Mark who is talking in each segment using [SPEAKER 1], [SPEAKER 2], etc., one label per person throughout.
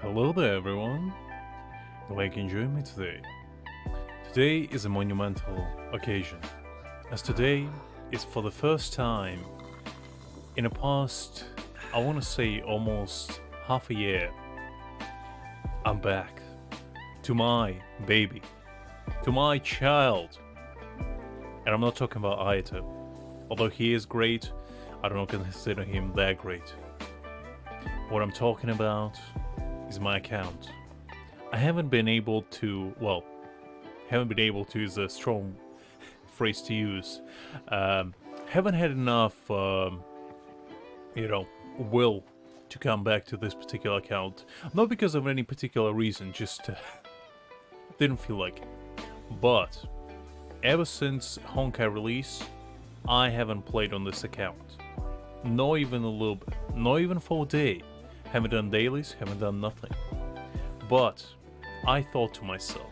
[SPEAKER 1] Hello there everyone, glad you join me today. Today is a monumental occasion, as today is for the first time in the past, I want to say almost half a year, I'm back to my baby, to my child. And I'm not talking about Ayato, although he is great, I don't consider him that great. What I'm talking about is my account. I haven't been able to, is a strong phrase to use. Haven't had enough, will to come back to this particular account. Not because of any particular reason, just didn't feel like it. But ever since Honkai release, I haven't played on this account. Not even a little bit. Not even for a day. Haven't done dailies, haven't done nothing. But I thought to myself,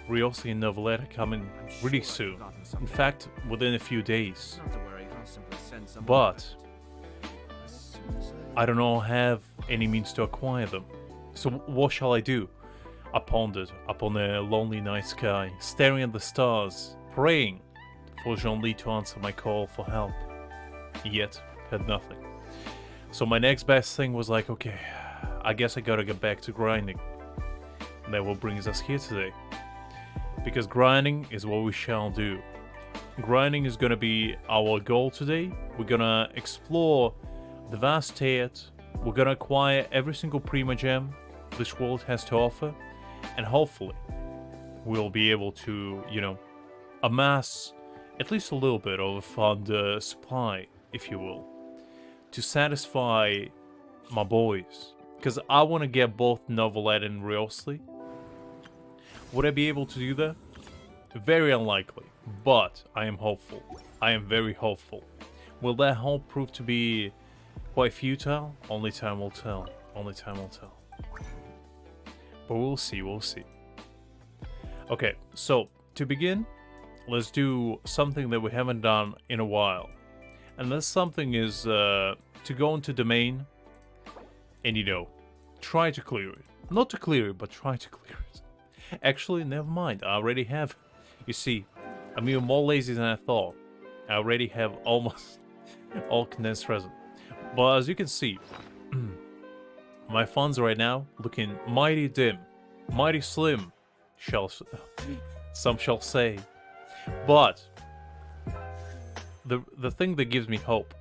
[SPEAKER 1] Wriothesley and Novelette are coming really soon. In fact, within a few days. But I do not have any means to acquire them. So what shall I do? I pondered upon a lonely night sky, staring at the stars, praying for Jean-Li to answer my call for help. Yet, had nothing. So my next best thing was like, okay, I guess I gotta get back to grinding. And that what brings us here today. Because grinding is what we shall do. Grinding is gonna be our goal today. We're gonna explore the vast state. We're gonna acquire every single Prima Gem this world has to offer. And hopefully, we'll be able to, amass at least a little bit of a fund supply, if you will, to satisfy my boys. Because I want to get both Novelette and Wriothesley. Would I be able to do that? Very unlikely, but I am hopeful. I am very hopeful. Will that hope prove to be quite futile? Only time will tell. Only time will tell. But we'll see, we'll see. Okay, so to begin, let's do something that we haven't done in a while. And that something is to go into domain and, try to clear it. Not to clear it, but try to clear it. Actually, never mind. I already have. You see, I'm even more lazy than I thought. I already have almost all condensed resin. But as you can see, my funds right now looking mighty dim, mighty slim, some shall say. But the thing that gives me hope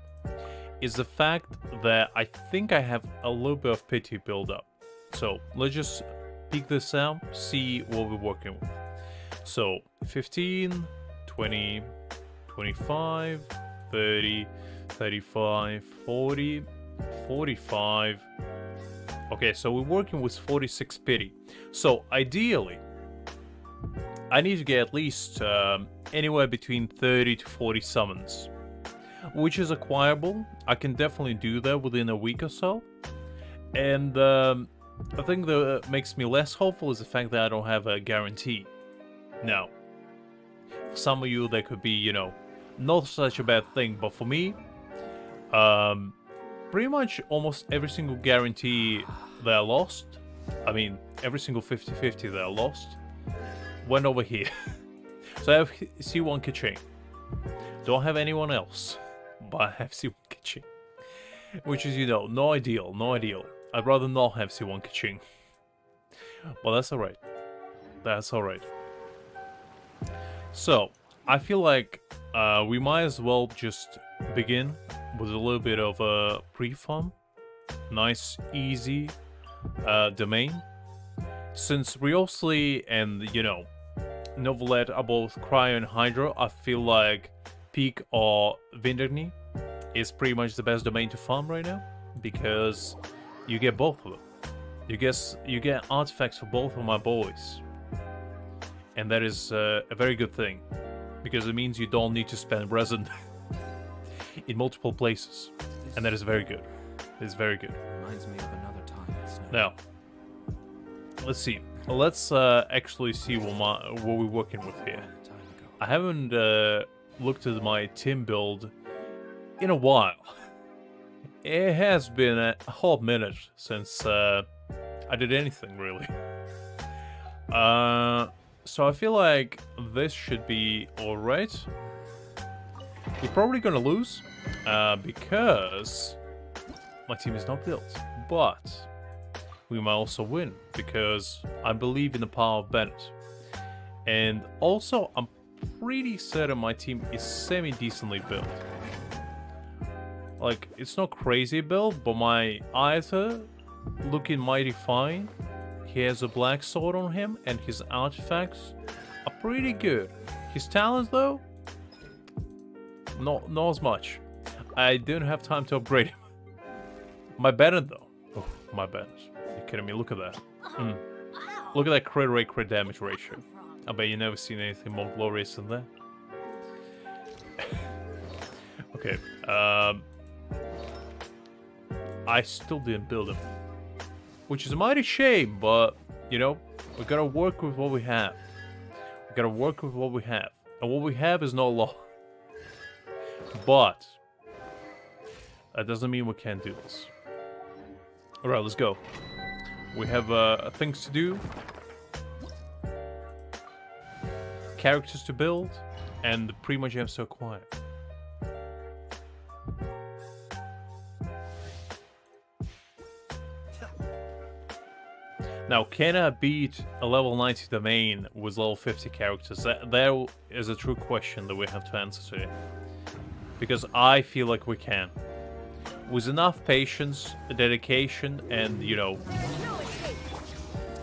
[SPEAKER 1] is the fact that I think I have a little bit of pity build up. So let's just peek this out, see what we're working with. So 15, 20, 25, 30, 35, 40, 45. Okay, so we're working with 46 pity. So ideally, I need to get at least anywhere between 30 to 40 summons, which is acquirable. I can definitely do that within a week or so. And the thing that makes me less hopeful is the fact that I don't have a guarantee. Now, for some of you, that could be, not such a bad thing, but for me, pretty much almost every single guarantee that I lost, every single 50-50 that I lost, went over here. So I have C1 Kaching. Don't have anyone else, but I have C1 Kaching. Which is, no ideal, no ideal. I'd rather not have C1 Kaching. Well, that's alright. That's alright. So, I feel like we might as well just begin with a little bit of a pre-farm. Nice, easy domain. Since Wriothesley and, Novelette are both Cryo and Hydro, I feel like Peak or Vinderney is pretty much the best domain to farm right now, because you get both of them. You get artifacts for both of my boys, and that is a very good thing, because it means you don't need to spend resin in multiple places, and that is very good. It's very good.
[SPEAKER 2] Reminds me of another time.
[SPEAKER 1] Now, let's see. Let's actually see what we're working with here. I haven't looked at my team build in a while. It has been a hot minute since I did anything, really. So I feel like this should be alright. We're probably gonna lose, because my team is not built. But we might also win, because I believe in the power of Bennett. And also, I'm pretty certain my team is semi-decently built. Like, it's not crazy build, but my Aether looking mighty fine. He has a black sword on him, and his artifacts are pretty good. His talents, though, not as much. I didn't have time to upgrade him. My Bennett, though. Oh, my Bennett. You're kidding me? Look at that. Look at that crit rate, crit damage ratio. I bet you've never seen anything more glorious than that. Okay. I still didn't build him. Which is a mighty shame, but, you know, we gotta work with what we have. We gotta work with what we have. And what we have is not a lot. But that doesn't mean we can't do this. Alright, let's go. We have things to do. Characters to build. And the Prima Gems to acquire. Now, can I beat a level 90 domain with level 50 characters? That is a true question that we have to answer to. Because I feel like we can. With enough patience, dedication, and, you know,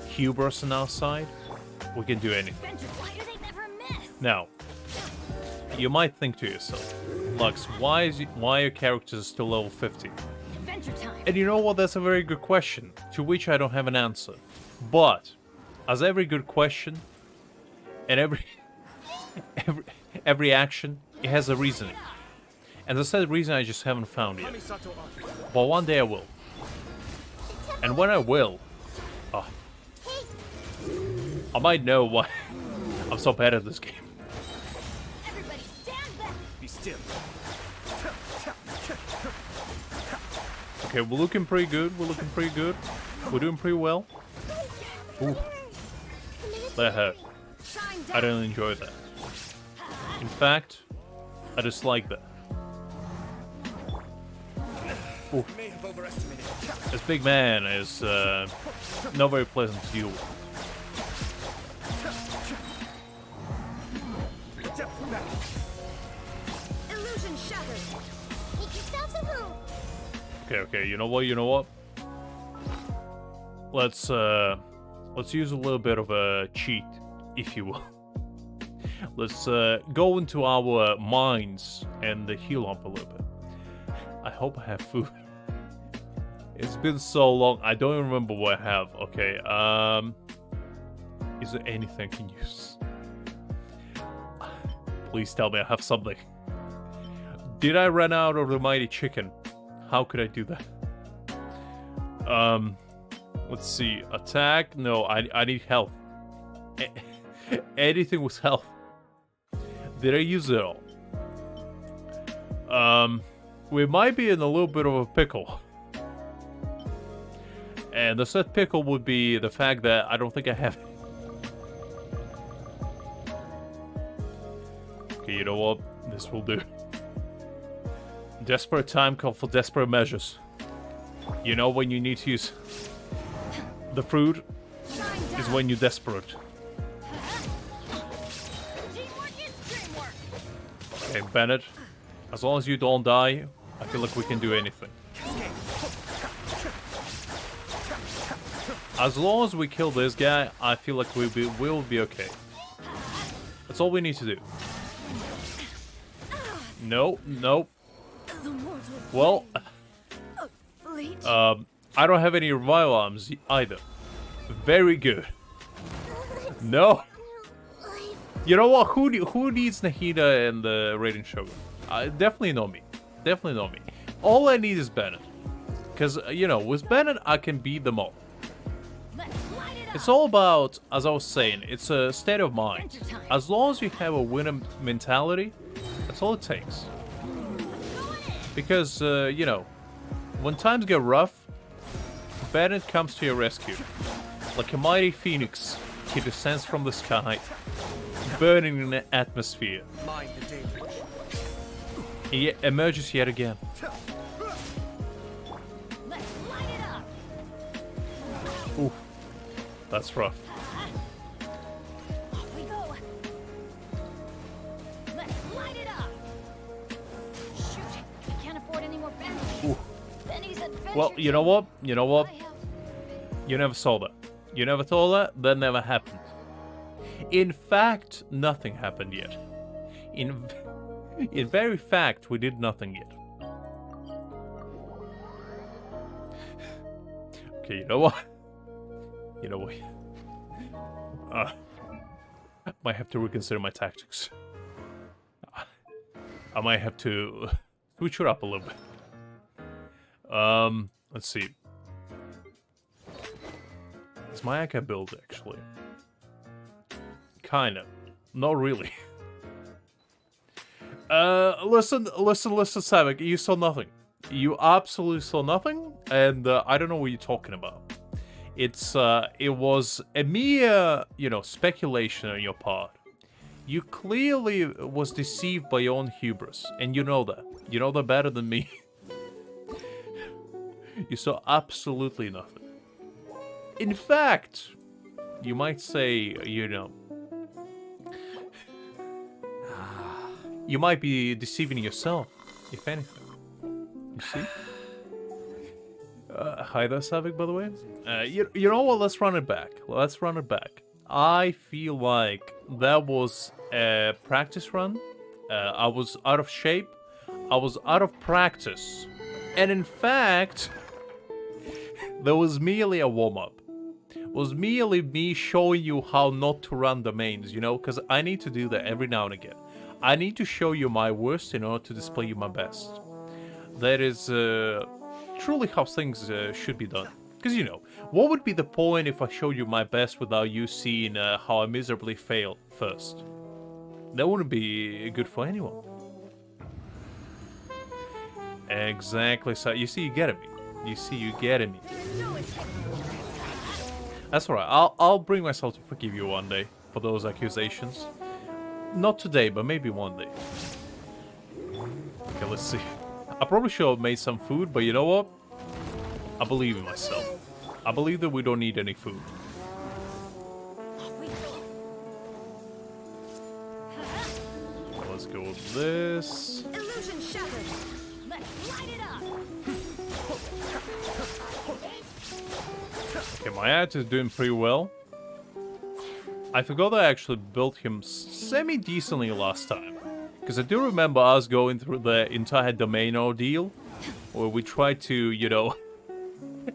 [SPEAKER 1] hubris on our side, we can do anything. Now, you might think to yourself, Lux, why are your characters still level 50? And you know what? That's a very good question, to which I don't have an answer. But, as every good question, and every action, it has a reasoning. And the said reason I just haven't found yet. But one day I will. And when I will, I might know why I'm so bad at this game.
[SPEAKER 2] Everybody stand back. Be still.
[SPEAKER 1] Okay, we're looking pretty good. We're looking pretty good. We're doing pretty well. Ooh. That hurt. I didn't enjoy that. In fact, I dislike that. Ooh. This big man is not very pleasant to deal with.
[SPEAKER 2] Illusion shattered. Make yourselves a room.
[SPEAKER 1] Okay, you know what? Let's use a little bit of a cheat, if you will. Let's go into our minds and heal up a little bit. I hope I have food. It's been so long, I don't even remember what I have. Okay, is there anything I can use? Please tell me I have something. Did I run out of the mighty chicken? How could I do that? Let's see. Attack? No, I need health. Anything with health. Did I use it all? We might be in a little bit of a pickle. And the said pickle would be the fact that I don't think I have it. Okay, you know what? This will do. Desperate time call for desperate measures. You know when you need to use the fruit is when you're desperate. Okay, Bennett. As long as you don't die, I feel like we can do anything. As long as we kill this guy, I feel like we'll be okay. That's all we need to do. Nope. Well, I don't have any revival arms either. Very good. No. You know what? Who needs Nahida and the Raiden Shogun? Definitely not me. Definitely not me. All I need is Bennett. Because, you know, with Bennett, I can beat them all. It's all about, as I was saying, it's a state of mind. As long as you have a winner mentality, that's all it takes. Because, you know, when times get rough, Bennett comes to your rescue. Like a mighty phoenix, he descends from the sky, burning in the atmosphere.
[SPEAKER 3] Mind the danger.
[SPEAKER 1] He emerges yet again.
[SPEAKER 2] Let's light it up.
[SPEAKER 1] Oof. That's rough.
[SPEAKER 2] Off we go. Let's light it up. Shoot, I can't afford any more bandages.
[SPEAKER 1] Oof.
[SPEAKER 2] Benny's adventure.
[SPEAKER 1] Well, you know what? You know what?
[SPEAKER 2] I have
[SPEAKER 1] You never saw that. You never saw that? That never happened. In fact, nothing happened yet. In very fact, we did nothing yet. Okay, you know what? You know what? I might have to reconsider my tactics. I might have to switch it up a little bit. Let's see. Is my AK build actually? Kinda. Not really. Listen, Savik, you saw nothing. You absolutely saw nothing, and I don't know what you're talking about. It was a mere, speculation on your part. You clearly was deceived by your own hubris, and you know that. You know that better than me. You saw absolutely nothing. In fact, you might say, you might be deceiving yourself, if anything. You see? Hi there, Savik, by the way. You know what? Let's run it back. Let's run it back. I feel like that was a practice run. I was out of shape. I was out of practice. And in fact, there was merely a warm-up. It was merely me showing you how not to run the mains, because I need to do that every now and again. I need to show you my worst in order to display you my best. That is truly how things should be done. Because, what would be the point if I showed you my best without you seeing how I miserably failed first? That wouldn't be good for anyone. Exactly, so you see, you getting me. You see, you getting me. That's alright, I'll bring myself to forgive you one day for those accusations. Not today, but maybe one day. Okay, let's see. I probably should have made some food, but you know what? I believe in myself. I believe that we don't need any food. Let's go with this.
[SPEAKER 2] Illusion shattered. Let's light it up.
[SPEAKER 1] Okay, my ad is doing pretty well. I forgot I actually built him semi-decently last time. Because I do remember us going through the entire domain ordeal. Where we tried to,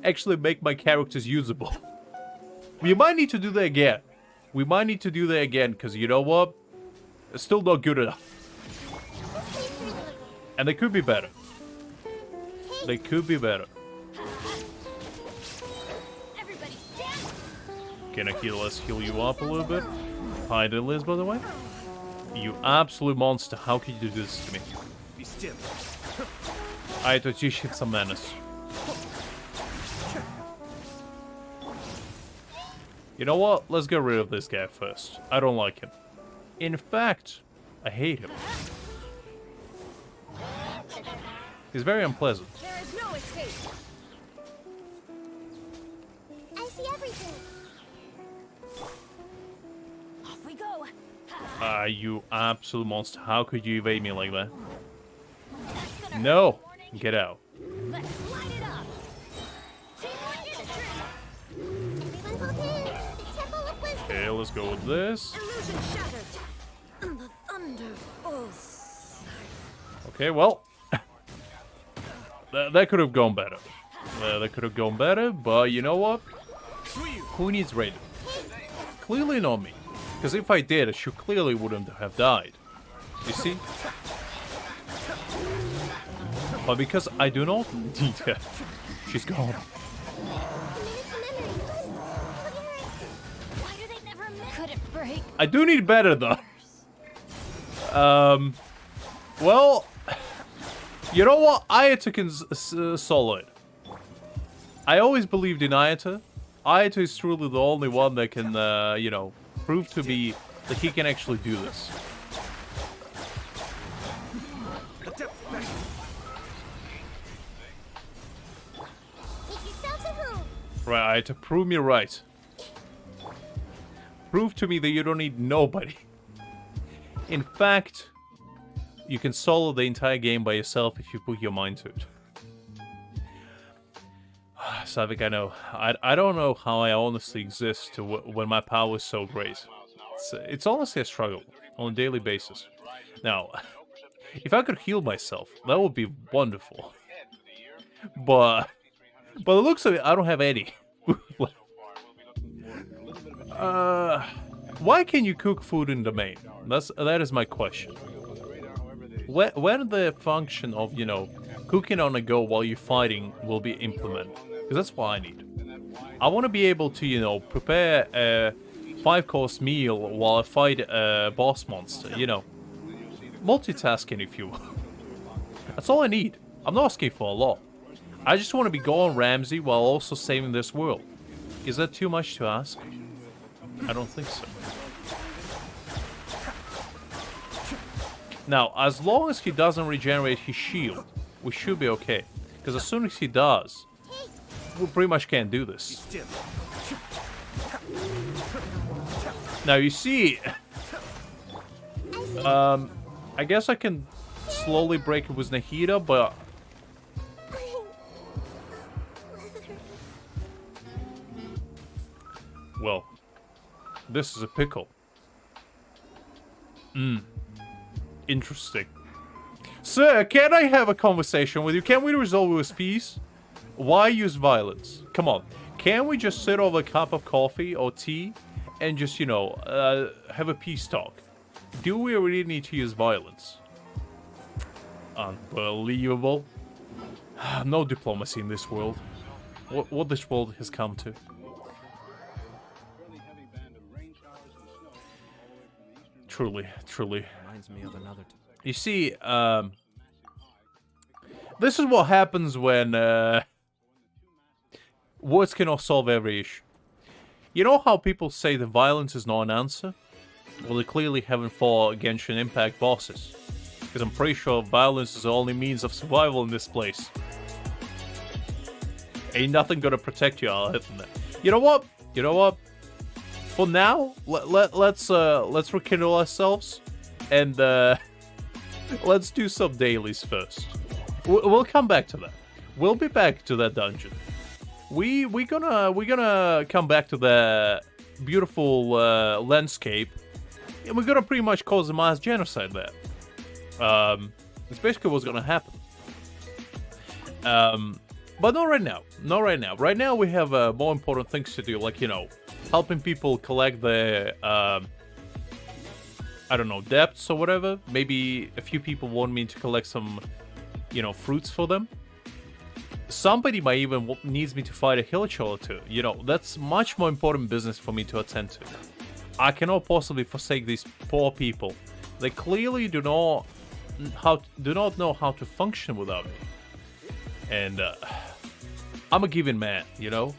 [SPEAKER 1] actually make my characters usable. We might need to do that again. Because you know what? It's still not good enough. And they could be better. They could be better. Can I let's heal you up a little bit? Hi there, Liz, by the way. You absolute monster. How could you do this to me?
[SPEAKER 3] Be still.
[SPEAKER 1] I had to teach him some manners. You know what? Let's get rid of this guy first. I don't like him. In fact, I hate him. He's very unpleasant.
[SPEAKER 2] There is no escape. I see everything. Off we go.
[SPEAKER 1] You absolute monster. How could you evade me like that? No! Get out.
[SPEAKER 2] Let's light it up. Teamwork is strength. Everyone hold hands. The Temple of Wisdom.
[SPEAKER 1] Okay, let's go with this.
[SPEAKER 2] Illusion shattered. The thunder pulse.
[SPEAKER 1] Okay, well. That could have gone better. That could have gone better, but you know what? Who needs Raiden? Clearly not me. Because if I did, she clearly wouldn't have died. You see? But because I do not need her, she's gone.
[SPEAKER 2] Why do they never could it break?
[SPEAKER 1] I do need better though. Well, you know what? I had to solid. I always believed in Ayato. Ayato is truly the only one that can, you know, prove to be that he can actually do this.
[SPEAKER 2] Make yourselves at home.
[SPEAKER 1] Right, Ayato, prove me right. Prove to me that you don't need nobody. In fact, you can solo the entire game by yourself if you put your mind to it. Savik, I know. I don't know how I honestly exist when my power is so great. It's honestly a struggle on a daily basis. Now, if I could heal myself, that would be wonderful. But the looks of it, I don't have any. Why can you cook food in the main? That is my question. When the function of, you know, cooking on the go while you're fighting will be implemented? Because that's what I need. I want to be able to, you know, prepare a 5-course meal while I fight a boss monster, you know. Multitasking, if you will. That's all I need. I'm not asking for a lot. I just want to be Gordon Ramsay while also saving this world. Is that too much to ask? I don't think so. Now, as long as he doesn't regenerate his shield, we should be okay. Because as soon as he does, we pretty much can't do this. Now, you see... I guess I can slowly break it with Nahida, but... Well, this is a pickle. Interesting. Sir, can I have a conversation with you? Can we resolve it with peace? Why use violence? Come on. Can we just sit over a cup of coffee or tea and just, you know, have a peace talk? Do we really need to use violence? Unbelievable. No diplomacy in this world. What this world has come to. Truly, truly.
[SPEAKER 3] Reminds me of another.
[SPEAKER 1] You see, this is what happens when words cannot solve every issue. You know how people say that violence is not an answer? Well, they clearly haven't fought Genshin Impact bosses. Because I'm pretty sure violence is the only means of survival in this place. Ain't nothing gonna protect you other than that. You know what? You know what? For now, let's rekindle ourselves and let's do some dailies first. We'll come back to that. We'll be back to that dungeon. We're gonna come back to the beautiful landscape, and we're gonna pretty much cause a mass genocide there. It's basically what's gonna happen. But not right now. Not right now. Right now we have more important things to do, like, you know, helping people collect their I don't know, debts or whatever. Maybe a few people want me to collect some, you know, fruits for them. Somebody might even needs me to fight a Hillicher or two. You know, that's much more important business for me to attend to. I cannot possibly forsake these poor people. They clearly do not know how to function without me. And I'm a giving man, you know.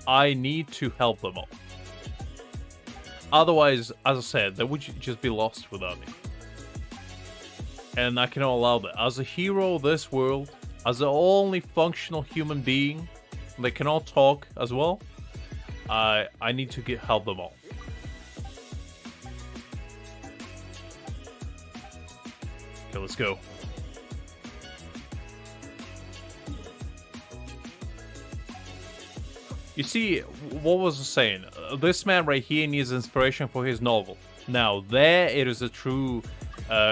[SPEAKER 1] I need to help them all. Otherwise, as I said, they would just be lost without me. And I cannot allow that. As a hero of this world, as the only functional human being that cannot talk as well, I need to help them all. Okay, let's go. You see, what was I saying? This man right here needs inspiration for his novel. Now, there it is a true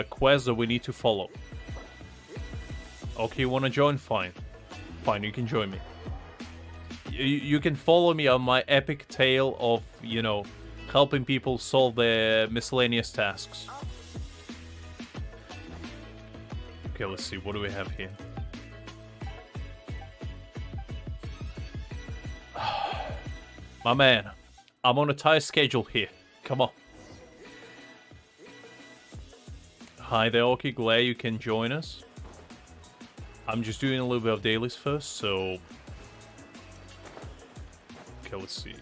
[SPEAKER 1] quest that we need to follow. Okay, you want to join? Fine. Fine, you can join me. You can follow me on my epic tale of, you know, helping people solve their miscellaneous tasks. Okay, let's see. What do we have here? My man, I'm on a tight schedule here. Come on. Hi there, Oki. Glad you can join us. I'm just doing a little bit of dailies first, so Okay, let's see.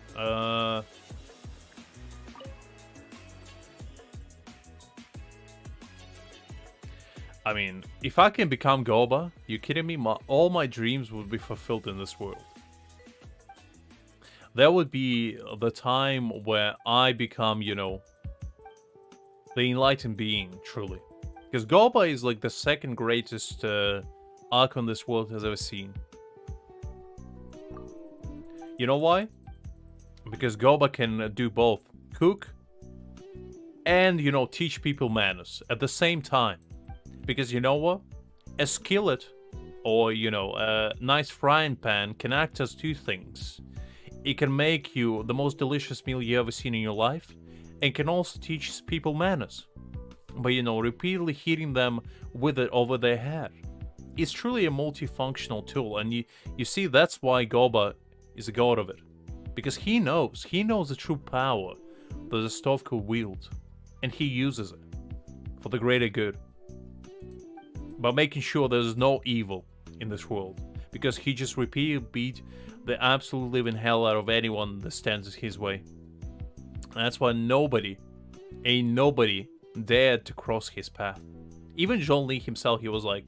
[SPEAKER 1] I mean, if I can become Goba, you kidding me? All my dreams would be fulfilled in this world. That would be the time where I become, you know, the enlightened being, truly. Because Goba is like the second greatest archon this world has ever seen. You know why? Because Goba can do both. Cook and, you know, teach people manners at the same time. Because you know what? A skillet or, you know, a nice frying pan can act as two things. It can make you the most delicious meal you ever seen in your life, and can also teach people manners. By, you know, repeatedly hitting them with it over their head. It's truly a multifunctional tool, and you see that's why Goba is the god of it. Because he knows the true power that the stove could wield, and he uses it for the greater good. By making sure there's no evil in this world. Because he just repeatedly beat the absolute living hell out of anyone that stands in his way. And that's why nobody dared to cross his path. Even Zhong Li himself, he was like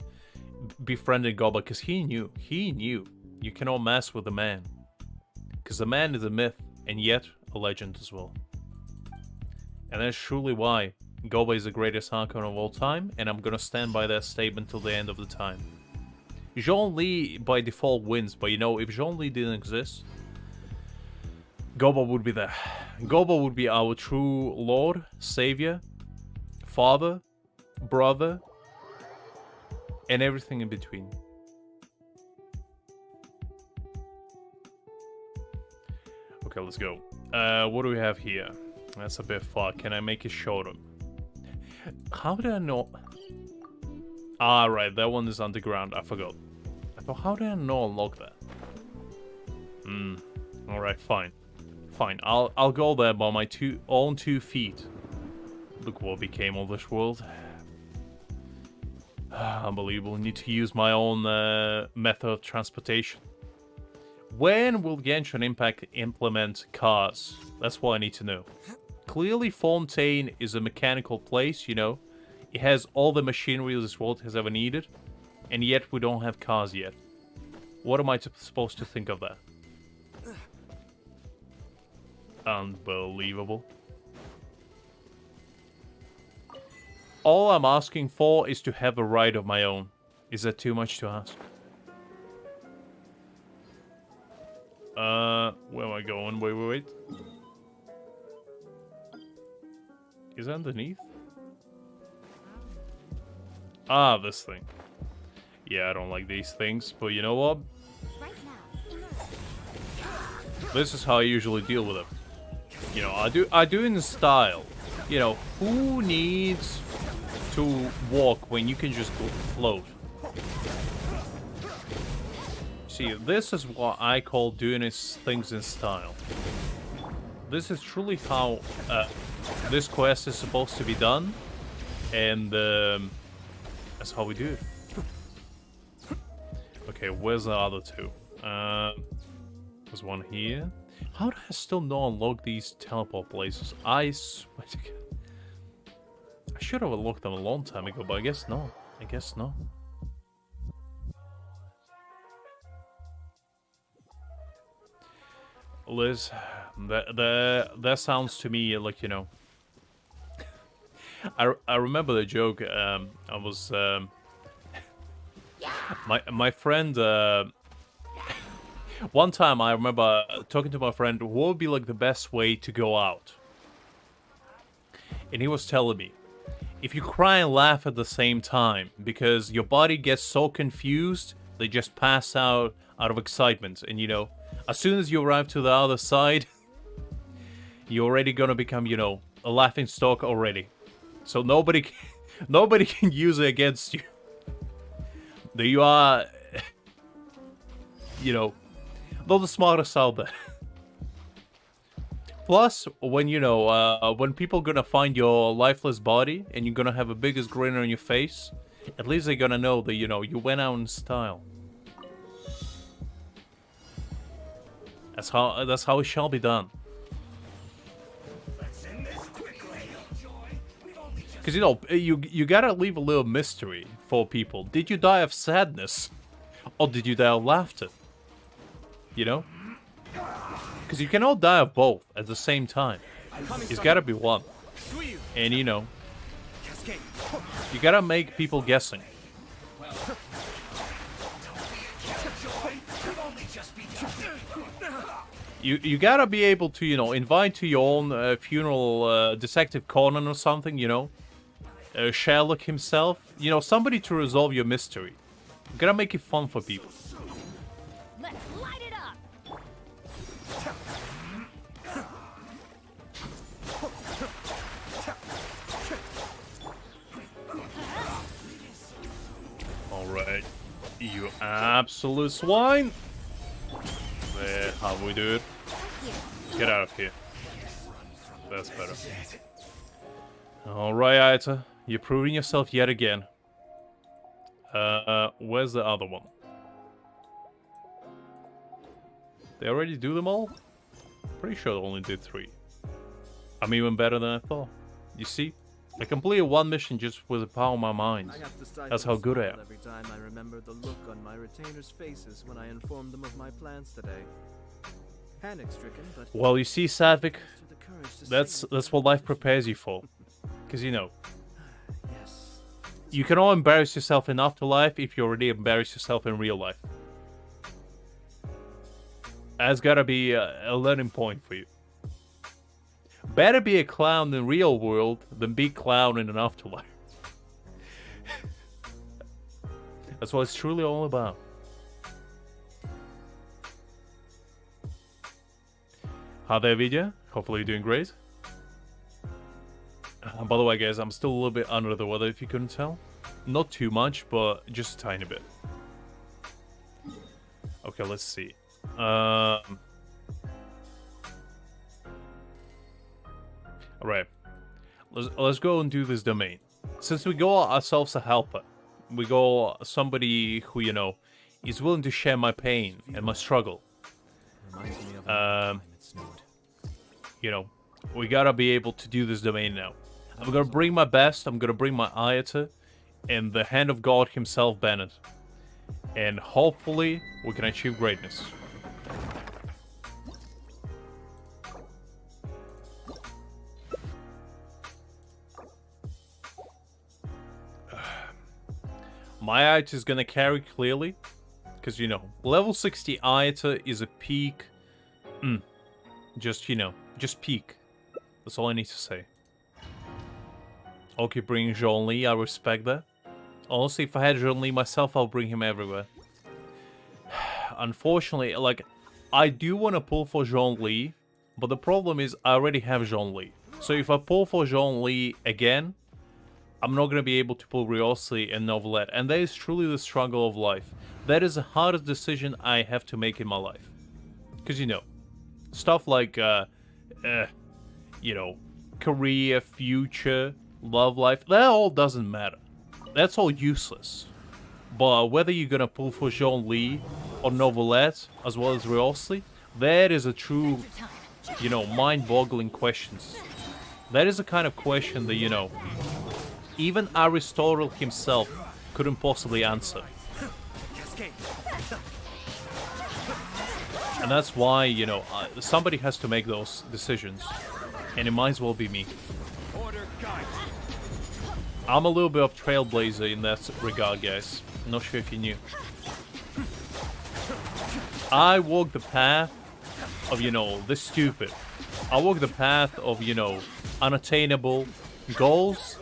[SPEAKER 1] befriending Goba because he knew you cannot mess with the man. Because the man is a myth and yet a legend as well. And that's truly why Goba is the greatest archon of all time, and I'm gonna stand by that statement till the end of the time. Zhong Li by default wins, but you know, if Zhong Li didn't exist, Goba would be there. Goba would be our true lord, savior, father, brother, and everything in between. Okay, let's go. What do we have here? That's a bit far. Can I make it shorter? How did I know? Ah, right, that one is underground. I forgot. I thought, how did I not unlock that? Alright, fine. Fine, I'll go there by my own 2 feet. Look what became of this world. Unbelievable. Need to use my own method of transportation. When will Genshin Impact implement cars? That's what I need to know. Clearly, Fontaine is a mechanical place, you know. It has all the machinery this world has ever needed. And yet we don't have cars yet. What am I supposed to think of that? Unbelievable. All I'm asking for is to have a ride of my own. Is that too much to ask? Where am I going? Wait. Is that underneath? Ah, this thing. Yeah, I don't like these things, but you know what?
[SPEAKER 2] Right now,
[SPEAKER 1] This is how I usually deal with them. You know, I do it in style. You know, who needs to walk when you can just go float? See, this is what I call doing things in style. This is truly how this quest is supposed to be done, and that's how we do it. Okay, where's the other two? There's one here. How do I still not unlock these teleport places? I swear to God. I should have unlocked them a long time ago, but I guess no. I guess no. Liz, that sounds to me like, you know. I remember the joke. I was my friend. One time I remember talking to my friend, what would be like the best way to go out? And he was telling me, if you cry and laugh at the same time, because your body gets so confused, they just pass out of excitement. And you know, as soon as you arrive to the other side, you're already gonna become, you know, a laughing stock already. So nobody can use it against you. That you are, you know, not the smartest out there. Plus, when you know, when people gonna find your lifeless body and you're gonna have a biggest grin on your face, at least they're gonna know that, you know, you went out in style. That's how it shall be done. Because, you know, you gotta leave a little mystery for people. Did you die of sadness? Or did you die of laughter? You know? Because you cannot die of both at the same time. It's gotta be one. And, you know, you gotta make people guessing. You gotta be able to, you know, invite to your own funeral Detective Conan or something, you know? Sherlock himself. You know, somebody to resolve your mystery. You gotta make it fun for people.
[SPEAKER 2] Let's light it up.
[SPEAKER 1] Alright. You absolute swine! There, how we do it? Get out of here. That's better. Alright, Aita. You're proving yourself yet again. Where's the other one? They already do them all? Pretty sure they only did 3. I'm even better than I thought. You see? I completed one mission just with the power of my mind. That's how good I am.
[SPEAKER 3] Every time I remember the look on my retainers' faces when I informed them of my plans today. Panic-stricken, but
[SPEAKER 1] Well, you see, Savik,
[SPEAKER 3] the courage to
[SPEAKER 1] that's what life prepares you for. Because, you know,
[SPEAKER 3] yes.
[SPEAKER 1] you can all embarrass yourself in afterlife if you already embarrass yourself in real life. That's gotta be a learning point for you. Better be a clown in real world than be clown in an afterlife. That's what it's truly all about. How there, video? Hopefully you're doing great. By the way, guys, I'm still a little bit under the weather, if you couldn't tell. Not too much, but just a tiny bit. Okay, let's see. Alright. Let's go and do this domain. Since we go ourselves a helper, we go somebody who, you know, is willing to share my pain and my struggle.
[SPEAKER 3] Reminds me of time it snowed.
[SPEAKER 1] You know, we gotta be able to do this domain now. I'm gonna bring my best, I'm gonna bring my Ayata, and the hand of God himself, Bennett. And hopefully, we can achieve greatness. My Ayata is gonna carry clearly, because, you know, level 60 Ayata is a peak. Just, you know, just peak. That's all I need to say. Okay, bring Zhongli, I respect that. Honestly, if I had Zhongli myself, I'll bring him everywhere. Unfortunately, like, I do want to pull for Zhongli, but the problem is I already have Zhongli. So if I pull for Zhongli again, I'm not going to be able to pull Wriothesley and Novelette. And that is truly the struggle of life. That is the hardest decision I have to make in my life. Because, you know, stuff like, you know, career, future, love life, that all doesn't matter. That's all useless. But whether you're gonna pull for Zhongli or Novelette, as well as Wriothesley, that is a true, you know, mind-boggling question. That is a kind of question that, you know, even Aristotle himself couldn't possibly answer. And that's why, you know, somebody has to make those decisions. And it might as well be me. I'm a little bit of trailblazer in that regard, guys. Not sure if you knew. I walk the path of, you know, the stupid. I walk the path of, you know, unattainable goals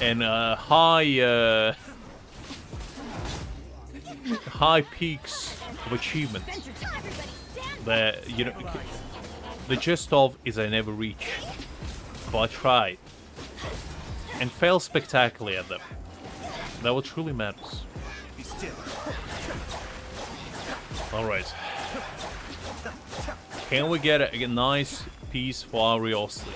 [SPEAKER 1] and high peaks of achievement. That, you know, the gist of is I never reach. But I try. And fail spectacularly at them. That what truly matters. Alright. Can we get a nice piece for our Wriothesley?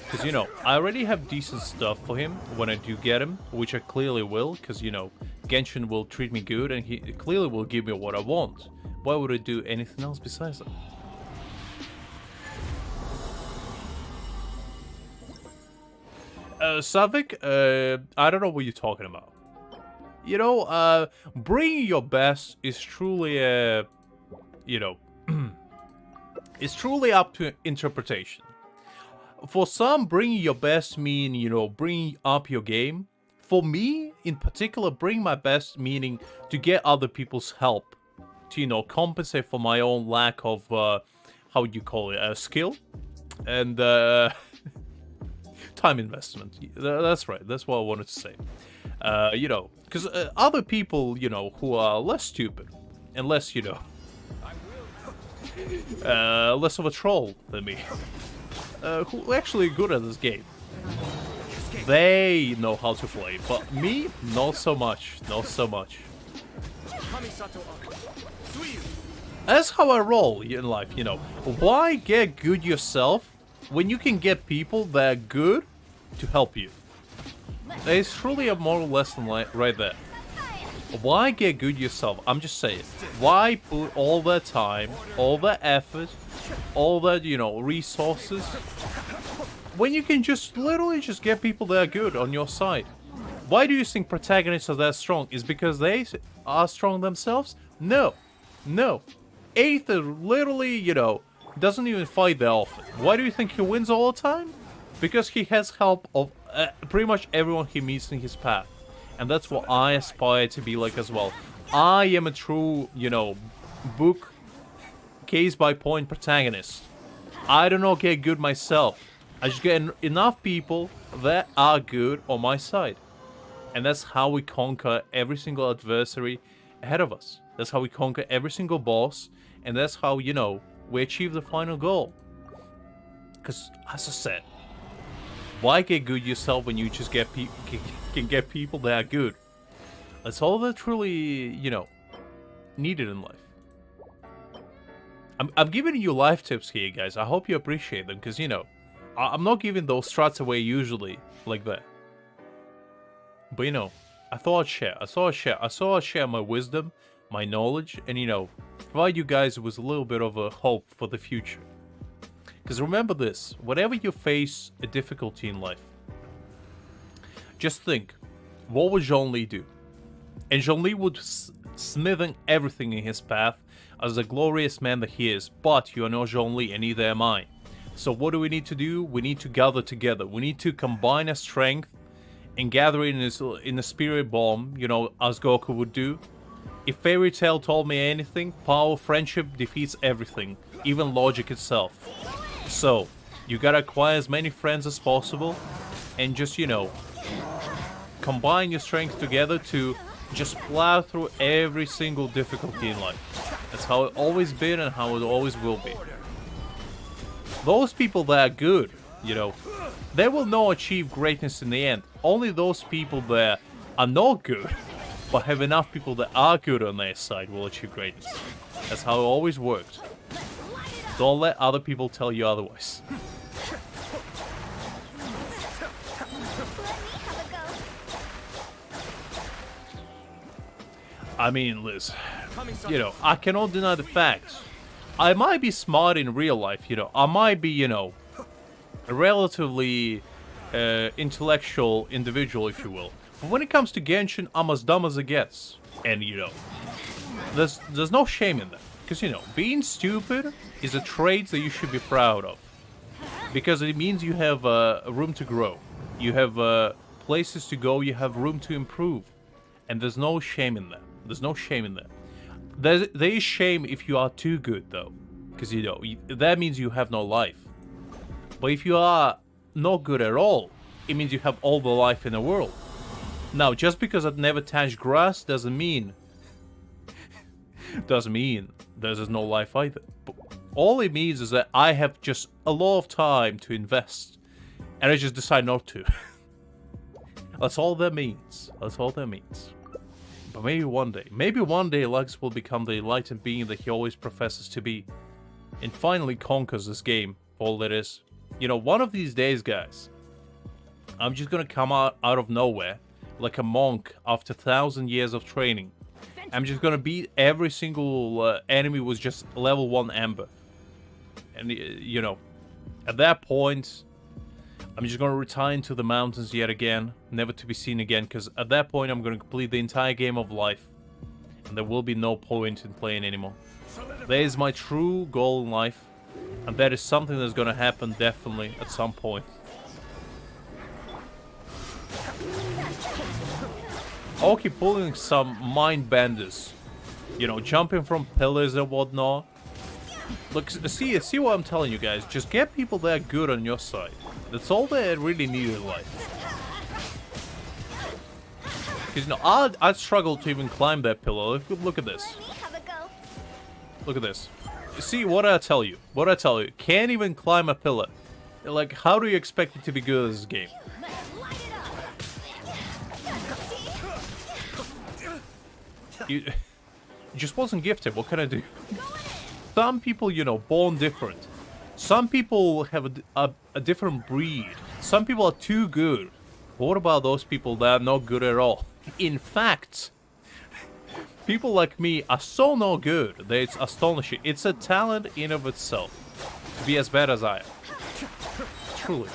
[SPEAKER 1] Because, you know, I already have decent stuff for him when I do get him, which I clearly will, because, you know, Genshin will treat me good and he clearly will give me what I want. Why would I do anything else besides that? Savik, I don't know what you're talking about. You know, bringing your best is truly you know, it's truly up to interpretation. For some, bringing your best mean, you know, bringing up your game. For me, in particular, bring my best meaning to get other people's help. To, you know, compensate for my own lack of, how you call it, skill. And, time investment. That's right, that's what I wanted to say. You know, because other people, you know, who are less stupid and less, you know, less of a troll than me, who are actually good at this game, they know how to play, but me, not so much, not so much. That's how I roll in life, you know. Why get good yourself when you can get people that are good to help you? It's truly a moral lesson right there. Why get good yourself? I'm just saying. Why put all that time, all that effort, all that, you know, resources, when you can just literally just get people that are good on your side? Why do you think protagonists are that strong? Is because they are strong themselves? No. No. Aether literally, you know, doesn't even fight that often. Why do you think he wins all the time? Because he has help of pretty much everyone he meets in his path. And that's what I aspire to be like as well. I am a true, you know, book, case-by-point protagonist. I do not get good myself. I just get enough people that are good on my side. And that's how we conquer every single adversary ahead of us. That's how we conquer every single boss. And that's how, you know, we achieve the final goal. Because, as I said, why get good yourself when you just can get people that are good? That's all that truly, you know, needed in life. I'm giving you life tips here, guys. I hope you appreciate them, because, you know, I'm not giving those strats away usually like that. But, you know, I thought I'd share. I thought I'd share my wisdom, my knowledge, and, you know, provide you guys with a little bit of a hope for the future. Because remember this, whenever you face a difficulty in life, just think, what would Zhongli do? And Zhongli would smithing everything in his path as the glorious man that he is, but you are not Zhongli and neither am I. So what do we need to do? We need to gather together. We need to combine our strength and gather in a spirit bomb, you know, as Goku would do. If Fairy Tail told me anything, power, friendship defeats everything, even logic itself. So, you gotta acquire as many friends as possible, and just, you know, combine your strength together to just plow through every single difficulty in life. That's how it always been and how it always will be. Those people that are good, you know, they will not achieve greatness in the end. Only those people that are not good, but have enough people that are good on their side will achieve greatness. That's how it always worked. Don't let other people tell you otherwise. I mean, Liz, you know, I cannot deny the facts. I might be smart in real life, you know. I might be, you know, a relatively intellectual individual, if you will. But when it comes to Genshin, I'm as dumb as it gets. And, you know, there's no shame in that. Because, you know, being stupid is a trait that you should be proud of. Because it means you have room to grow. You have places to go, you have room to improve. And there's no shame in that. There's no shame in that. There is shame if you are too good, though. Because, you know, that means you have no life. But if you are not good at all, it means you have all the life in the world. Now, just because I've never touched grass doesn't mean there's no life either. But all it means is that I have just a lot of time to invest, and I just decide not to. That's all that means. That's all that means. But maybe one day Lux will become the enlightened being that he always professes to be, and finally conquers this game for all it is. You know, one of these days, guys, I'm just gonna come out of nowhere, like a monk after 1,000 years of training. I'm just gonna beat every single enemy with just level 1 Ember. And, you know, at that point, I'm just gonna retire into the mountains yet again, never to be seen again, because at that point I'm gonna complete the entire game of life. And there will be no point in playing anymore. That is my true goal in life. And that is something that's gonna happen definitely at some point. I'll keep pulling some mind benders. You know, jumping from pillars and whatnot. Look, see what I'm telling you guys. Just get people that are good on your side. That's all they really need in life. Because, you know, I'd struggle to even climb that pillar. Look at this. Look at this. See, what I tell you. What I tell you. Can't even climb a pillar. Like, how do you expect it to be good at this game? You just wasn't gifted. What can I do? Some people, you know, born different. Some people have a different breed. Some people are too good. But what about those people that are not good at all? In fact, people like me are so no good that it's astonishing. It's a talent in of itself to be as bad as I am. Truly.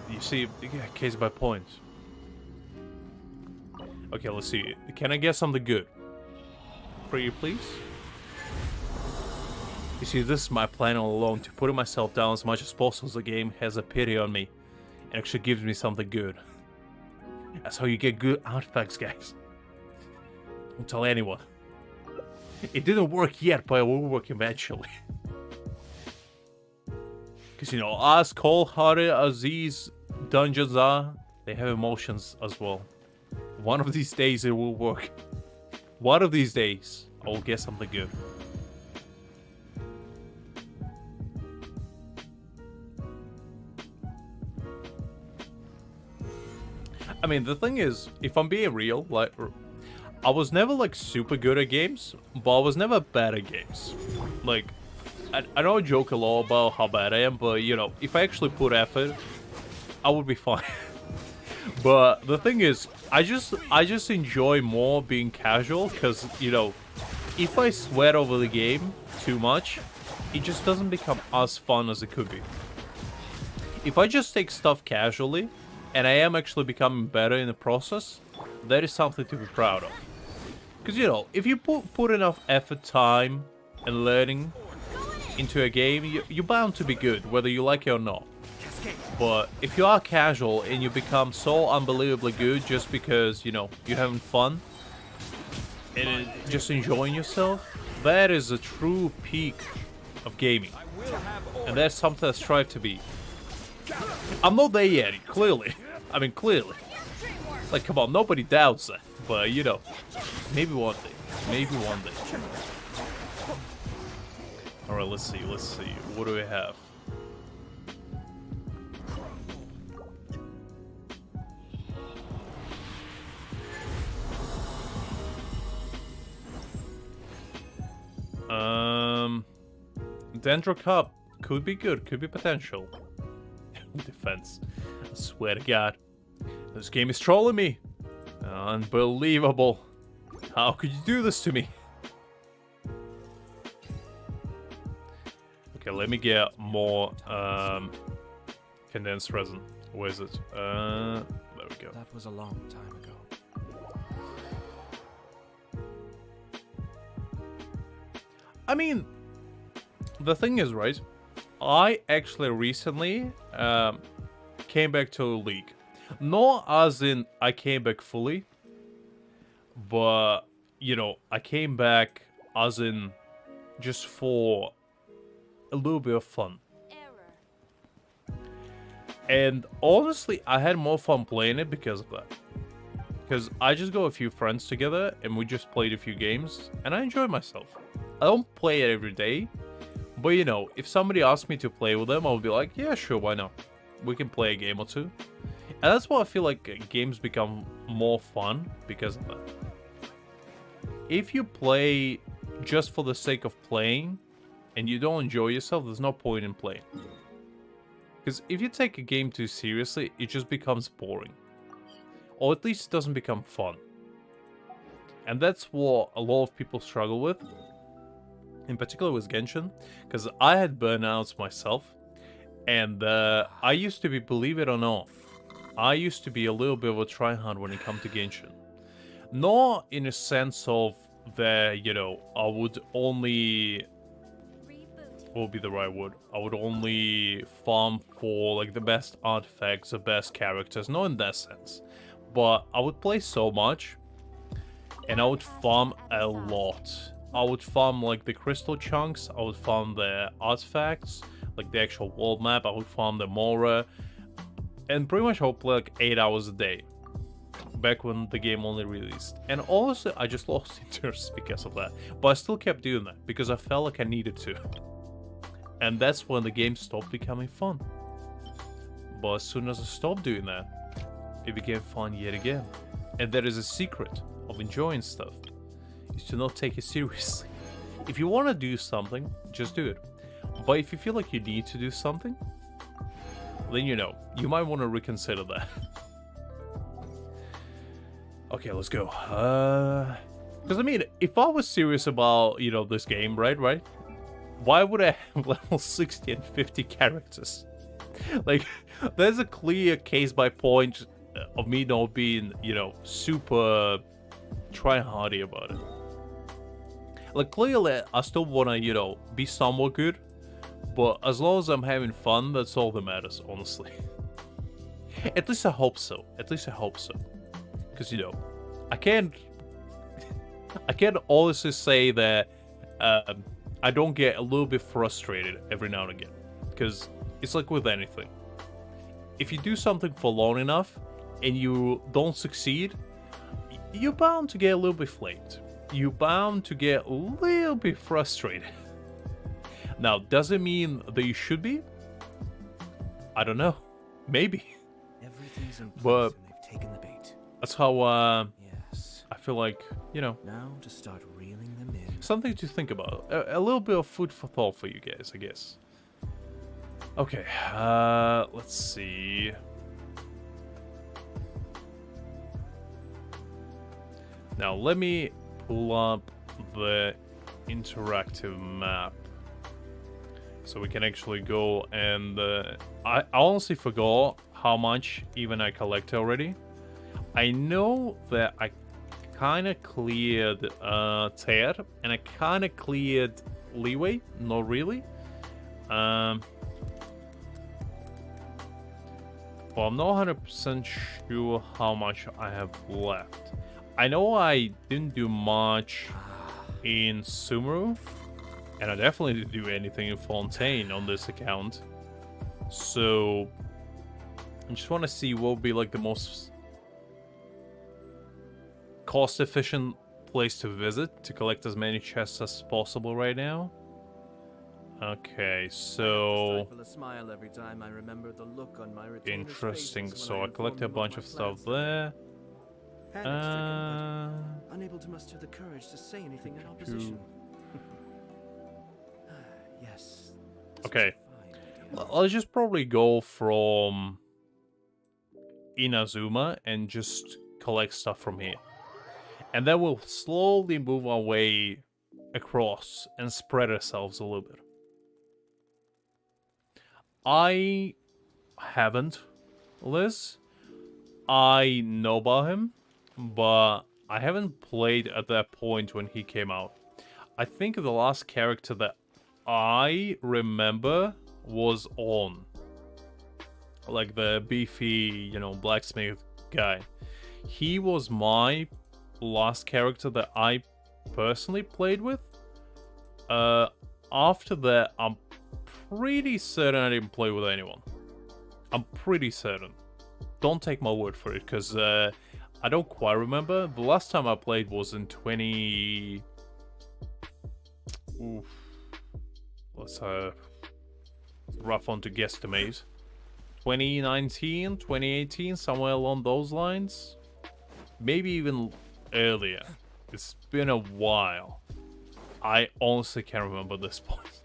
[SPEAKER 1] You see, case by point. Okay, let's see. Can I get something good? Pretty please? You see, this is my plan all along, to put myself down as much as possible so the game has a pity on me and actually gives me something good. That's how you get good artifacts, guys. Don't tell anyone. It didn't work yet, but it will work eventually. Because, you know, as cold-hearted as these dungeons are, they have emotions as well. One of these days it will work. One of these days I will get something good. I mean, the thing is, if I'm being real, like, I was never, like, super good at games, but I was never bad at games. Like, I know I joke a lot about how bad I am, but, you know, if I actually put effort, I would be fine. But the thing is, I just enjoy more being casual, because, you know, if I sweat over the game too much, it just doesn't become as fun as it could be. If I just take stuff casually, and I am actually becoming better in the process, that is something to be proud of. Because, you know, if you put enough effort, time, and learning into a game, you're bound to be good, whether you like it or not. But if you are casual and you become so unbelievably good just because, you know, you're having fun and just enjoying yourself, that is a true peak of gaming. And that's something I strive to be. I'm not there yet, clearly. I mean, clearly. Like, come on, nobody doubts that. But, you know, maybe one day. Maybe one day. Alright, let's see. What do we have? Dendro Cup could be good, could be potential. Defense. I swear to God. This game is trolling me. Unbelievable. How could you do this to me? Okay, let me get more condensed resin. Where is it? There we go.
[SPEAKER 3] That was a long time ago.
[SPEAKER 1] I mean, the thing is, right? I actually recently came back to the league. Not as in I came back fully, but, you know, I came back as in just for a little bit of fun. And honestly, I had more fun playing it because of that. Because I just got a few friends together and we just played a few games and I enjoyed myself. I don't play it every day, but, you know, if somebody asked me to play with them, I'll be like, yeah, sure, why not? We can play a game or two. And that's why I feel like games become more fun because of that. If you play just for the sake of playing and you don't enjoy yourself, there's no point in playing. Because if you take a game too seriously, it just becomes boring. Or at least it doesn't become fun. And that's what a lot of people struggle with. in particular with Genshin, because I had burnouts myself, and I used to be, believe it or not, I used to be a little bit of a tryhard when it comes to Genshin. Not in a sense of that, you know, I would only, what would be the right word? I would only farm for like the best artifacts, the best characters, not in that sense. But I would play so much, and I would farm a lot. I would farm like the crystal chunks, I would farm the artifacts, like the actual world map, I would farm the Mora, and pretty much I would play like 8 hours a day, back when the game only released. And honestly, I just lost interest because of that. But I still kept doing that, because I felt like I needed to. And that's when the game stopped becoming fun. But as soon as I stopped doing that, it became fun yet again. And that is a secret of enjoying stuff, is to not take it seriously. If you want to do something, just do it. But if you feel like you need to do something, then you know, you might want to reconsider that. Okay, let's go. Because I mean, if I was serious about, you know, this game, right? Why would I have level 60 and 50 characters? Like, there's a clear case by point of me not being, you know, super try-hardy about it. Like, clearly, I still want to, you know, be somewhat good. But as long as I'm having fun, that's all that matters, honestly. At least I hope so. At least I hope so. Because, you know, I can't honestly say that I don't get a little bit frustrated every now and again. Because it's like with anything. If you do something for long enough and you don't succeed, you're bound to get a little bit flamed. You're bound to get a little bit frustrated. Now, does it mean that you should be? I don't know. Maybe.
[SPEAKER 3] Everything's in place
[SPEAKER 1] But
[SPEAKER 3] and they've taken the bait.
[SPEAKER 1] that's how
[SPEAKER 3] Yes.
[SPEAKER 1] I feel like, you know,
[SPEAKER 3] Now to start reeling them in.
[SPEAKER 1] something to think about. A little bit of food for thought for you guys, I guess. Okay, let's see. Now, let me pull up the interactive map, so we can actually go and... I honestly forgot how much even I collected already. I know that I kind of cleared Tear, and I kind of cleared Leeway. Not really. But I'm not 100% sure how much I have left. I know I didn't do much in Sumeru. And I definitely didn't do anything in Fontaine on this account. So I just want to see what would be like the most cost-efficient place to visit to collect as many chests as possible right now. Okay, so
[SPEAKER 3] Stifle a smile every time I remember the look on my retainer's
[SPEAKER 1] interesting.
[SPEAKER 3] faces when
[SPEAKER 1] So I
[SPEAKER 3] informed
[SPEAKER 1] collected a
[SPEAKER 3] them of
[SPEAKER 1] bunch
[SPEAKER 3] my
[SPEAKER 1] of stuff
[SPEAKER 3] plans
[SPEAKER 1] there.
[SPEAKER 3] today. Panic-stricken, but unable to muster the courage to say anything in opposition. Yes. this was
[SPEAKER 1] Okay.
[SPEAKER 3] a fine idea.
[SPEAKER 1] I'll just probably go from Inazuma and just collect stuff from here. And then we'll slowly move our way across and spread ourselves a little bit. I haven't, Liz. I know about him, but I haven't played at that point when he came out. I think the last character that I remember was On. Like the beefy, you know, blacksmith guy. He was my last character that I personally played with. After that, I'm pretty certain I didn't play with anyone. I'm pretty certain. Don't take my word for it, because I don't quite remember. The last time I played was in 20... Oof. That's a rough one to guesstimate. 2019, 2018, somewhere along those lines. Maybe even earlier. It's been a while. I honestly can't remember this point.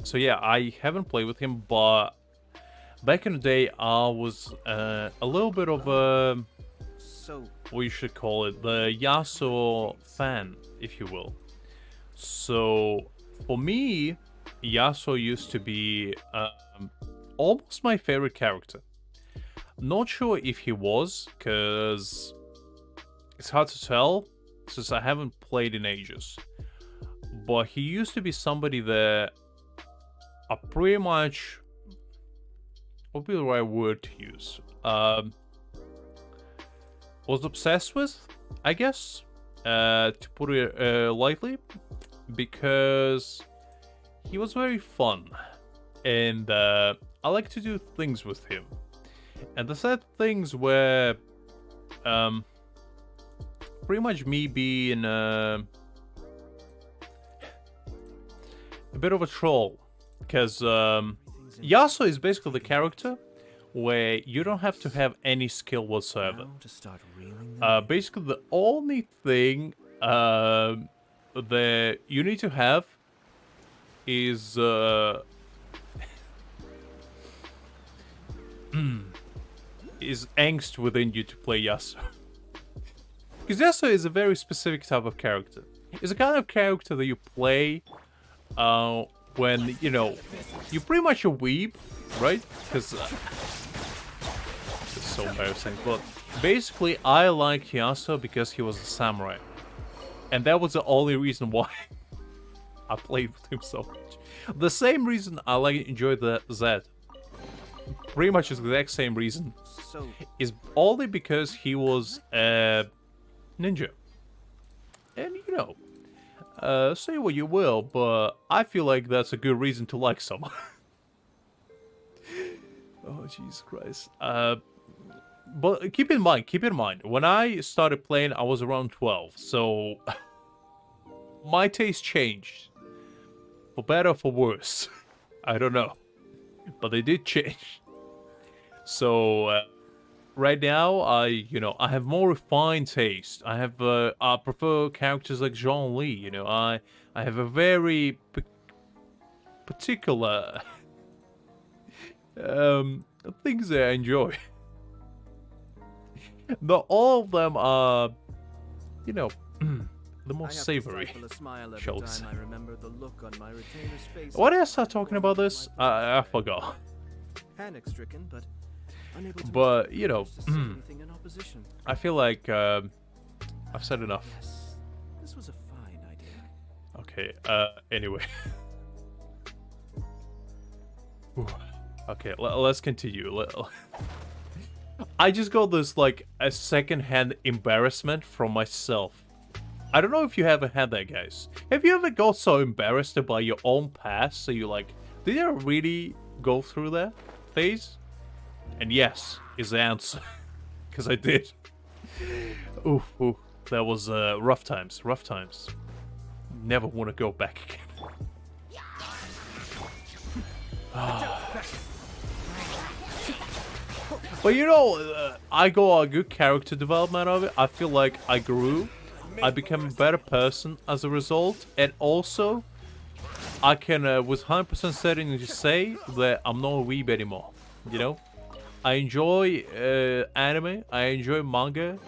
[SPEAKER 1] So yeah, I haven't played with him, but back in the day, I was a little bit of a...
[SPEAKER 3] So,
[SPEAKER 1] what you should call it, the Yasuo fan, if you will. So for me, Yasuo used to be almost my favorite character. Not sure if he was, because it's hard to tell since I haven't played in ages. But he used to be somebody that I pretty much, what would be the right word to use? Was obsessed with, I guess, to put it lightly, because he was very fun, and I like to do things with him. And the sad things were pretty much me being a bit of a troll, because Yasuo is basically the character where you don't have to have any skill whatsoever.
[SPEAKER 3] Now to start reeling them in.
[SPEAKER 1] Basically, the only thing that you need to have is is angst within you to play Yasuo. Because Yasuo is a very specific type of character. It's a kind of character that you play when, you know, you're pretty much a weeb, right? Because it's so embarrassing. But basically, I like Yasuo because he was a samurai. And that was the only reason why I played with him so much. The same reason I enjoyed the Zed. Pretty much the exact same reason.
[SPEAKER 3] So,
[SPEAKER 1] Is only because he was a ninja. And you know, say what you will, but I feel like that's a good reason to like someone. Oh, Jesus Christ. But keep in mind, when I started playing, I was around 12, so my taste changed. For better or for worse. I don't know. But they did change. So, right now, I have more refined taste. I prefer characters like Jean Li, you know. I have a very particular things that I enjoy. Not all of them are, you know, the
[SPEAKER 3] I
[SPEAKER 1] most
[SPEAKER 3] have to
[SPEAKER 1] savory.
[SPEAKER 3] stifle a smile every
[SPEAKER 1] shall we
[SPEAKER 3] time
[SPEAKER 1] say.
[SPEAKER 3] I remember the look on my retainer's face.
[SPEAKER 1] Why did I start talking about this? I forgot.
[SPEAKER 3] Panic-stricken, but unable to
[SPEAKER 1] But, you know,
[SPEAKER 3] to say anything in opposition.
[SPEAKER 1] I feel like I've said enough.
[SPEAKER 3] Yes, this was a fine idea.
[SPEAKER 1] Okay, anyway. Whew. Okay, let's continue. I just got this, like, a second-hand embarrassment from myself. I don't know if you ever had that, guys. Have you ever got so embarrassed about your own past, so you're like, did I really go through that phase? And yes, is the answer. Because I did. Ooh, that was rough times, rough times. Never want to go back again. But you know, I got a good character development of it. I feel like I grew. I became a better person as a result. And also, I can with 100% certainty say that I'm not a weeb anymore. You know? I enjoy anime. I enjoy manga.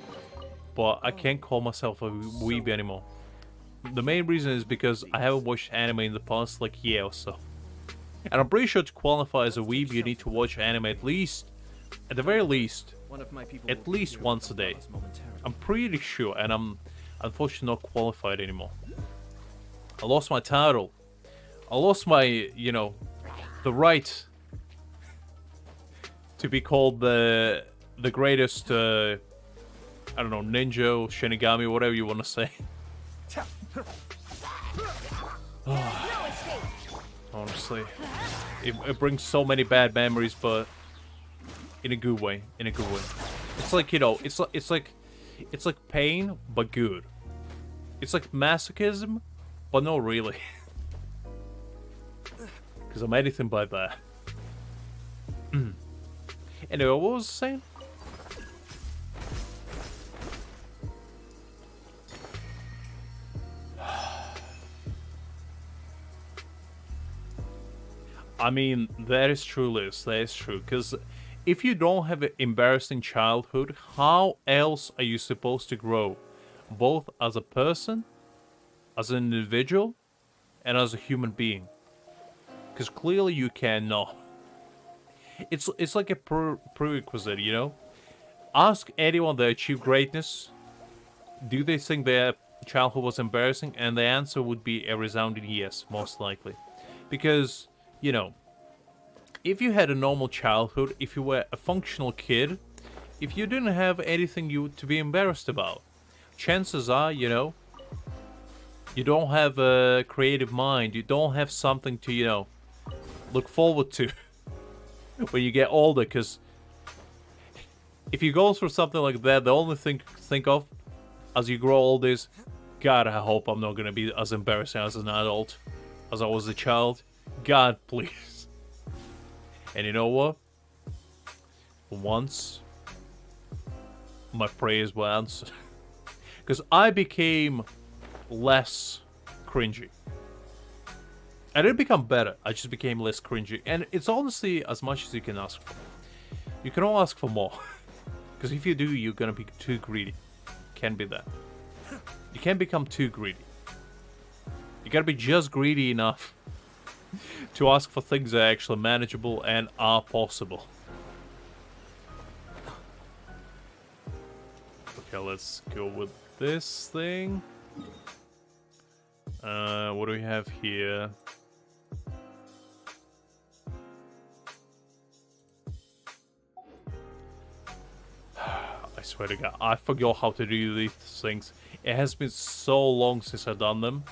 [SPEAKER 1] But I can't call myself a weeb anymore. The main reason is because I haven't watched anime in the past like year or so. And I'm pretty sure to qualify as a weeb, you need to watch anime at the very least,
[SPEAKER 3] One of my people
[SPEAKER 1] at
[SPEAKER 3] will be
[SPEAKER 1] least
[SPEAKER 3] here
[SPEAKER 1] once a
[SPEAKER 3] with
[SPEAKER 1] day.
[SPEAKER 3] us momentarily.
[SPEAKER 1] I'm pretty sure, and I'm unfortunately not qualified anymore. I lost my title. I lost my, you know, the right to be called the greatest, I don't know, ninja or shinigami, whatever you want to say. Honestly, it brings so many bad memories, but in a good way. In a good way. It's like, you know, it's like pain, but good. It's like masochism, but not really. Because I'm anything but that. Anyway, what was I saying? I mean, that is true, Liz. That is true. Because if you don't have an embarrassing childhood, how else are you supposed to grow? Both as a person, as an individual, and as a human being. Because clearly you cannot. It's like a prerequisite, you know? Ask anyone that achieved greatness, do they think their childhood was embarrassing? And the answer would be a resounding yes, most likely. Because, you know, if you had a normal childhood, if you were a functional kid, if you didn't have anything to be embarrassed about, chances are, you know, you don't have a creative mind, you don't have something to, you know, look forward to when you get older, because if you go through something like that, the only thing to think of as you grow old is, God, I hope I'm not going to be as embarrassing as an adult as I was a child. God, please. And you know what? For once, my prayers were answered. Because I became less cringy. I didn't become better, I just became less cringy. And it's honestly as much as you can ask for. You can all ask for more. Because if you do, you're gonna be too greedy. Can't be that. You can't become too greedy. You gotta be just greedy enough to ask for things that are actually manageable and are possible. Okay, let's go with this thing. What do we have here? I swear to God, I forgot how to do these things. It has been so long since I've done them.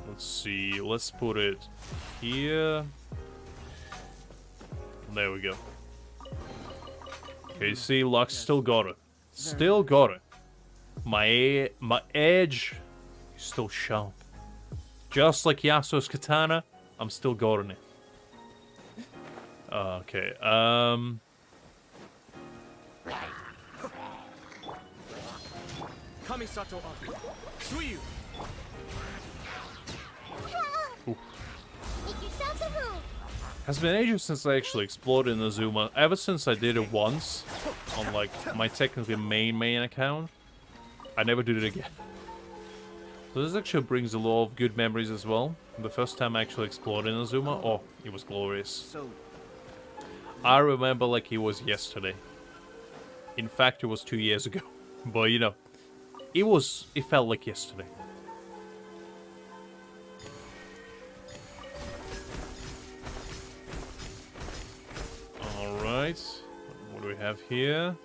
[SPEAKER 1] Let's see. Let's put it here. There we go. Okay, you see, Lux still got it. Still got it. My edge is still sharp. Just like Yasuo's katana, I'm still got it. Okay,
[SPEAKER 3] Kamisato Aki. Suiyu.
[SPEAKER 2] Make yourselves a room.
[SPEAKER 1] has been ages since I actually explored Inazuma. Ever since I did it once on like my technically main account, I never did it again. So this actually brings a lot of good memories as well. The first time I actually explored Inazuma, oh, it was glorious.
[SPEAKER 3] So,
[SPEAKER 1] I remember like it was yesterday. In fact, it was 2 years ago. But you know, it felt like yesterday. Alright. What do we have here?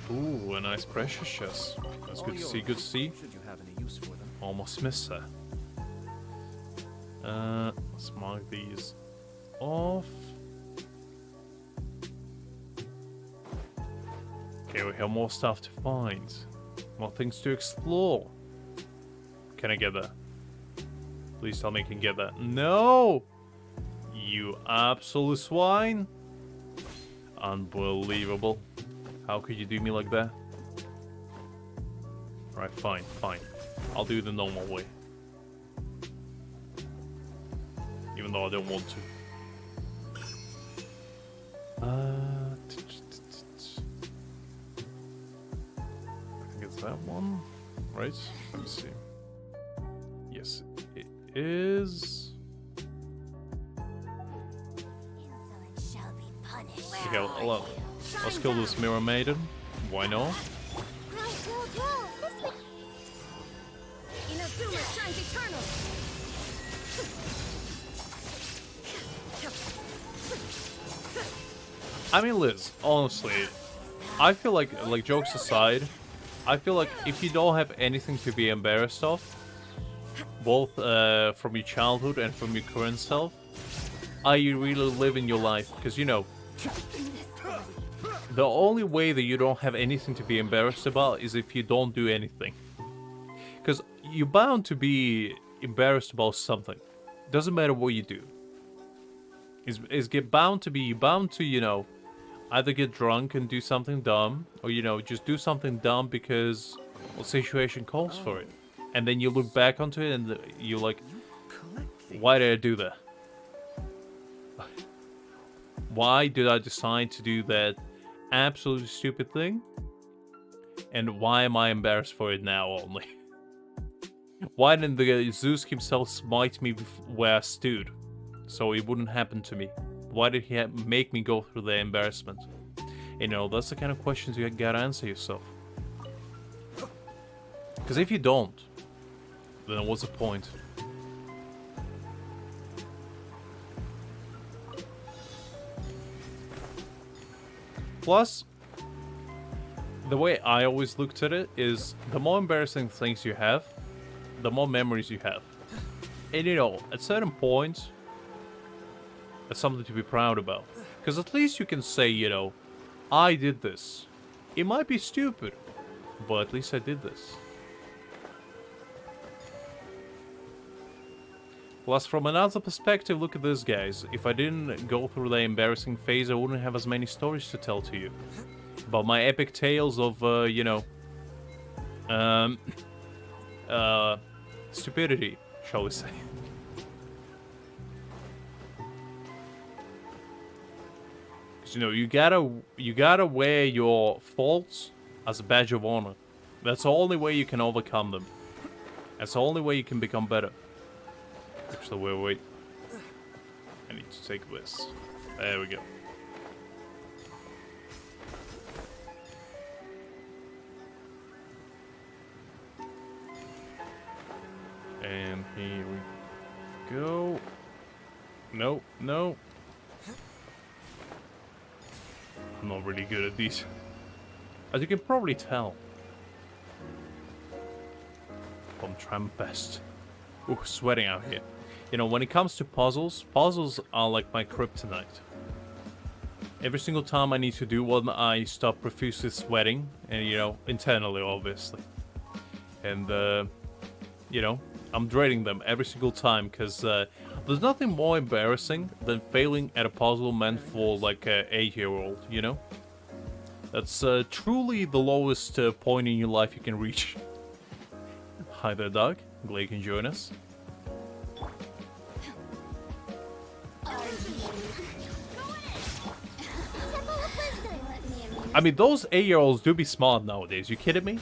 [SPEAKER 1] Ooh, a nice pressure chest. That's good to see, good to see.
[SPEAKER 3] should you have any use for them?
[SPEAKER 1] Almost missed that. Let's mark these off. Okay, we have more stuff to find. More things to explore. Can I get that? Please tell me I can get that. No! You absolute swine! Unbelievable. How could you do me like that? Right, fine, fine. I'll do it the normal way. Even though I don't want to. I think it's that one. Right? Let's see. Yes, it is.
[SPEAKER 2] Insolence shall be punished.
[SPEAKER 1] Okay, let's kill this Mirror Maiden. Why not?
[SPEAKER 2] Grow. This way.
[SPEAKER 4] Inazuma shines eternal.
[SPEAKER 1] I mean, Liz, honestly, I feel like jokes aside, I feel like if you don't have anything to be embarrassed of, both from your childhood and from your current self, are you really living your life? Because, you know, the only way that you don't have anything to be embarrassed about is if you don't do anything. Because you're bound to be embarrassed about something. Doesn't matter what you do. You're bound to, you know, Either get drunk and do something dumb, or, you know, just do something dumb because the situation calls for it. And then you look back onto it and you're like, why did I do that? Why did I decide to do that absolutely stupid thing? And why am I embarrassed for it now only? Why didn't the Zeus himself smite me where I stood, so it wouldn't happen to me? Why did he make me go through the embarrassment? You know, that's the kind of questions you gotta answer yourself. Because if you don't, then what's the point? Plus, the way I always looked at it is the more embarrassing things you have, the more memories you have. And you know, at certain points, it's something to be proud about. Because at least you can say, you know, I did this. It might be stupid, but at least I did this. Plus, from another perspective, look at this, guys. If I didn't go through the embarrassing phase, I wouldn't have as many stories to tell to you. About my epic tales of, you know, stupidity, shall we say. Because, you know, you gotta wear your faults as a badge of honor. That's the only way you can overcome them. That's the only way you can become better. Actually, wait. I need to take this. There we go. And here we go. No, no. I'm not really good at these. As you can probably tell. I'm trying my best. Ooh, sweating out here. You know, when it comes to puzzles, puzzles are like my kryptonite. Every single time I need to do one, I start profusely sweating. And, you know, internally, obviously. And, you know, I'm dreading them every single time. Because there's nothing more embarrassing than failing at a puzzle meant for, like, an 8-year-old, you know? That's truly the lowest point in your life you can reach. Hi there, Doug. Glad you can join us. I mean, those 8-year-olds do be smart nowadays. You kidding me?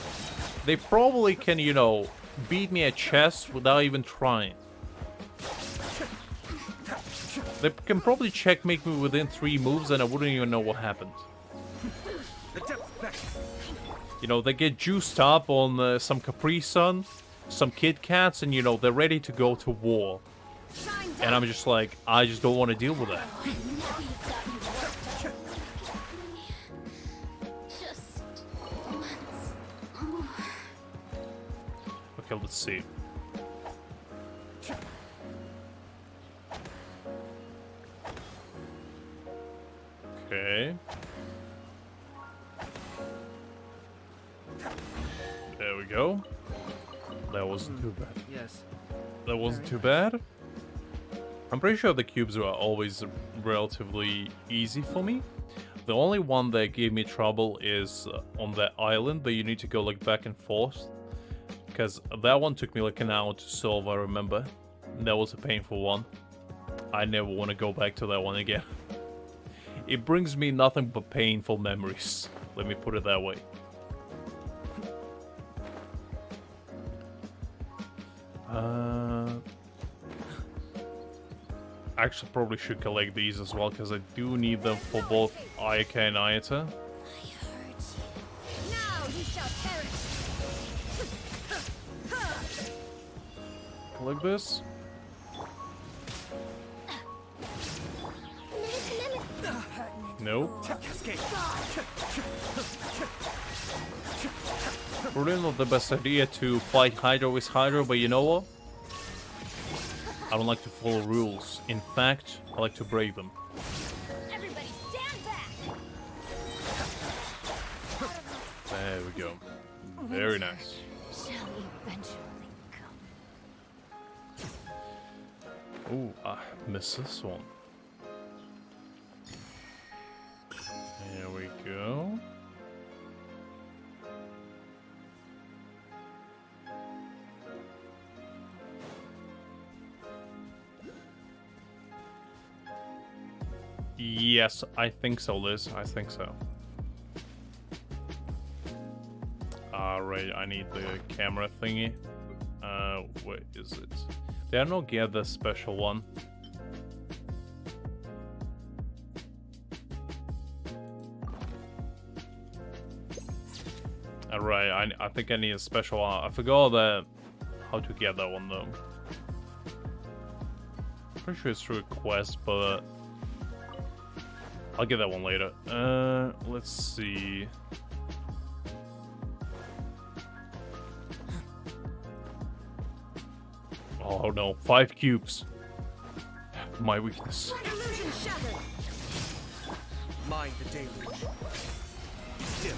[SPEAKER 1] They probably can, you know, beat me at chess without even trying. They can probably checkmate me within 3 moves and I wouldn't even know what happened. You know, they get juiced up on some Capri Sun, some Kit Kats, and, you know, they're ready to go to war. And I'm just like, I just don't want to deal with that. Okay, let's see. Okay. There we go. That wasn't too bad.
[SPEAKER 3] Yes.
[SPEAKER 1] That wasn't too bad. I'm pretty sure the cubes are always relatively easy for me. The only one that gave me trouble is on that island that you need to go like back and forth. Because that one took me like an hour to solve, I remember. That was a painful one. I never want to go back to that one again. It brings me nothing but painful memories. Let me put it that way. I actually probably should collect these as well, because I do need them for both Ayaka and Ayata.
[SPEAKER 2] Now you shall perish.
[SPEAKER 1] Collect this. Nope. Probably not the best idea to fight Hydra with Hydra, but you know what? I don't like to follow rules. In fact, I like to break them.
[SPEAKER 2] Everybody stand back.
[SPEAKER 1] There we go. Very nice.
[SPEAKER 2] Shall eventually come.
[SPEAKER 1] Ooh, I missed this one. There go. Yes, I think so, Liz. I think so. Alright, I need the camera thingy. Where is it? Did I not get the special one? Alright, I think I need a special one. I forgot how to get that one though. Pretty sure it's through a quest, but I'll get that one later. Let's see. Oh no, 5 cubes. My weakness.
[SPEAKER 2] Illusion shattered.
[SPEAKER 3] Mind the deluge. Still.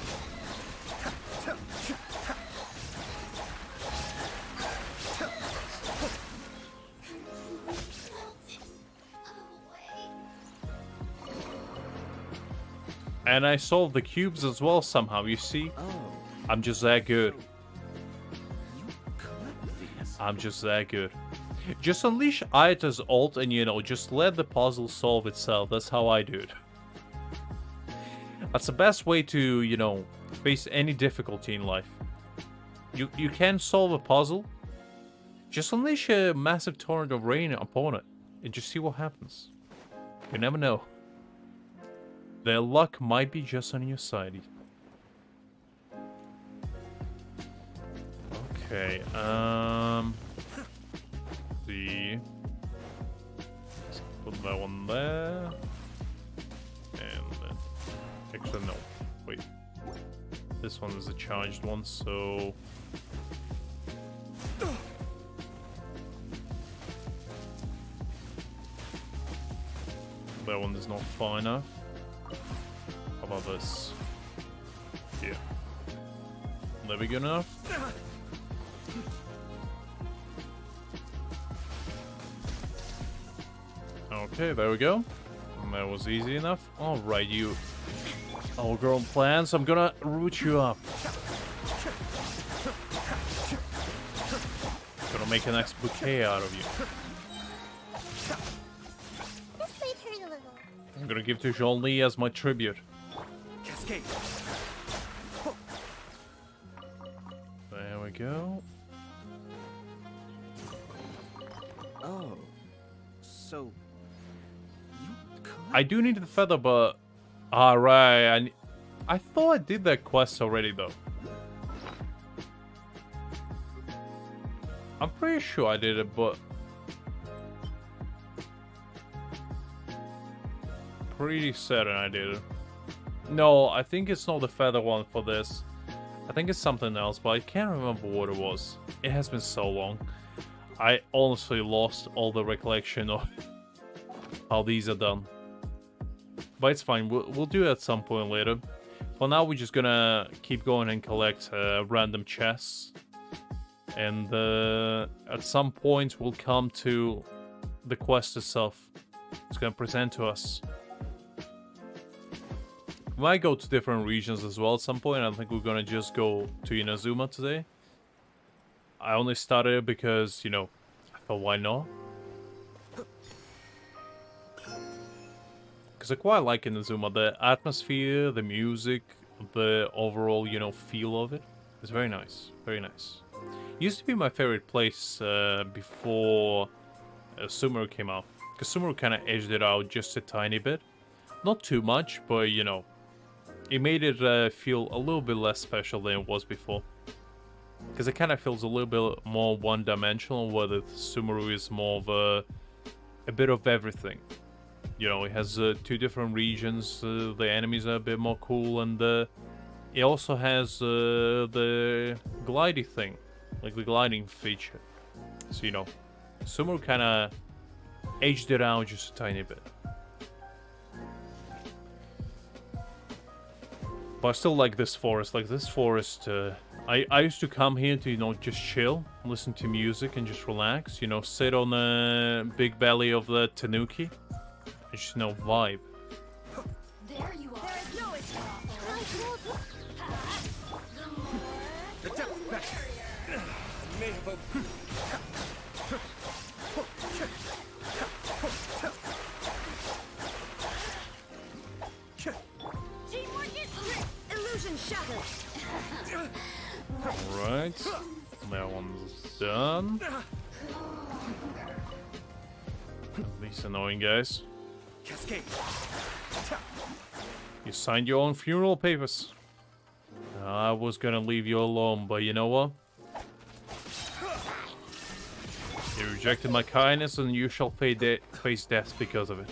[SPEAKER 1] And I solved the cubes as well somehow, you see?
[SPEAKER 3] Oh,
[SPEAKER 1] I'm just that good.
[SPEAKER 3] you collect these.
[SPEAKER 1] I'm just that good. Just unleash Ayata's ult and, you know, just let the puzzle solve itself. That's how I do it. That's the best way to, you know, face any difficulty in life. You can solve a puzzle. Just unleash a massive torrent of rain upon it. And just see what happens. You never know. Their luck might be just on your side. Okay, see. Let's put that one there. And then... Actually, no. Wait. This one is a charged one, so... That one is not far enough. How about this? Yeah. There we go enough. Okay, there we go. And that was easy enough. Alright, you overgrown plants, I'm gonna root you up. Gonna make a nice bouquet out of you.
[SPEAKER 2] This might hurt a little.
[SPEAKER 1] I'm gonna give to Jean-Li as my tribute.
[SPEAKER 3] Cascade.
[SPEAKER 1] There we go.
[SPEAKER 3] Oh, so you collect
[SPEAKER 1] I do need the feather, but... Alright, I thought I did that quest already, though. I'm pretty sure I did it, but... Pretty certain I did it. No, I think it's not the feather one for this. I think it's something else, but I can't remember what it was. It has been so long. I honestly lost all the recollection of how these are done. But it's fine, we'll do it at some point later. For now, we're just gonna keep going and collect random chests. And at some point, we'll come to the quest itself. It's gonna present to us. We might go to different regions as well at some point. I think we're gonna just go to Inazuma today. I only started it because, you know, I thought why not? Because I quite like Inazuma. The atmosphere, the music, the overall, you know, feel of it. It's very nice. Very nice. Used to be my favorite place before Sumeru came out. Because Sumeru kind of edged it out just a tiny bit. Not too much, but, you know, it made it feel a little bit less special than it was before. Because it kind of feels a little bit more one-dimensional, where the Sumeru is more of a bit of everything. You know, it has 2 different regions, the enemies are a bit more cool, and it also has the gliding thing, like the gliding feature. So, you know, Sumeru kind of aged it out just a tiny bit. But I still like this forest. Like, this forest, I used to come here to, you know, just chill, listen to music, and just relax. You know, sit on the big belly of the tanuki. And just, you know, vibe.
[SPEAKER 2] There you are. There is no escape. Teamwork is strength. Illusion shattered.
[SPEAKER 1] Alright. That one's done. These annoying guys.
[SPEAKER 3] Cascade.
[SPEAKER 1] You signed your own funeral papers. I was gonna leave you alone, but you know what? You rejected my kindness and you shall face death because of it.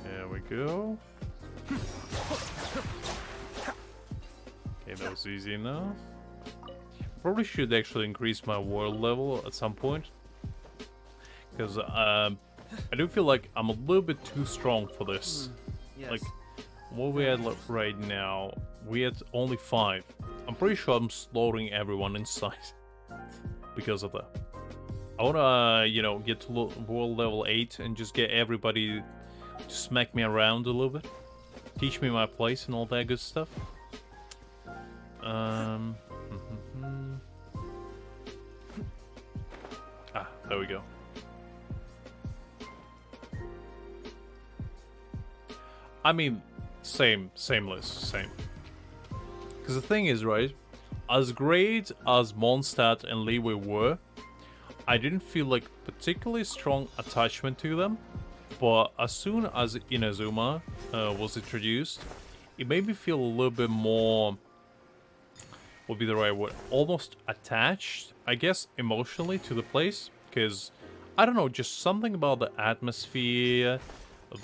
[SPEAKER 1] There we go. Okay, that was easy enough. Probably should actually increase my world level at some point. Because I do feel like I'm a little bit too strong for this.
[SPEAKER 3] Yes.
[SPEAKER 1] Like, what we at right now, we at only 5. I'm pretty sure I'm slaughtering everyone in sight because of that. I wanna, you know, get to world level 8 and just get everybody to smack me around a little bit. Teach me my place and all that good stuff. There we go. I mean, same list, same. Because the thing is, right, as great as Mondstadt and Leeway were, I didn't feel like particularly strong attachment to them. But as soon as Inazuma was introduced, it made me feel a little bit more, would be the right word, almost attached, I guess, emotionally to the place. Because, I don't know, just something about the atmosphere,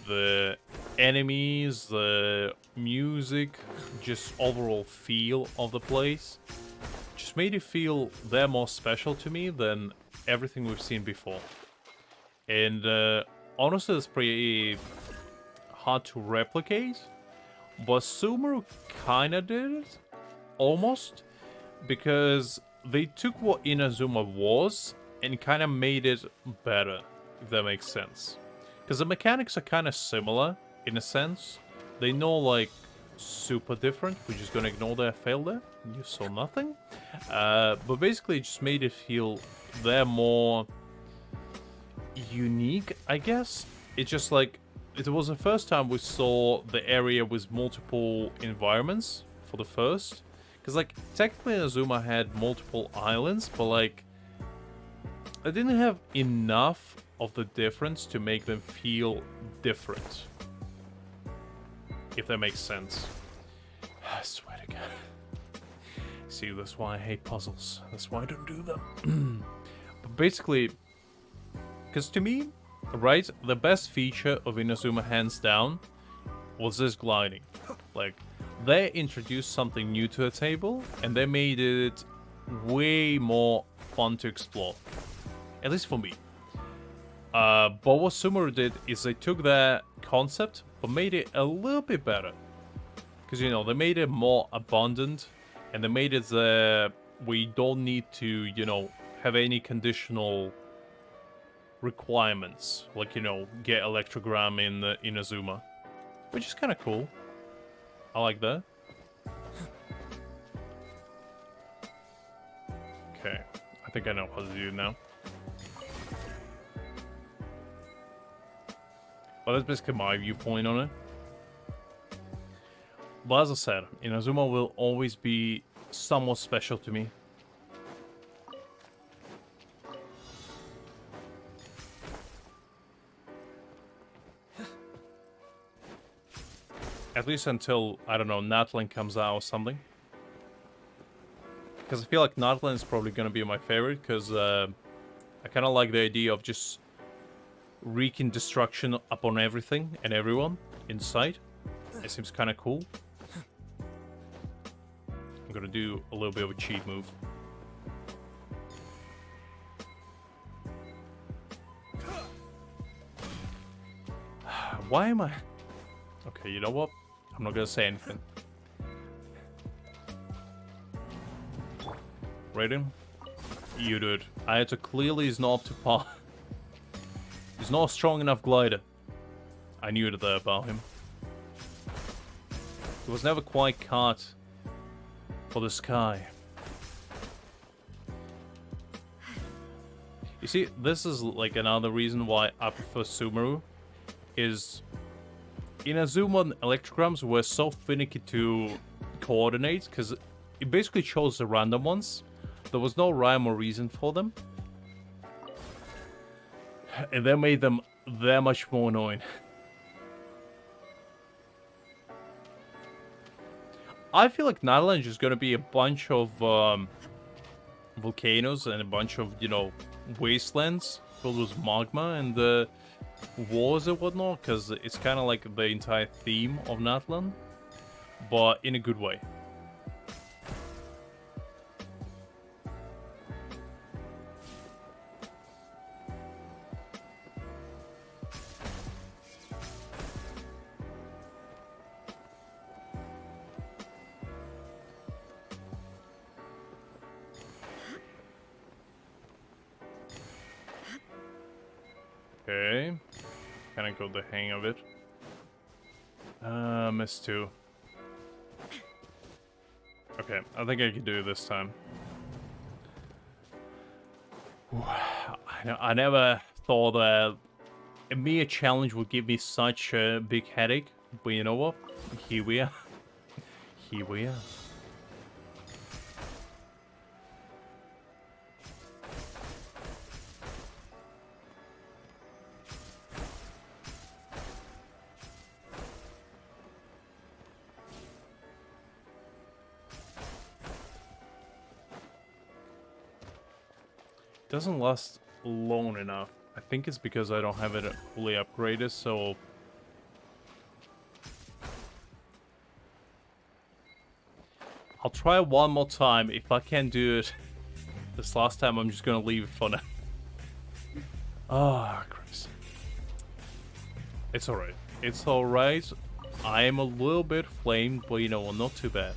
[SPEAKER 1] the enemies, the music, just overall feel of the place, just made it feel they're more special to me than everything we've seen before. And honestly, it's pretty hard to replicate, but Sumeru kinda did it, almost, because they took what Inazuma was and kind of made it better, if that makes sense. Because the mechanics are kind of similar, in a sense. They know, like, super different. We're just gonna ignore their fail there. You saw nothing. But basically, it just made it feel they're more unique, I guess. It's just like, it was the first time we saw the area with multiple environments for the first. Because, like, technically Inazuma had multiple islands, but, like, I didn't have enough of the difference to make them feel different. If that makes sense. I swear to God. See, that's why I hate puzzles. That's why I don't do them. But basically, because to me, right, the best feature of Inazuma hands down was this gliding. Like, they introduced something new to the table, and they made it way more fun to explore. At least for me. But what Sumeru did is they took that concept, but made it a little bit better. Because, you know, they made it more abundant, and they made it we don't need to, you know, have any conditional requirements. Like, you know, get Electrogram in Inazuma. Which is kind of cool. I like that. Okay, I think I know how to do it now. Well, that's basically my viewpoint on it. But as I said, Inazuma will always be somewhat special to me. At least until, I don't know, Natlan comes out or something. Because I feel like Natlan is probably going to be my favorite, because I kind of like the idea of just wreaking destruction upon everything and everyone in sight. It seems kind of cool. I'm gonna do a little bit of a cheat move. Why am I... Okay, you know what? I'm not gonna say anything. Raiden? You dude. I had to clearly is not up to par. He's not a strong enough glider. I knew that about him. He was never quite caught for the sky. You see, this is like another reason why I prefer Sumeru, is Inazuma and Electrograms were so finicky to coordinate, because it basically chose the random ones. There was no rhyme or reason for them. And that made them that much more annoying. I feel like Nightland is just gonna be a bunch of volcanoes and a bunch of, you know, wastelands filled with magma and wars and whatnot, because it's kind of like the entire theme of Natlan, but in a good way. Okay, kind of got the hang of it. Missed two. Okay, I think I can do it this time. I never thought that a mere challenge would give me such a big headache, but you know what? Here we are. Here we are. Doesn't last long enough. I think it's because I don't have it fully upgraded, so... I'll try one more time. If I can't do it this last time, I'm just gonna leave it for now. Ah, Christ. It's alright. It's alright. I am a little bit flamed, but you know, not too bad.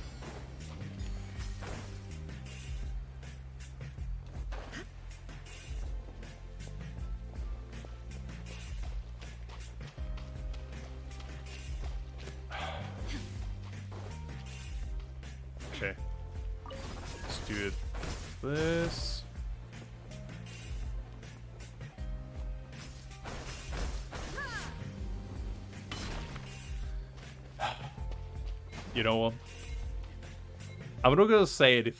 [SPEAKER 1] Okay. Let's do it. This. You know what? I'm not gonna say it.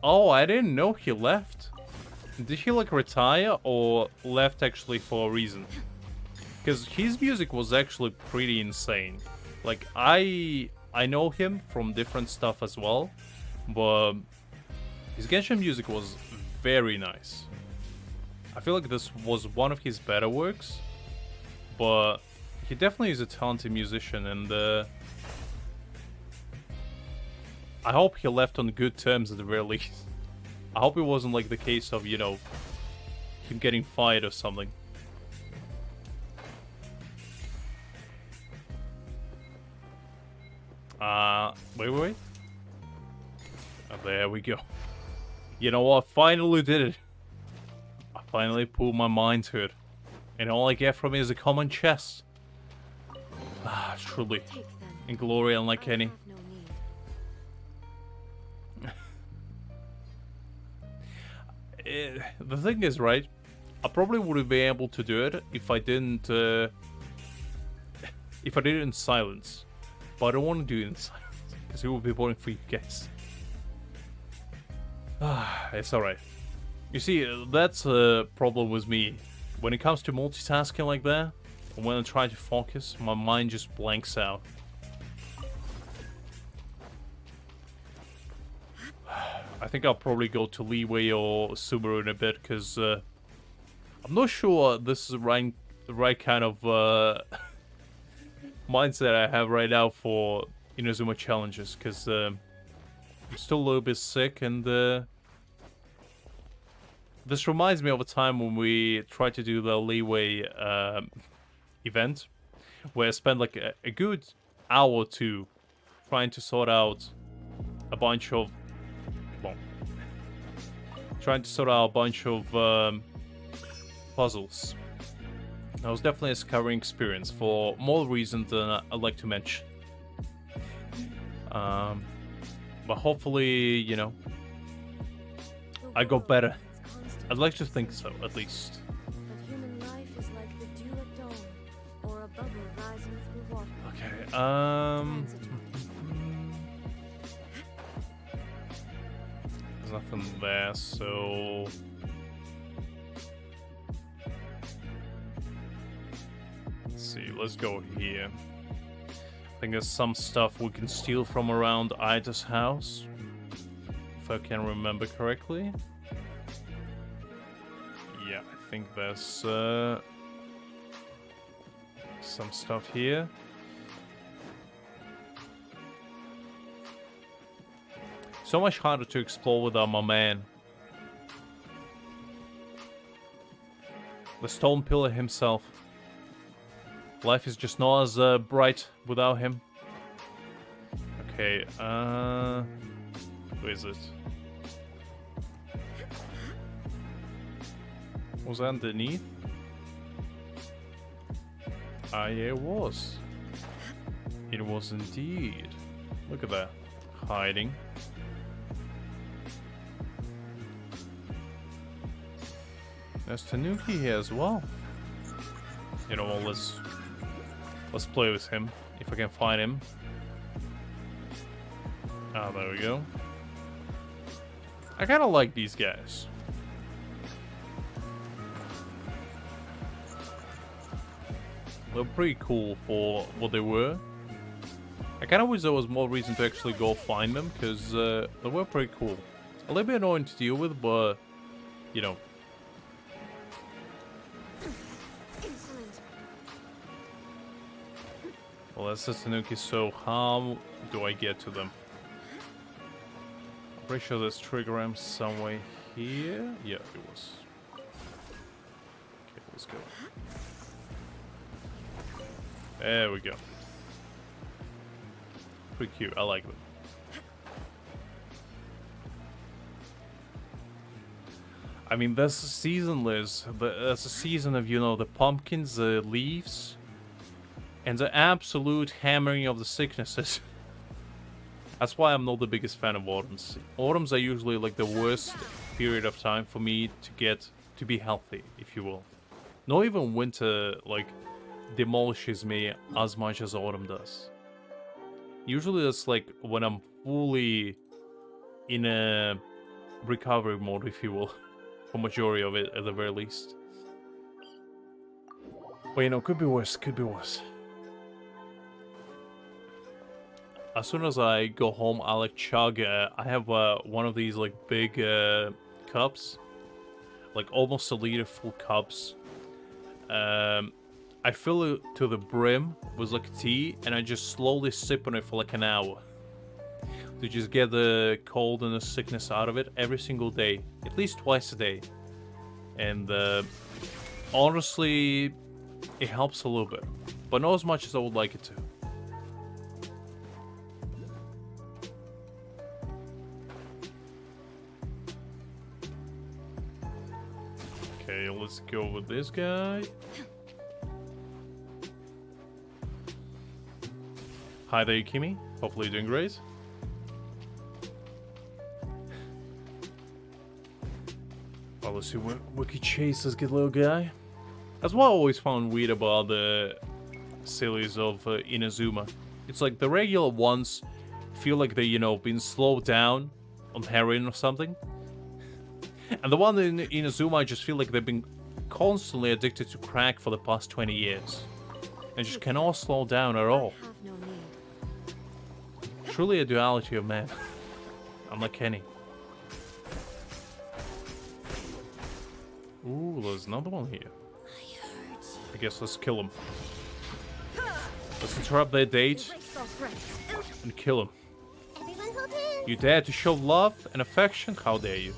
[SPEAKER 1] Oh, I didn't know he left. Did he like retire or left actually for a reason? Because his music was actually pretty insane. Like I know him from different stuff as well, but his Genshin music was very nice. I feel like this was one of his better works, but he definitely is a talented musician, and I hope he left on good terms at the very least. I hope it wasn't like the case of, you know, him getting fired or something. Wait. Oh, there we go. You know what? I finally did it. I finally pulled my mind to it. And all I get from it is a common chest. Ah, truly. In glory unlike any. The thing is, right, I probably wouldn't be able to do it if I didn't if I did it in silence. But I don't want to do it in silence because it will be boring for you guys. It's alright. You see, that's a problem with me. When it comes to multitasking like that, and when I try to focus, my mind just blanks out. I think I'll probably go to Leeway or Subaru in a bit, because I'm not sure this is the right kind of mindset I have right now for Inazuma challenges, because I'm still a little bit sick, and this reminds me of a time when we tried to do the Leeway event, where I spent like a good hour or two trying to sort out a bunch of, well, trying to sort out a bunch of puzzles. That was definitely a discovering experience for more reasons than I'd like to mention. But hopefully, you know, I got better. I'd like to think so, at least.
[SPEAKER 2] But human life is like the dew at dawn, or a bubble rising through water.
[SPEAKER 1] Okay, there's nothing there, so... Let's see, let's go here. I think there's some stuff we can steal from around Ida's house, if I can remember correctly. Yeah, I think there's some stuff here. So much harder to explore without my man. The stone pillar himself. Life is just not as bright without him. Okay, where is it? Was that underneath? Ah, yeah, it was. It was indeed. Look at that. Hiding. There's Tanuki here as well. You know what, let's play with him, if I can find him. Ah, there we go. I kinda like these guys. They're pretty cool for what they were. I kinda wish there was more reason to actually go find them, because they were pretty cool. A little bit annoying to deal with, but, you know. Well, that's the Tanuki, so how do I get to them? I'm pretty sure there's trigram somewhere here. Yeah, it was. Okay, let's go. There we go. Pretty cute, I like them. I mean, that's a season, Liz. That's a season of, you know, the pumpkins, the leaves, and the absolute hammering of the sicknesses. That's why I'm not the biggest fan of autumns. Autumns are usually like the worst period of time for me to be healthy, if you will. Not even winter, like, demolishes me as much as autumn does. Usually that's like when I'm fully in a recovery mode, if you will, for majority of it at the very least. But you know, could be worse, could be worse. As soon as I go home, I like chug. I have one of these like big cups, like almost a liter full cups. I fill it to the brim with like tea, and I just slowly sip on it for like an hour to just get the cold and the sickness out of it every single day, at least twice a day. And honestly, it helps a little bit, but not as much as I would like it to. Okay, let's go with this guy. Hi there, Kimi. Hopefully you're doing great. Well, let's see what Wiki chases, good little guy. That's what I always found weird about the series of Inazuma. It's like the regular ones feel like they, you know, been slowed down on heroin or something. And the one in Inazuma, I just feel like they've been constantly addicted to crack for the past 20 years. And just cannot slow down at all. Truly a duality of man. I'm like Kenny. Ooh, there's another one here. I guess let's kill him. Let's interrupt their date and kill him. You dare to show love and affection? How dare you?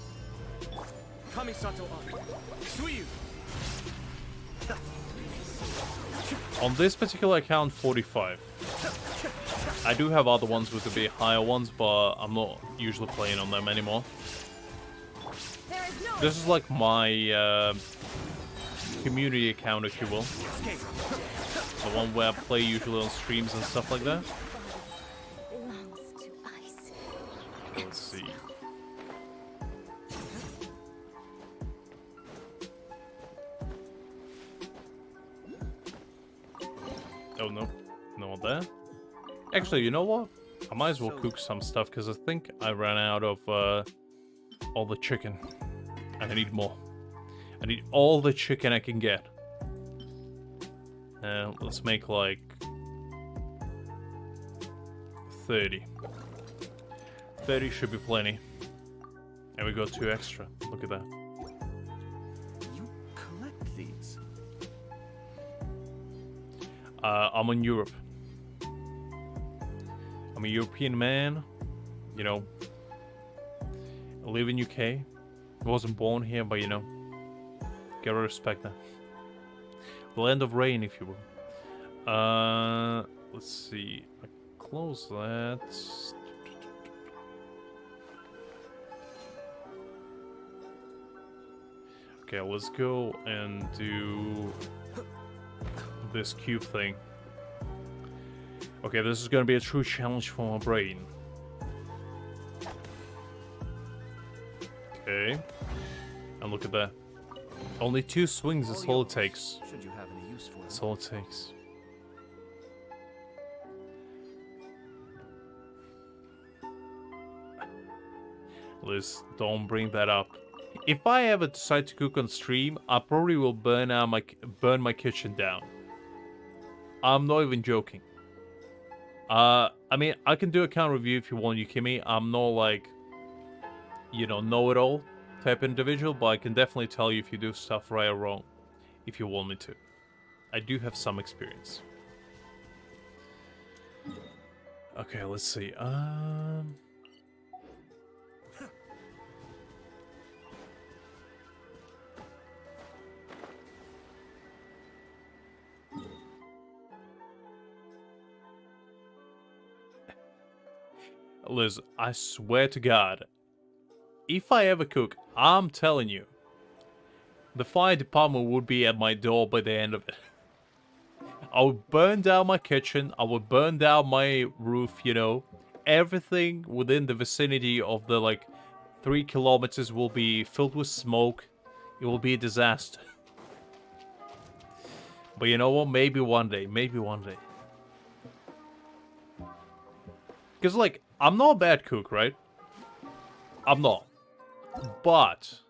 [SPEAKER 1] On this particular account, 45. I do have other ones with a bit higher ones, but I'm not usually playing on them anymore.
[SPEAKER 2] There is no
[SPEAKER 1] This is like my community account, if you will. The one where I play usually on streams and stuff like that.
[SPEAKER 2] belongs to ice.
[SPEAKER 1] Let's see. Oh no, no there. Actually, you know what? I might as well cook some stuff because I think I ran out of all the chicken, and I need more. I need all the chicken I can get. Let's make like 30. 30 should be plenty. And we got 2 extra. Look at that.
[SPEAKER 3] You collect these?
[SPEAKER 1] I'm in Europe. I'm a European man. You know, I live in UK. I wasn't born here, but you know, gotta respect that. The land of rain, if you will. Let's see. I close that. Okay, let's go and do this cube thing. Okay, this is gonna be a true challenge for my brain. Okay. And look at that. Only 2 swings is all it takes.
[SPEAKER 3] Should you have any use for
[SPEAKER 1] That's
[SPEAKER 3] them?
[SPEAKER 1] all it takes. Liz, don't bring that up. If I ever decide to cook on stream, I probably will burn my kitchen down. I'm not even joking. I mean, I can do a counter review if you want, Yukimi. I'm not like, you know, know-it-all type individual, but I can definitely tell you if you do stuff right or wrong, if you want me to. I do have some experience. Okay, let's see. Liz, I swear to God, if I ever cook, I'm telling you, the fire department would be at my door by the end of it. I would burn down my kitchen, I would burn down my roof, you know. Everything within the vicinity of the, like, 3 kilometers will be filled with smoke. It will be a disaster. But you know what? Maybe one day. Maybe one day. Because, like, I'm not a bad cook, right? I'm not. But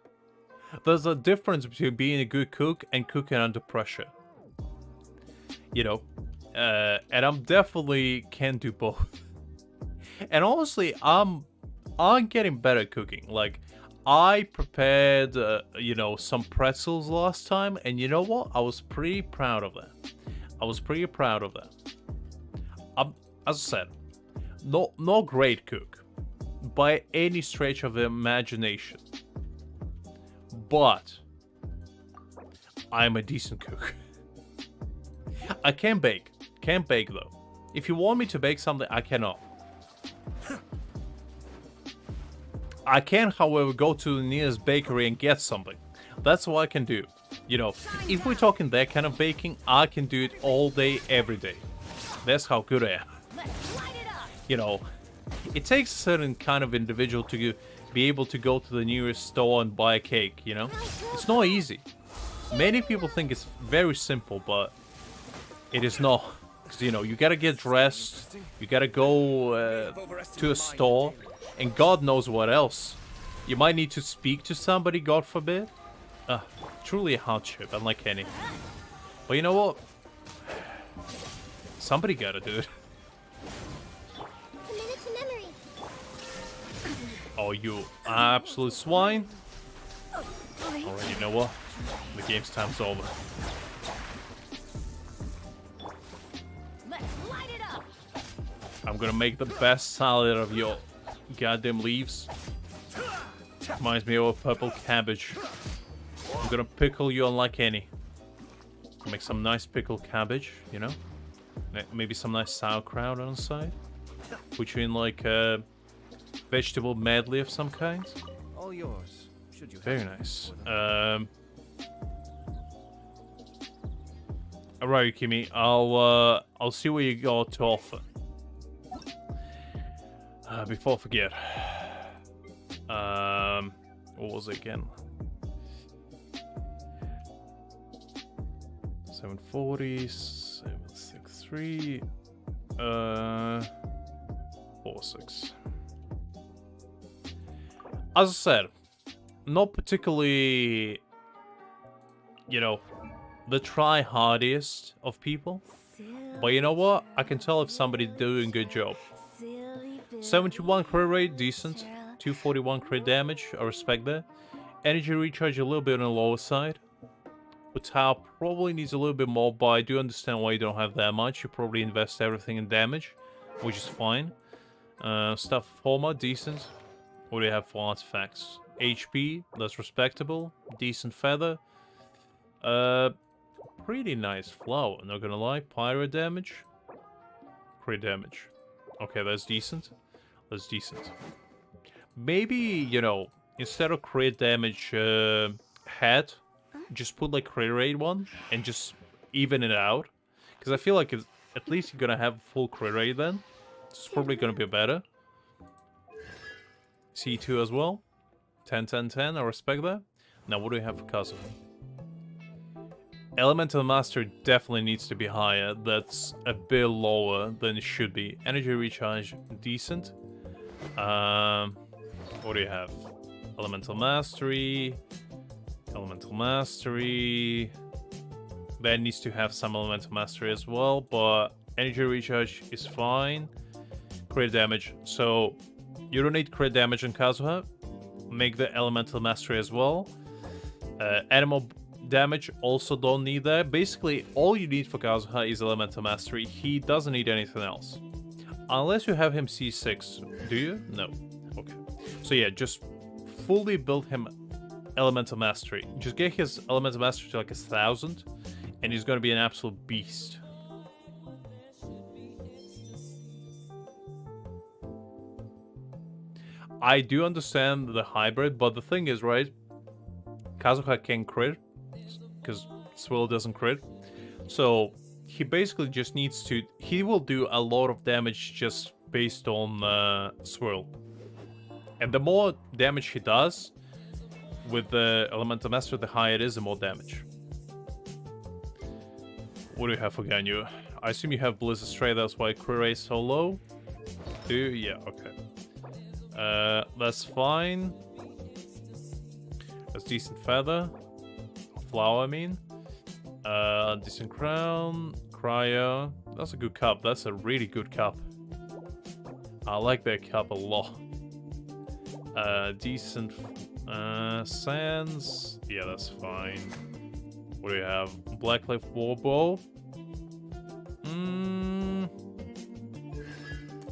[SPEAKER 1] there's a difference between being a good cook and cooking under pressure. You know? And I'm definitely can do both. And honestly, I'm getting better at cooking. Like, I prepared, you know, some pretzels last time, and you know what? I was pretty proud of that. I was pretty proud of that. As I said, not great cook by any stretch of the imagination, but I'm a decent cook. I can bake. Can't bake though. If you want me to bake something, I cannot. I can, however, go to the nearest bakery and get something. That's what I can do. You know, if we're talking that kind of baking, I can do it all day, every day. That's how good I am.
[SPEAKER 2] Let's light it up.
[SPEAKER 1] You know, it takes a certain kind of individual to be able to go to the nearest store and buy a cake, you know? It's not easy. Many people think it's very simple, but it is not. Because, you know, you gotta get dressed, you gotta go to a store, and God knows what else. You might need to speak to somebody, God forbid. Truly a hardship, unlike any. But you know what? Somebody gotta do it.
[SPEAKER 2] Commit it to memory.
[SPEAKER 1] Oh, you absolute swine.
[SPEAKER 2] Boy.
[SPEAKER 1] Alright, you know what? The game's time's over.
[SPEAKER 2] Let's light it up.
[SPEAKER 1] I'm gonna make the best salad of your goddamn leaves. Reminds me of a purple cabbage. I'm gonna pickle you unlike any. Make some nice pickled cabbage, you know? Maybe some nice sauerkraut on the side. Put you in like a vegetable medley of some kind.
[SPEAKER 3] All yours. should you have
[SPEAKER 1] Very
[SPEAKER 3] to
[SPEAKER 1] nice.
[SPEAKER 3] for them.
[SPEAKER 1] Alright, Kimi. I'll see what you got to offer. Before I forget. What was it again? 740, 763, 46. As I said, not particularly, you know, the try-hardiest of people. But you know what? I can tell if somebody's doing a good job. 71 crit rate, decent. 241 crit damage, I respect that. Energy recharge a little bit on the lower side. Tower probably needs a little bit more, but I do understand why you don't have that much. You probably invest everything in damage, which is fine. Stuff of Homa, decent. What do you have for artifacts? HP, that's respectable. Decent feather. Pretty nice flower, not gonna lie. Pyro damage. Crit damage. Okay, that's decent. That's decent. Maybe, you know, instead of crit damage head, just put like crit rate one and just even it out. Because I feel like it's, at least you're gonna have full crit rate then. It's probably gonna be better. C2 as well. 10, 10, 10, I respect that. Now, what do we have for Kazuha? Elemental Master definitely needs to be higher. That's a bit lower than it should be. Energy recharge, decent. What do you have? Elemental Mastery. Elemental Mastery. That needs to have some Elemental Mastery as well, but energy recharge is fine. Crit damage. So, you don't need crit damage on Kazuha. Make the Elemental Mastery as well. Animal damage, also don't need that. Basically, all you need for Kazuha is Elemental Mastery. He doesn't need anything else. Unless you have him C6. Do you? No. Okay. So yeah, just fully build him Elemental Mastery. Just get his Elemental Mastery to like 1,000, and he's gonna be an absolute beast. I do understand the hybrid, but the thing is, right, Kazuha can crit, because Swirl doesn't crit. So he basically just needs to... He will do a lot of damage just based on Swirl. And the more damage he does with the Elemental Master, the higher it is, the more damage. What do you have for Ganyu? I assume you have Blizzard Stray, that's why crit rate is so low. Do you? Yeah, okay. That's fine. That's decent feather. Flower, I mean. Decent crown. Cryo. That's a good cup. That's a really good cup. I like that cup a lot. Decent sands. Yeah, that's fine. What do you have? Blackleaf Warbow.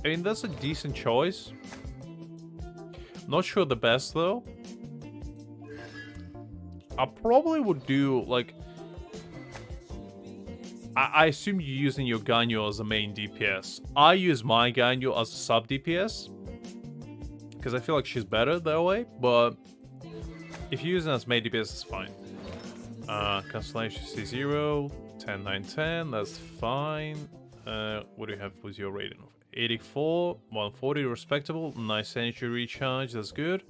[SPEAKER 1] I mean, that's a decent choice. Not sure the best, though. I probably would do, like... I assume you're using your Ganyu as a main DPS. I use my Ganyu as a sub DPS. Because I feel like she's better that way, but... If you're using it as main DPS, it's fine. Constellation C0, 10, 9, 10, that's fine. What do you have with your rating? 84, 140, respectable. Nice energy recharge, that's good.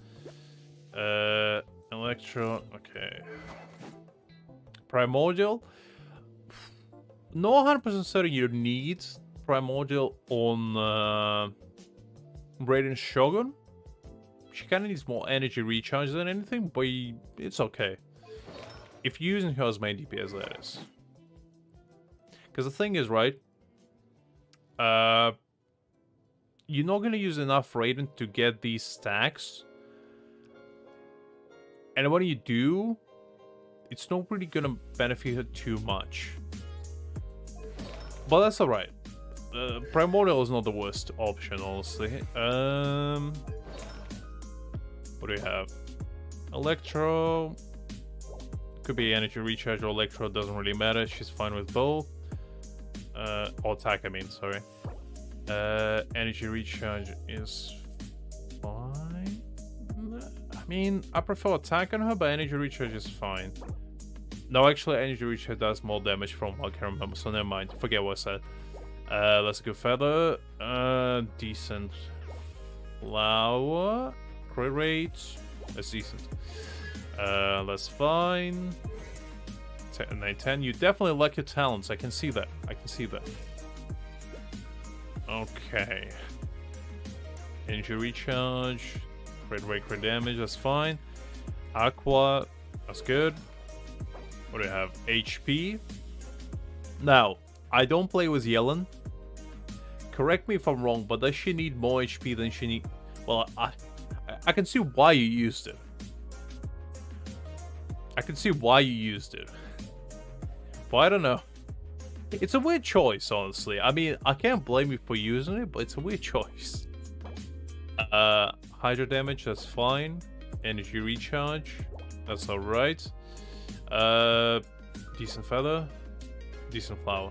[SPEAKER 1] Electro, okay. Primordial. Not 100% certain you need Primordial on Raiden Shogun. She kind of needs more energy recharge than anything, but it's okay. If you're using her as main DPS, that is. Because the thing is, right? You're not going to use enough Raiden to get these stacks. And when you do, it's not really going to benefit her too much. But that's alright. Primordial is not the worst option, honestly. What do we have? Electro. Could be energy recharge or electro, doesn't really matter. She's fine with both. Or attack, I mean, sorry. Energy recharge is fine. mean, I prefer attack on her, but energy recharge is fine. No, actually, energy recharge does more damage from what I can remember, so never mind. Forget what I said. Let's go feather. Decent. Flower. Crit rate. That's decent. That's fine. 9, 10. You definitely like your talents. I can see that. I can see that. Okay. Energy recharge. Crit rate, crit damage. That's fine. Aqua. That's good. What do you have? HP. Now, I don't play with Yellen. Correct me if I'm wrong, but does she need more HP than she need? Well, I can see why you used it. I can see why you used it. But I don't know. It's a weird choice, honestly. I mean, I can't blame you for using it, but it's a weird choice. Hydro damage, that's fine. Energy recharge, that's alright. Decent feather. Decent flower.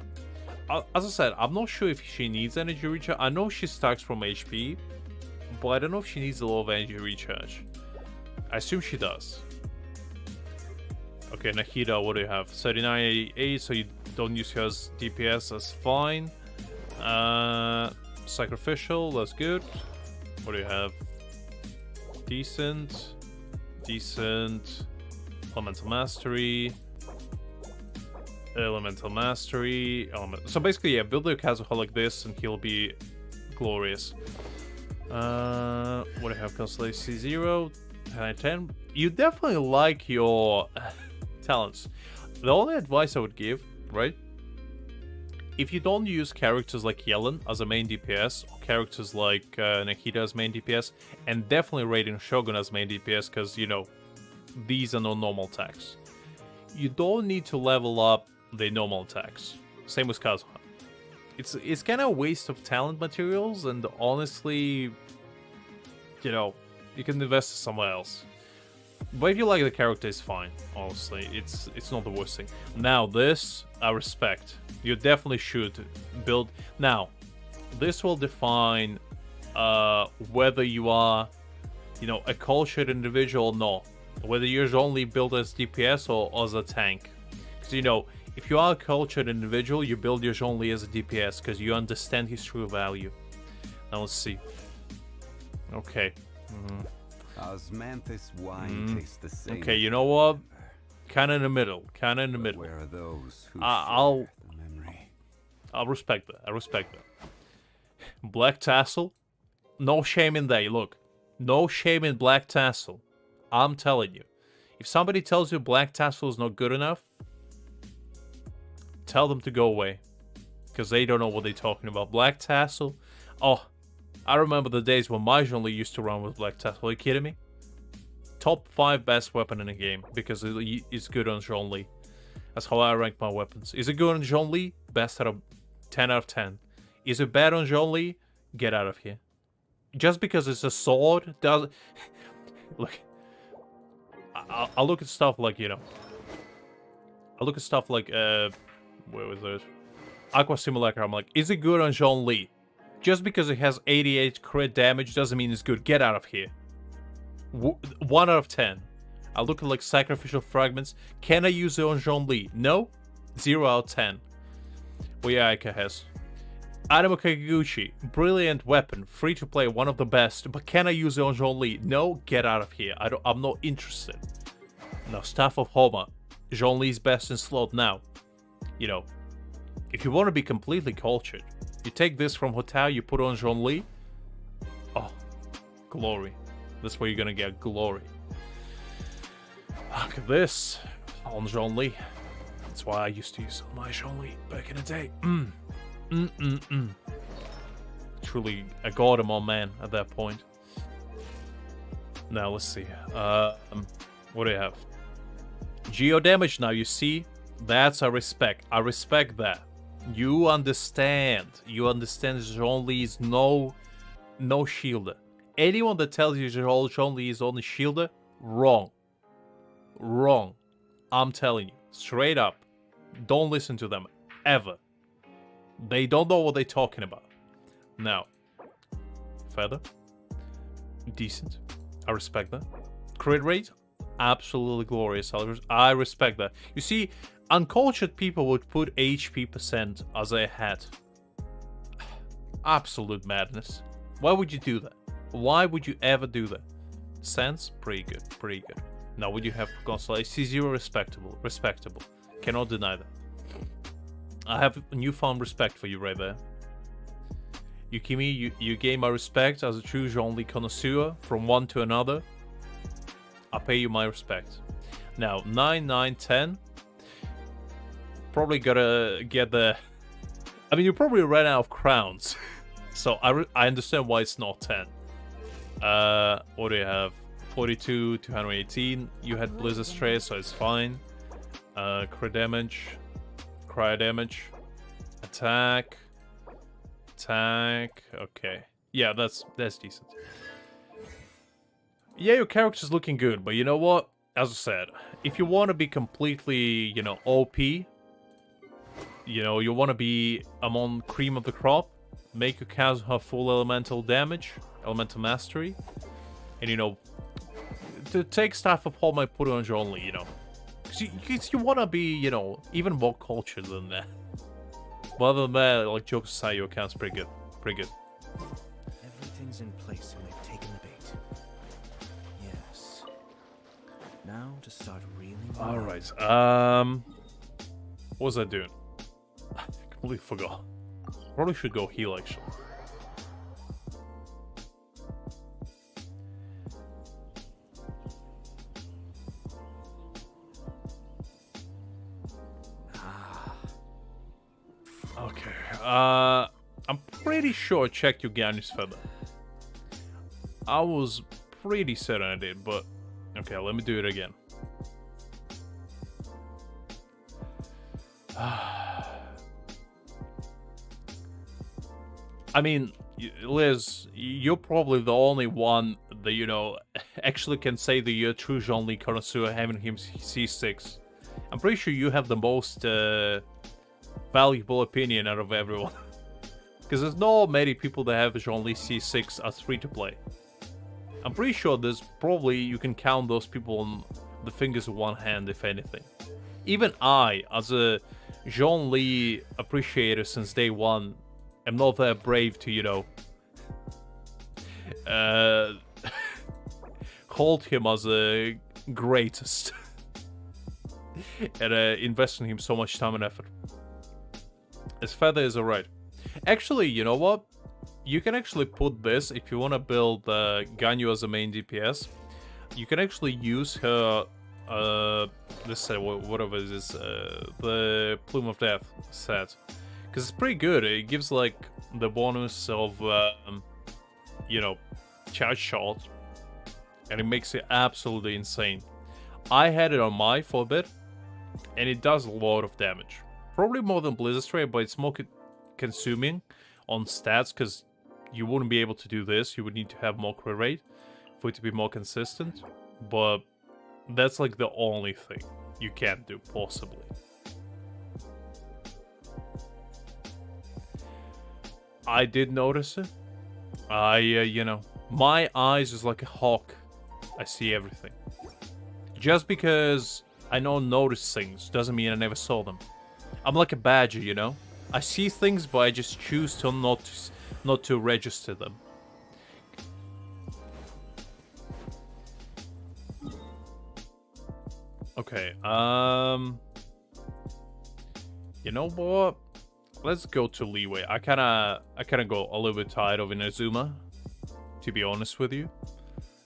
[SPEAKER 1] As I said, I'm not sure if she needs energy recharge. I know she stacks from HP, but I don't know if she needs a lot of energy recharge. I assume she does. Okay, Nahida, what do you have? 3988, so you don't use her as DPS, that's fine. Sacrificial, that's good. What do you have? Decent. Decent. Elemental Mastery. Elemental Mastery. So basically, yeah, build your Kazuha like this and he'll be glorious. What do you have? Constellation C0. 10. You definitely like your talents. The only advice I would give, right? If you don't use characters like Yellen as a main DPS, or characters like Nahida as main DPS, and definitely Raiden Shogun as main DPS, because, you know, these are no normal attacks. You don't need to level up the normal attacks. Same with Kazuha. It's kind of a waste of talent materials, and honestly, you know, you can invest somewhere else. But if you like the character, it's fine. Honestly, it's not the worst thing. Now this, I respect. You definitely should build. Now, this will define whether you are, you know, a cultured individual or not. Whether you're only built as DPS or as a tank. Because, you know, if you are a cultured individual, you build yours only as a DPS because you understand his true value. Now let's see. Okay.
[SPEAKER 4] Osmanthus wine tastes the same.
[SPEAKER 1] Okay, you know what? Kind of in the middle. Kind of in the middle.
[SPEAKER 4] Where are those who
[SPEAKER 1] I'll
[SPEAKER 4] share the memory?
[SPEAKER 1] I'll respect that. I respect that. Black Tassel. No shame in that. Look. No shame in Black Tassel. I'm telling you. If somebody tells you Black Tassel is not good enough, tell them to go away. Because they don't know what they're talking about. Black Tassel. Oh, I remember the days when Mahjong used to run with Black Tassel. Are you kidding me? Top 5 best weapon in the game. Because it's good on Zhongli. That's how I rank my weapons. Is it good on Zhongli? Best out of 10 out of 10. Is it bad on Zhongli? Get out of here. Just because it's a sword doesn't... Look. I look at stuff like, you know... I look at stuff like, where was it? Aqua Simulacra. I'm like, is it good on Zhongli? Just because it has 88 crit damage doesn't mean it's good. Get out of here. 1 out of 10. I look at like sacrificial fragments. Can I use it on Zhongli? No. 0 out of 10. Well, yeah, Aika has. Animo Kageguchi. Brilliant weapon. Free to play. One of the best. But can I use it on Zhongli? No. Get out of here. I'm not interested. Now, Staff of Homa. Zhongli's best in slot now. You know, if you want to be completely cultured, you take this from Hotao, you put on Zhongli. Oh, glory. That's where you're gonna get glory. Look at this on Zhongli. That's why I used to use my Zhongli back in the day. Truly a godamon man at that point. Now let's see. What do you have? Geo damage now, you see? That's a respect. I respect that. You understand. You understand Zhongli is no shielder. Anyone that tells you Zhongli is only shielder, wrong. Wrong. I'm telling you. Straight up. Don't listen to them. Ever. They don't know what they're talking about. Now. Feather. Decent. I respect that. Crit rate, absolutely glorious. I respect that. You see, uncultured people would put HP percent as a hat. Absolute madness. Why would you do that? Why would you ever do that? Sense? Pretty good, pretty good. Now, would you have console? I see zero respectable. Respectable. Cannot deny that. I have newfound respect for you right there. Yukimi, you gain my respect as a true genre connoisseur from one to another. I pay you my respect. Now, 9, 9, 10. Probably gotta get the... I mean, you probably ran out of crowns. So I understand why it's not 10. What do you have? 42, 218. You had Blizzard Stray, so it's fine. Crit damage. Cryo damage. Attack. Attack. Okay. Yeah, that's decent. Yeah, your character's looking good, but you know what? As I said, if you want to be completely, you know, OP, you know, you want to be among cream of the crop, make your Kazu have full elemental damage, elemental mastery, and, you know, to take Staff of Hall might put it on your only, you know. Because you want to be, you know, even more cultured than that. But other than that, like, jokes aside, your account's pretty good. Pretty good.
[SPEAKER 3] Everything's in place and they've taken the bait. Yes. Now to start reeling.
[SPEAKER 1] Alright, what was I doing? I completely forgot. Probably should go heal, actually. Okay, I'm pretty sure I checked your Ganys feather. I was pretty certain I did, but... Okay, let me do it again. I mean, Liz, you're probably the only one that, you know, actually can say that you're a true genre connoisseur having him C6. I'm pretty sure you have the most valuable opinion out of everyone. Because there's not many people that have genre C6 as free-to-play. I'm pretty sure there's probably, you can count those people on the fingers of one hand, if anything. Even I, as a Jean Lee appreciator since day one, am not that brave to, you know, hold him as a greatest and invest in him so much time and effort. His feather is alright. Actually, you know what? You can actually put this, if you want to build Ganyu as a main DPS, you can actually use her, whatever it is, the Plume of Death set. Because it's pretty good. It gives, like, the bonus of, you know, charge shot. And it makes it absolutely insane. I had it on my for a bit, and it does a lot of damage. Probably more than Blizzard Stray, but it's more consuming on stats, because you wouldn't be able to do this. You would need to have more crit rate for it to be more consistent. But that's, like, the only thing you can't do, possibly. I did notice it. You know, my eyes is like a hawk. I see everything. Just because I don't notice things doesn't mean I never saw them. I'm like a badger, you know? I see things, but I just choose to not to register them. Okay, you know what? Let's go to Leeway. I kinda go a little bit tired of Inazuma, to be honest with you.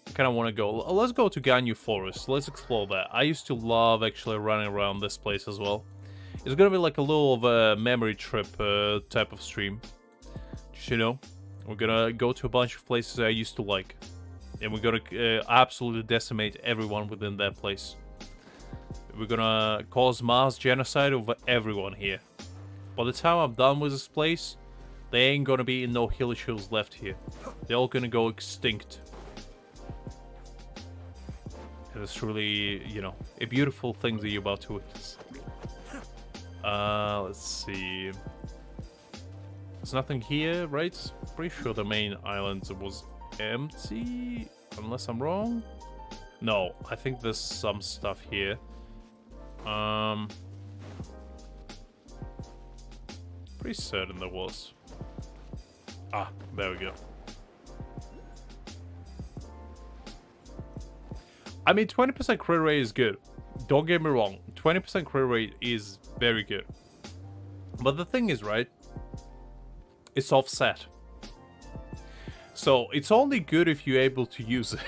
[SPEAKER 1] I kinda wanna go, let's go to Ganyu Forest. Let's explore that. I used to love actually running around this place as well. It's gonna be like a little of a memory trip type of stream. Just, you know, we're gonna go to a bunch of places I used to like. And we're gonna absolutely decimate everyone within that place. We're gonna cause mass genocide over everyone here. By the time I'm done with this place, there ain't gonna be no Hilishills left here. They're all gonna go extinct. And it's really, you know, a beautiful thing that you're about to witness. Let's see. There's nothing here, right? Pretty sure the main island was empty, unless I'm wrong. No, I think there's some stuff here. Pretty certain there was. Ah, there we go. I mean, 20% crit rate is good. Don't get me wrong. 20% crit rate is very good. But the thing is, right? It's offset. So, it's only good if you're able to use it.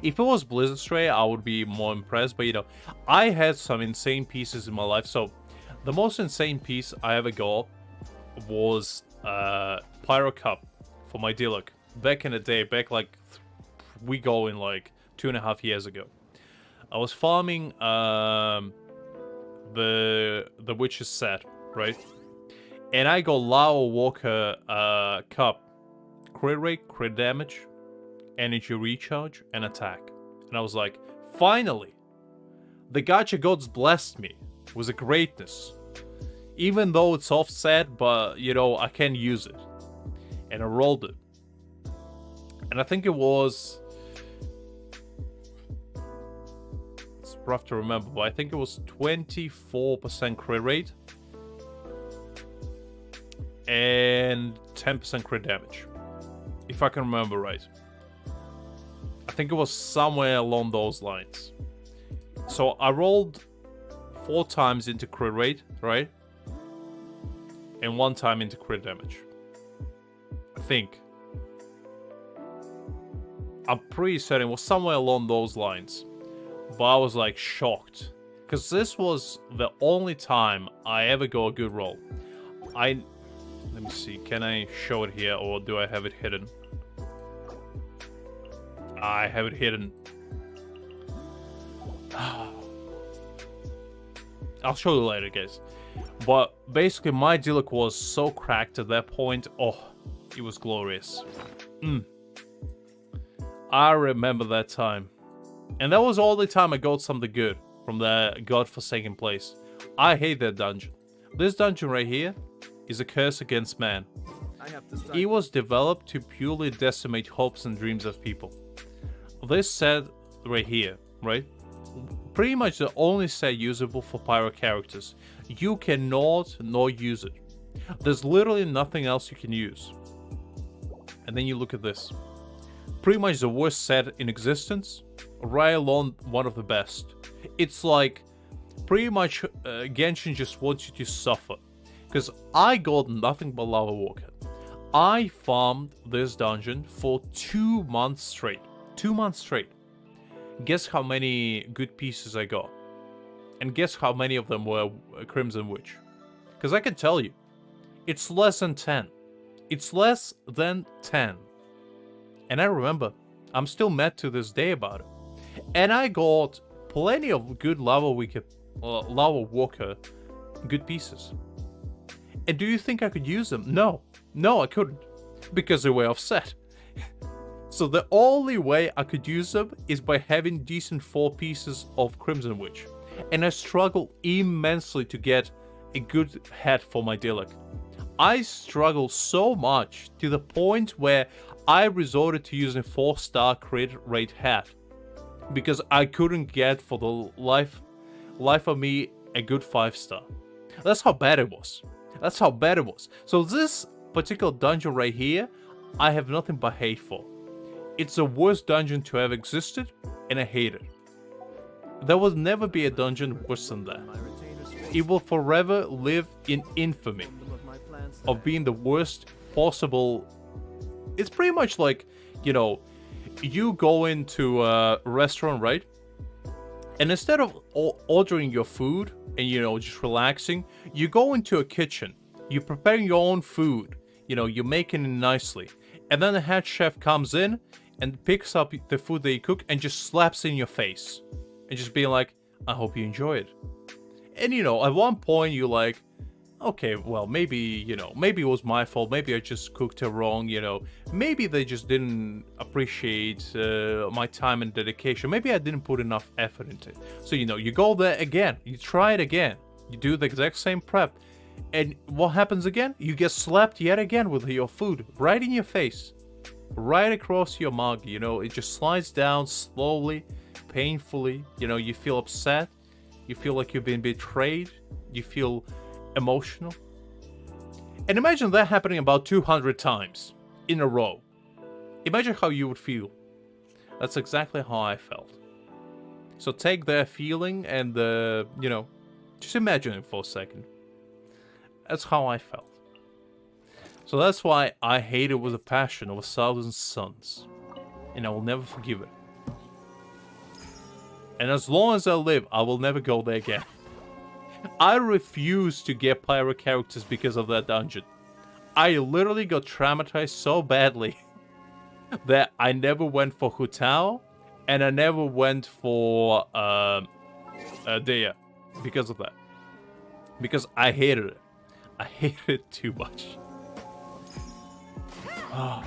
[SPEAKER 1] If it was Blizzard Stray, I would be more impressed. But, you know, I had some insane pieces in my life. So, the most insane piece I ever got was Pyro Cup for my Diluc. Back in the day, back like, we go in like 2.5 years ago. I was farming the Witch's set, right? And I got Lava Walker Cup. Crit rate, crit damage, energy recharge, and attack. And I was like, finally! The gacha gods blessed me with a greatness. Even though it's offset, but, you know, I can use it. And I rolled it. And I think it was... It's rough to remember, but I think it was 24% crit rate. And 10% crit damage. If I can remember right. I think it was somewhere along those lines. So I rolled 4 times into crit rate, right? And 1 time into crit damage. I think. I'm pretty certain it was somewhere along those lines. But I was like shocked. Because this was the only time I ever got a good roll. Let me see, can I show it here or do I have it hidden? I have it hidden. I'll show you later, guys. But basically, my Diluc was so cracked at that point. Oh, it was glorious. I remember that time. And that was all the time I got something good from the godforsaken place. I hate that dungeon. This dungeon right here is a curse against man. It was developed to purely decimate hopes and dreams of people. This set right here, right? Pretty much the only set usable for pyro characters. You cannot not use it. There's literally nothing else you can use. And then you look at this. Pretty much the worst set in existence, right along one of the best. It's like, pretty much Genshin just wants you to suffer. Because I got nothing but Lava Walker. I farmed this dungeon for 2 months straight. 2 months straight. Guess how many good pieces I got. And guess how many of them were Crimson Witch. Because I can tell you, it's less than 10. It's less than 10. And I remember, I'm still mad to this day about it. And I got plenty of good Lava Walker good pieces. And do you think I could use them? No. No, I couldn't. Because they were offset. So the only way I could use them is by having decent 4 pieces of Crimson Witch. And I struggle immensely to get a good hat for my Diluc. I struggle so much to the point where I resorted to using 4-star crit rate hat. Because I couldn't get for the life of me a good 5-star. That's how bad it was. That's how bad it was. So this particular dungeon right here, I have nothing but hate for. It's the worst dungeon to have existed, and I hate it. There will never be a dungeon worse than that. It will forever live in infamy of being the worst possible. It's pretty much like, you know, you go into a restaurant, right? And instead of ordering your food and, you know, just relaxing, you go into a kitchen. You're preparing your own food. You know, you're making it nicely. And then the head chef comes in and picks up the food that you cook and just slaps it in your face. And just being like, I hope you enjoy it. And, you know, at one point you're like, okay, well, maybe, you know, maybe it was my fault. Maybe I just cooked it wrong, you know. Maybe they just didn't appreciate my time and dedication. Maybe I didn't put enough effort into it. So, you know, you go there again. You try it again. You do the exact same prep. And what happens again? You get slapped yet again with your food right in your face. right across your mug, you know, it just slides down slowly, painfully, you know, you feel upset, you feel like you've been betrayed, you feel emotional. And imagine that happening about 200 times in a row. Imagine how you would feel. That's exactly how I felt. So take that feeling and, you know, just imagine it for a second. That's how I felt. So that's why I hate it with a passion of 1,000 suns. And I will never forgive it. And as long as I live, I will never go there again. I refuse to get pirate characters because of that dungeon. I literally got traumatized so badly that I never went for Hutao and I never went for Dea because of that. Because I hated it. I hated it too much. Oh.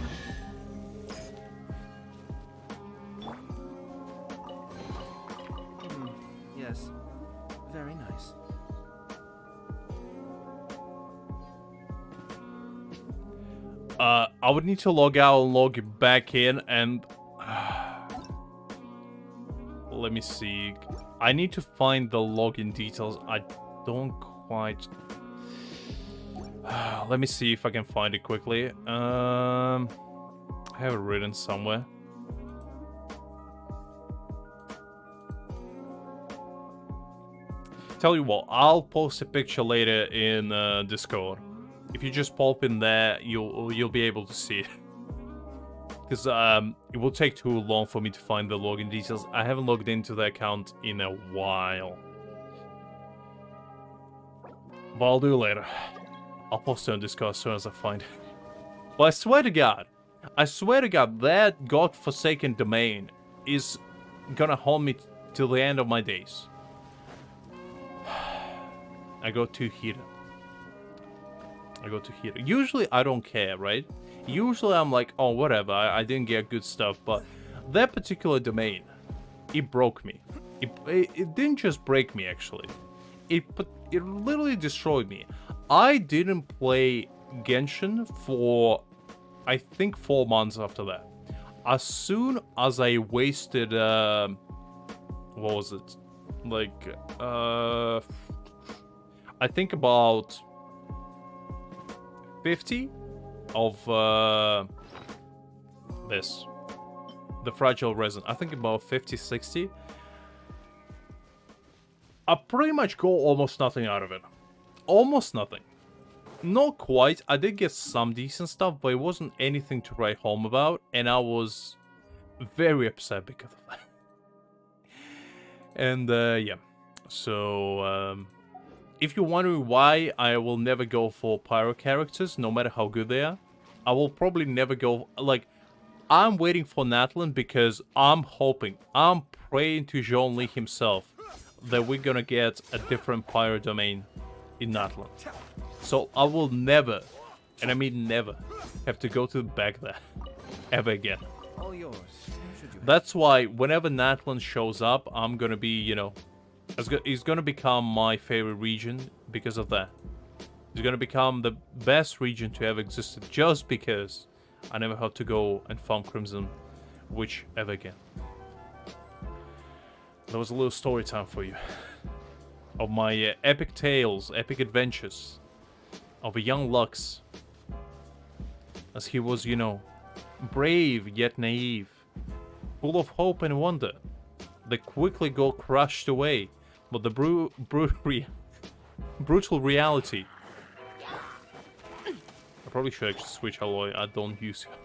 [SPEAKER 3] Yes. Very nice.
[SPEAKER 1] I would need to log out and log back in and... let me see. I need to find the login details. I don't quite... let me see if I can find it quickly. I have it written somewhere. Tell you what, I'll post a picture later in Discord. If you just pop in there, you'll be able to see it. Because it will take too long for me to find the login details. I haven't logged into the account in a while. But I'll do it later. I'll post it on Discord as soon as I find it. But I swear to God, that godforsaken domain is gonna haunt me till the end of my days. I go too heated. Usually I don't care, right? Usually I'm like, oh, whatever, I didn't get good stuff. But that particular domain, it broke me. It didn't just break me, actually. It literally destroyed me. I didn't play Genshin for, I think, 4 months after that. As soon as I wasted, what was it? Like, I think about 50 of the fragile resin. I think about 50, 60. I pretty much got almost nothing out of it. Almost nothing. Not quite. I did get some decent stuff, but it wasn't anything to write home about, and I was very upset because of that. And yeah. So if you're wondering why I will never go for pyro characters, no matter how good they are, I will probably never go, like, I'm waiting for Natlan because I'm hoping, I'm praying to Zhongli himself that we're gonna get a different pyro domain in Natlan. So I will never, and I mean never, have to go to the back there ever again.
[SPEAKER 3] All yours.
[SPEAKER 1] That's why whenever Natlan shows up, I'm gonna be, you know, it's gonna become my favorite region because of that. It's gonna become the best region to have existed just because I never had to go and farm Crimson Witch ever again. That was a little story time for you. Of my epic tales, epic adventures. Of a young Lux. As he was, you know, brave yet naive. Full of hope and wonder. That quickly got crushed away. But the brutal reality. I probably should actually switch alloy. I don't use it.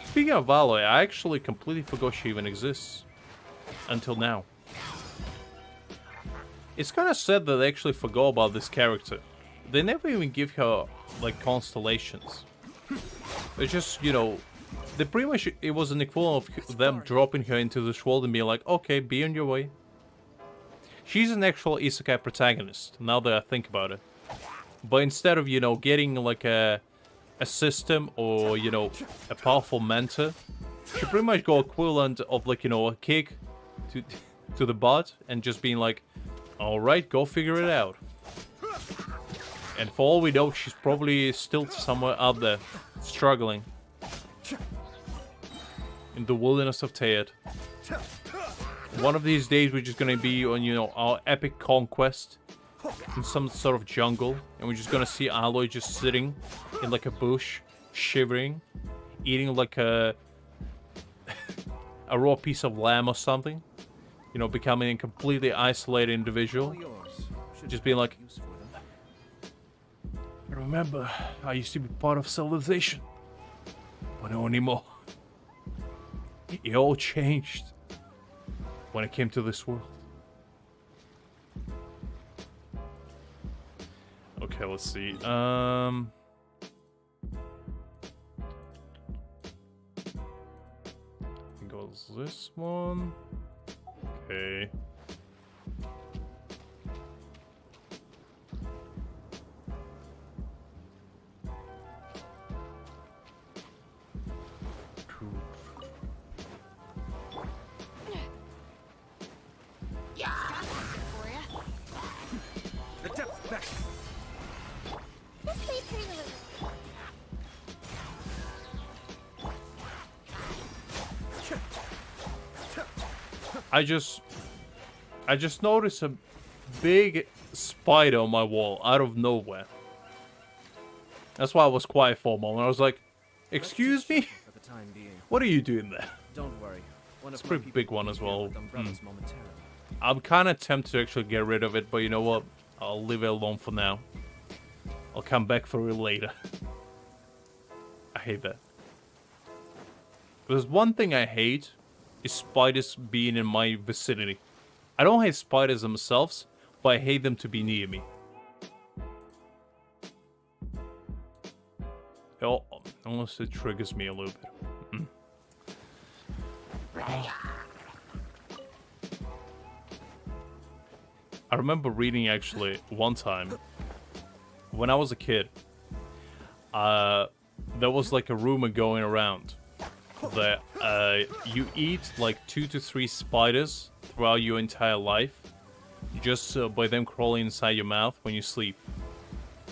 [SPEAKER 1] Speaking of alloy, I actually completely forgot she even exists. Until now. It's kind of sad that they actually forgot about this character. They never even give her, like, constellations. It's just, you know, they pretty much, it was an equivalent of them dropping her into this world and being like, okay, be on your way. She's an actual isekai protagonist, now that I think about it. But instead of, you know, getting, like, a system or, you know, a powerful mentor, she pretty much got equivalent of, like, you know, a kick to the butt and just being like, alright, go figure it out. And for all we know, she's probably still somewhere out there, struggling In the wilderness of Teod. One of these days we're just gonna be on, you know, our epic conquest in some sort of jungle, and we're just gonna see Aloy just sitting in like a bush, shivering, eating like a raw piece of lamb or something. You know, becoming a completely isolated individual.
[SPEAKER 3] All yours. Should
[SPEAKER 1] Just being like,
[SPEAKER 3] use for them.
[SPEAKER 1] I remember I used to be part of civilization, but no anymore. It all changed when it came to this world. Okay, let's see. I think it was this one. Okay.
[SPEAKER 3] The depth back.
[SPEAKER 2] This way, pretty little.
[SPEAKER 1] I just noticed a big spider on my wall out of nowhere. That's why I was quiet for a moment. I was like, "Excuse me?
[SPEAKER 3] For the time being.
[SPEAKER 1] What are you doing there?"
[SPEAKER 3] Don't worry.
[SPEAKER 1] It's a pretty big one as well.
[SPEAKER 3] Umbrellas momentarily.
[SPEAKER 1] I'm kind of tempted to actually get rid of it, but you know what? I'll leave it alone for now. I'll come back for it later. I hate that. There's one thing I hate, is spiders being in my vicinity. I don't hate spiders themselves, but I hate them to be near me. Oh, unless it triggers me a little bit. I remember reading actually one time when I was a kid. There was like a rumor going around that you eat like 2 to 3 spiders throughout your entire life, just by them crawling inside your mouth when you sleep.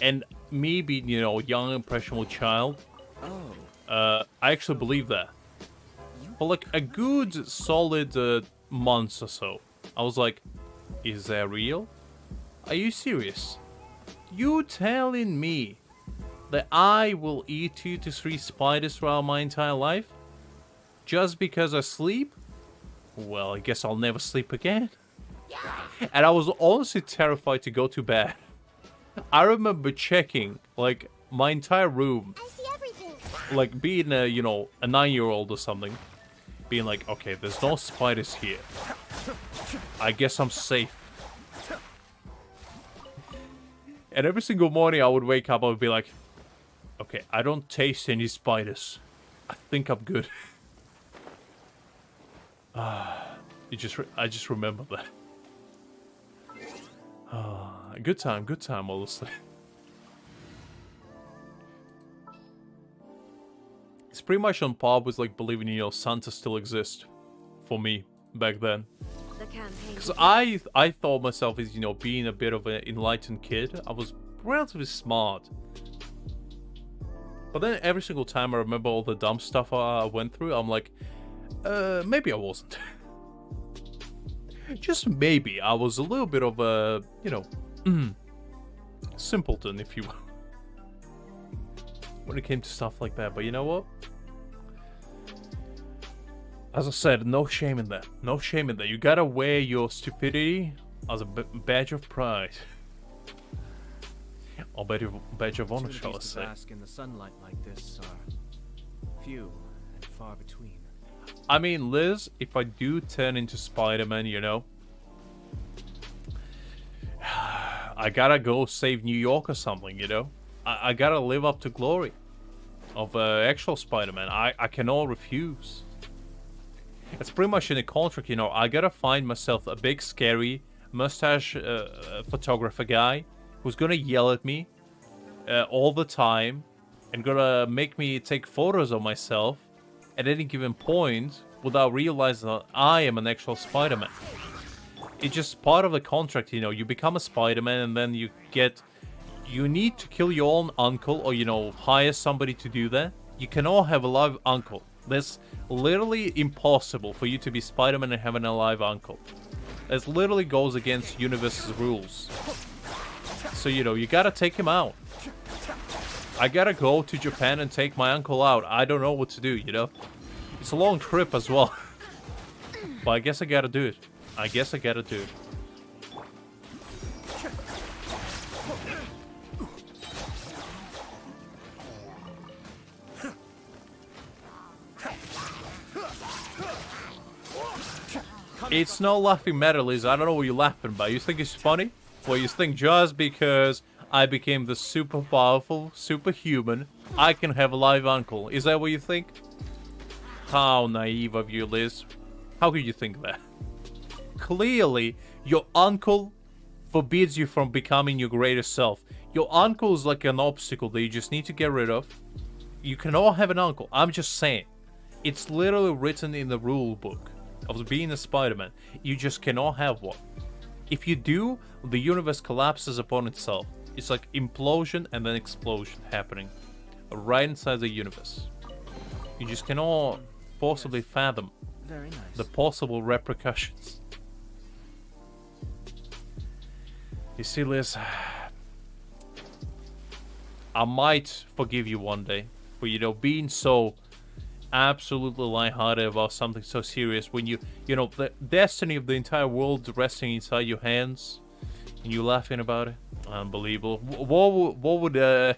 [SPEAKER 1] And me being, you know, a young impressionable child,
[SPEAKER 3] Oh.
[SPEAKER 1] I actually believe that. For like a good solid month or so, I was like, is that real? Are you serious? You telling me that I will eat 2 to 3 spiders throughout my entire life? Just because I sleep? Well, I guess I'll never sleep again. And I was honestly terrified to go to bed. I remember checking, like, my entire room,
[SPEAKER 2] I see everything.
[SPEAKER 1] like, being a, you know, a 9-year-old or something. Being like, okay, there's no spiders here. I guess I'm safe. And every single morning I would wake up, I would be like, okay, I don't taste any spiders. I think I'm good. I just remember that. Good time, honestly. It's pretty much on par with like believing, you know, Santa still exists for me back then.
[SPEAKER 2] The campaign.
[SPEAKER 1] Because I thought myself as, you know, being a bit of an enlightened kid, I was relatively smart. But then every single time I remember all the dumb stuff I went through, I'm like, maybe I wasn't. Just maybe I was a little bit of a, you know, simpleton, if you will, when it came to stuff like that. But you know what? As I said, no shame in that. No shame in that. You gotta wear your stupidity as a badge of pride. Or badge of honor, shall I
[SPEAKER 3] Opportunities to
[SPEAKER 1] say.
[SPEAKER 3] bask in the sunlight like this are few and far between.
[SPEAKER 1] I mean, Liz, if I do turn into Spider-Man, you know, I gotta go save New York or something, you know? I gotta live up to glory of actual Spider-Man. I cannot refuse. It's pretty much in the contract, you know. I gotta find myself a big, scary, mustache photographer guy who's gonna yell at me all the time and gonna make me take photos of myself at any given point without realizing that I am an actual Spider-Man. It's just part of the contract, you know. You become a Spider-Man and then you need to kill your own uncle or, you know, hire somebody to do that. You cannot have a live uncle. That's literally impossible for you to be Spider-Man and have an alive uncle. This literally goes against universe's rules. So, you know, you gotta take him out. I gotta go to Japan and take my uncle out. I don't know what to do, you know? It's a long trip as well. But I guess I gotta do it. I guess I gotta do it. It's no laughing matter, Liz. I don't know what you're laughing about. You think it's funny? Well, you think just because I became the super powerful, superhuman, I can have a live uncle. Is that what you think? How naive of you, Liz. How could you think that? Clearly, your uncle forbids you from becoming your greatest self. Your uncle is like an obstacle that you just need to get rid of. You cannot have an uncle. I'm just saying. It's literally written in the rule book of being a Spider-Man. You just cannot have one. If you do, the universe collapses upon itself. It's like implosion and then explosion happening right inside the universe. You just cannot possibly fathom
[SPEAKER 3] Very nice.
[SPEAKER 1] the possible repercussions. You see, Liz, I might forgive you one day for, you know, being so absolutely lighthearted about something so serious when you know, the destiny of the entire world resting inside your hands and you laughing about it. Unbelievable. What would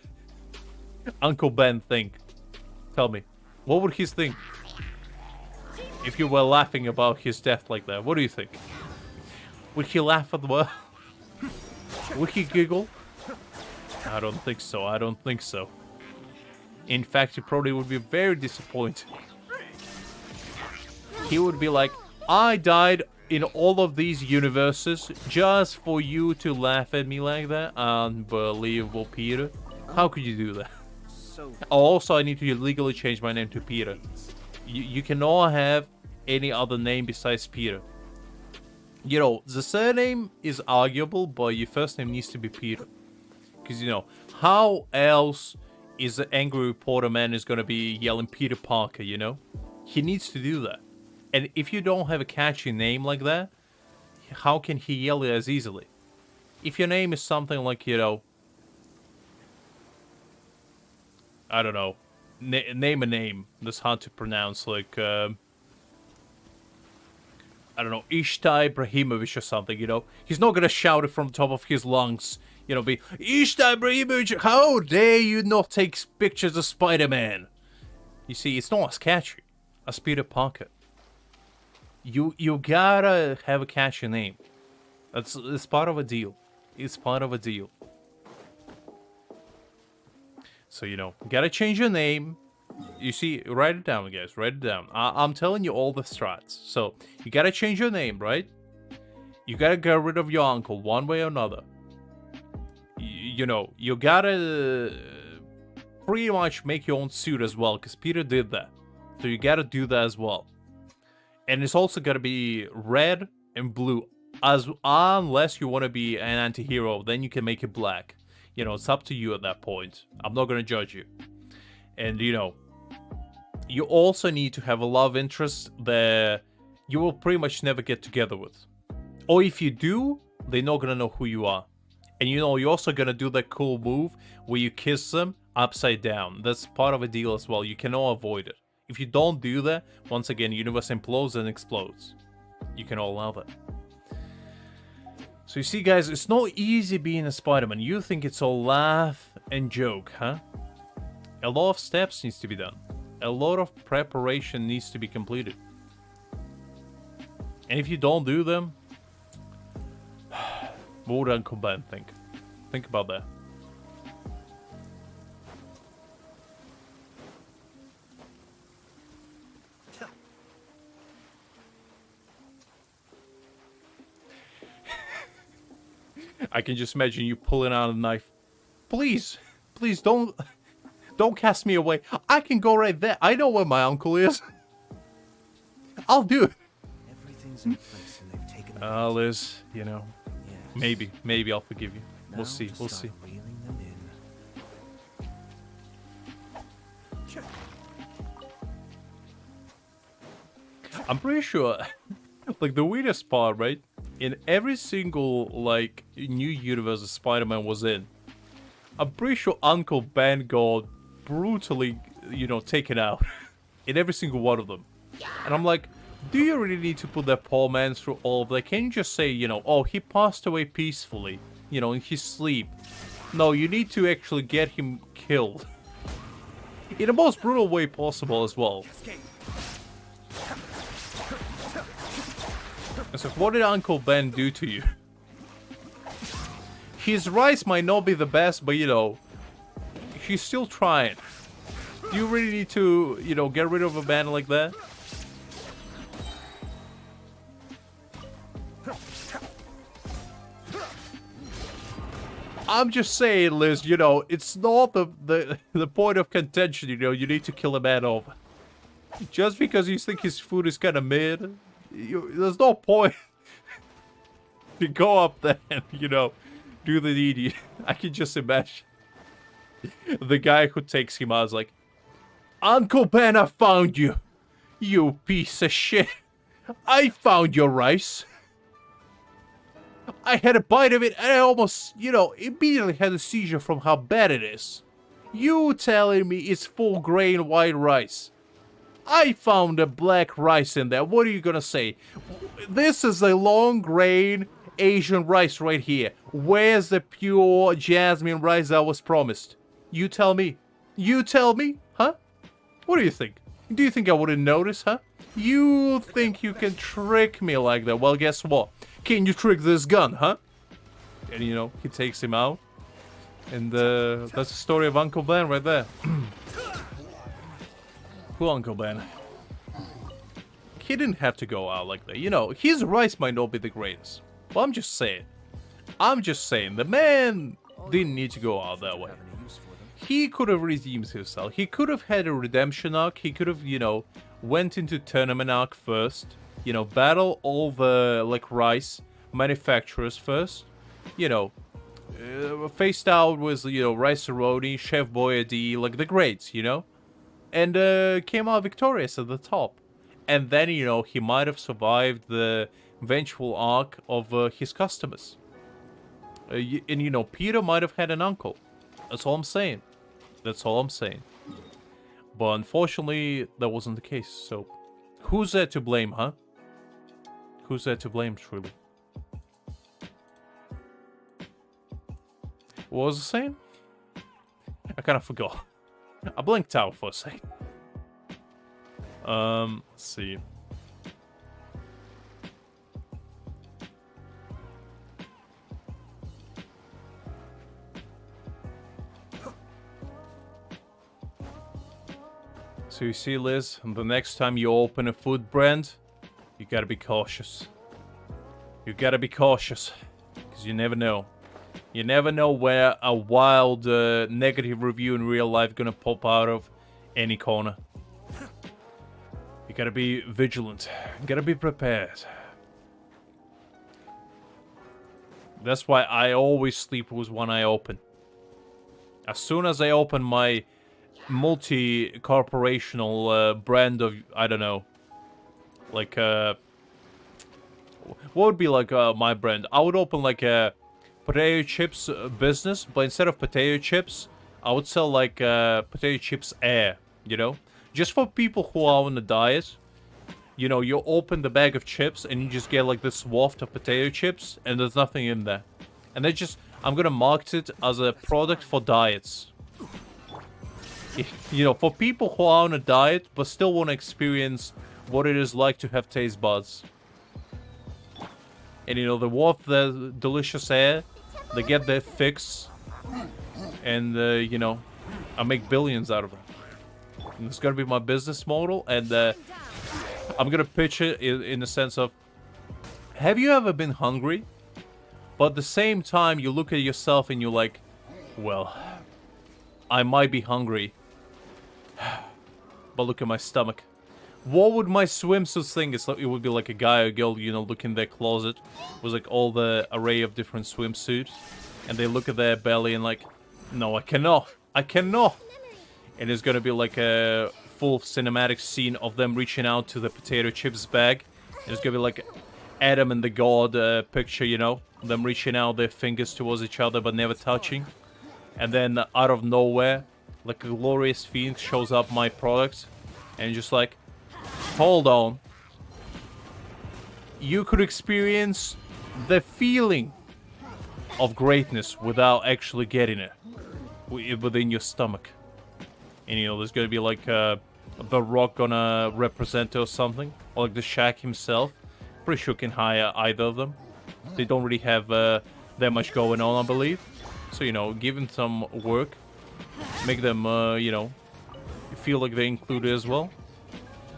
[SPEAKER 1] Uncle Ben think? Tell me. What would he think if you were laughing about his death like that? What do you think? Would he laugh at the world? Would he giggle? I don't think so. I don't think so. In fact, he probably would be very disappointed. He would be like, I died in all of these universes just for you to laugh at me like that? Unbelievable, Peter. How could you do that?
[SPEAKER 3] So,
[SPEAKER 1] Also, I need to legally change my name to Peter. You cannot have any other name besides Peter. You know, the surname is arguable, but your first name needs to be Peter. Because, you know, how else is the angry reporter man is going to be yelling Peter Parker, you know? He needs to do that. And if you don't have a catchy name like that, how can he yell it as easily? If your name is something like, you know, I don't know, name a name that's hard to pronounce, like, I don't know, Ishtai Ibrahimovic or something, you know? He's not gonna shout it from the top of his lungs, you know, be, Ishtai Ibrahimovic, how dare you not take pictures of Spider-Man? You see, it's not as catchy as Peter Parker. You gotta have a catchy name. It's part of a deal. It's part of a deal. So, you know, gotta change your name. You see, write it down, guys. Write it down. I'm telling you all the strats. So, you gotta change your name, right? You gotta get rid of your uncle one way or another. You know, you gotta pretty much make your own suit as well, because Peter did that. So you gotta do that as well. And it's also gotta be red and blue. Unless you want to be an anti-hero, then you can make it black. You know, it's up to you at that point. I'm not gonna judge you. And, you know, you also need to have a love interest that you will pretty much never get together with. Or if you do, they're not gonna know who you are. And, you know, you're also gonna do that cool move where you kiss them upside down. That's part of a deal as well. You cannot avoid it. If you don't do that, once again, the universe implodes and explodes. You cannot allow that. So you see, guys, it's not easy being a Spider-Man. You think it's all laugh and joke, huh? A lot of steps needs to be done. A lot of preparation needs to be completed. And if you don't do them, what would Uncle Ben think? Think about that. I can just imagine you pulling out a knife. Please, please don't cast me away. I can go right there. I know where my uncle is. I'll do it.
[SPEAKER 3] everything's in place and they've taken the bait.
[SPEAKER 1] Liz, you know,
[SPEAKER 3] Yes.
[SPEAKER 1] maybe I'll forgive you.
[SPEAKER 3] Now
[SPEAKER 1] We'll see,
[SPEAKER 3] to
[SPEAKER 1] we'll
[SPEAKER 3] start
[SPEAKER 1] see.
[SPEAKER 3] reeling them in.
[SPEAKER 1] I'm pretty sure, like, the weirdest part, right? In every single, like, new universe that Spider-Man was in, I'm pretty sure Uncle Ben got brutally, you know, taken out. In every single one of them. And I'm like, do you really need to put that poor man through all of that? Can you just say, you know, oh, he passed away peacefully, you know, in his sleep? No, you need to actually get him killed. In the most brutal way possible as well. It's like, what did Uncle Ben do to you? His rice might not be the best, but, you know, he's still trying. Do you really need to, you know, get rid of a man like that? I'm just saying, Liz, you know, it's not the point of contention, you know, you need to kill a man off. Just because you think his food is kind of mid, there's no point to go up there and, you know, do the deed. I can just imagine the guy who takes him out is like, Uncle Ben, I found you. You piece of shit. I found your rice. I had a bite of it and I almost, you know, immediately had a seizure from how bad it is. You telling me it's full grain white rice. I found a black rice in there. What are you gonna say? This is a long grain Asian rice right here. Where's the pure jasmine rice I was promised? You tell me. You tell me, huh? What do you think? Do you think I wouldn't notice, huh? You think you can trick me like that? Well, guess what? Can you trick this gun, huh? And, you know, he takes him out. And that's the story of Uncle Ben right there. Poor Uncle Ben. He didn't have to go out like that. You know, his rice might not be the greatest. But I'm just saying. The man didn't need to go out that way. He could have redeemed himself. He could have had a redemption arc. He could have, you know, went into tournament arc first. You know, battle all the, like, rice manufacturers first. You know, faced out with, you know, Rice Aroni, Chef Boyardee, like the greats, you know? And came out victorious at the top. And then, you know, he might have survived the eventual arc of his customers. And, you know, Peter might have had an uncle. That's all I'm saying. That's all I'm saying. But unfortunately, that wasn't the case. So, who's there to blame, huh? Who's there to blame, truly? What was I saying? I kind of forgot. I blinked out for a second. Let's see. So you see, Liz, the next time you open a food brand, you gotta be cautious. You gotta be cautious, because you never know. You never know where a wild negative review in real life gonna pop out of any corner. You gotta be vigilant. You gotta be prepared. That's why I always sleep with one eye open. As soon as I open my multi-corporational brand of, I don't know, like, what would be like my brand? I would open like a potato chips business, but instead of potato chips, I would sell like potato chips air, you know? Just for people who are on a diet. You know, you open the bag of chips and you just get like this waft of potato chips and there's nothing in there. And they just, I'm gonna market it as a product for diets. You know, for people who are on a diet but still want to experience what it is like to have taste buds. And you know, they waft the delicious air, they get their fix, and you know, I make billions out of it. And it's gonna be my business model, and I'm gonna pitch it in the sense of, have you ever been hungry, but at the same time you look at yourself and you're like, well, I might be hungry, but look at my stomach. What would my swimsuit thing? It's like, it would be like a guy or girl, you know, look in their closet with like all the array of different swimsuits, and they look at their belly and like, no, I cannot. And it's gonna be like a full cinematic scene of them reaching out to the potato chips bag. And it's gonna be like Adam and the God picture, you know? Them reaching out their fingers towards each other but never touching. And then out of nowhere, like a glorious phoenix shows up my product. And just like, hold on. You could experience the feeling of greatness without actually getting it within your stomach. And you know, there's gonna be like the Rock gonna represent it or something, or like the Shaq himself. Pretty sure can hire either of them. They don't really have that much going on, I believe. So you know, give them some work, make them you know, feel like they're included as well.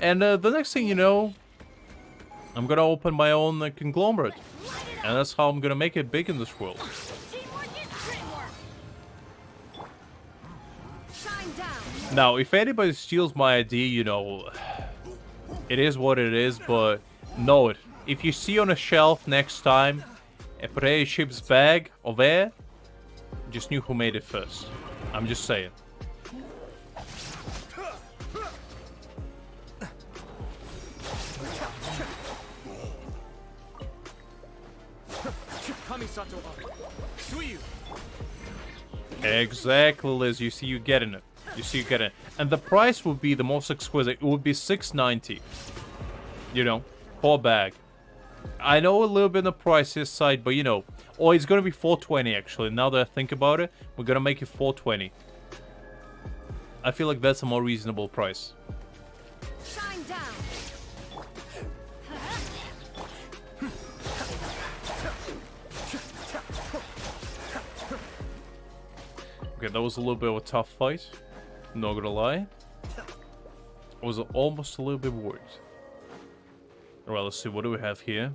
[SPEAKER 1] And the next thing you know, I'm gonna open my own conglomerate, and that's how I'm gonna make it big in this world.
[SPEAKER 2] Teamwork is dreamwork. Shine down.
[SPEAKER 1] Now, if anybody steals my idea, you know, it is what it is, but know it. If you see on a shelf next time a potato chips bag of air, just knew who made it first. I'm just saying. Exactly, Liz. You see you getting it. You see you getting it. And the price would be the most exquisite. It would be $6.90. You know, per bag. I know a little bit on the priciest side, but you know. Or it's gonna be $4.20 actually. Now that I think about it, we're gonna make it $4.20. I feel like that's a more reasonable price.
[SPEAKER 2] Shine down.
[SPEAKER 1] Okay, that was a little bit of a tough fight. Not gonna lie. I was almost a little bit worried. Alright, let's see. What do we have here?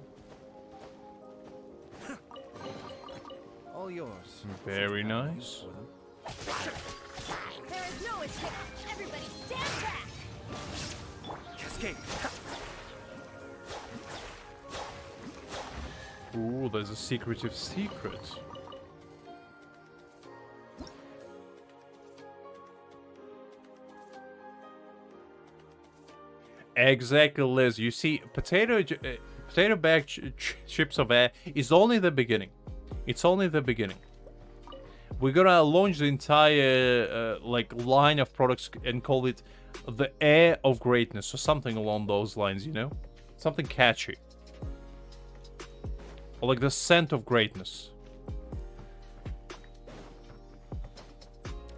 [SPEAKER 3] All yours.
[SPEAKER 1] Very nice.
[SPEAKER 2] There is no escape. Everybody stand back.
[SPEAKER 3] Cascade.
[SPEAKER 1] Ooh, there's a secretive secret. Exactly, Liz. You see, potato bag chips of air is only the beginning. It's only the beginning. We're gonna launch the entire like line of products and call it the air of greatness or something along those lines. You know, something catchy, or like the scent of greatness.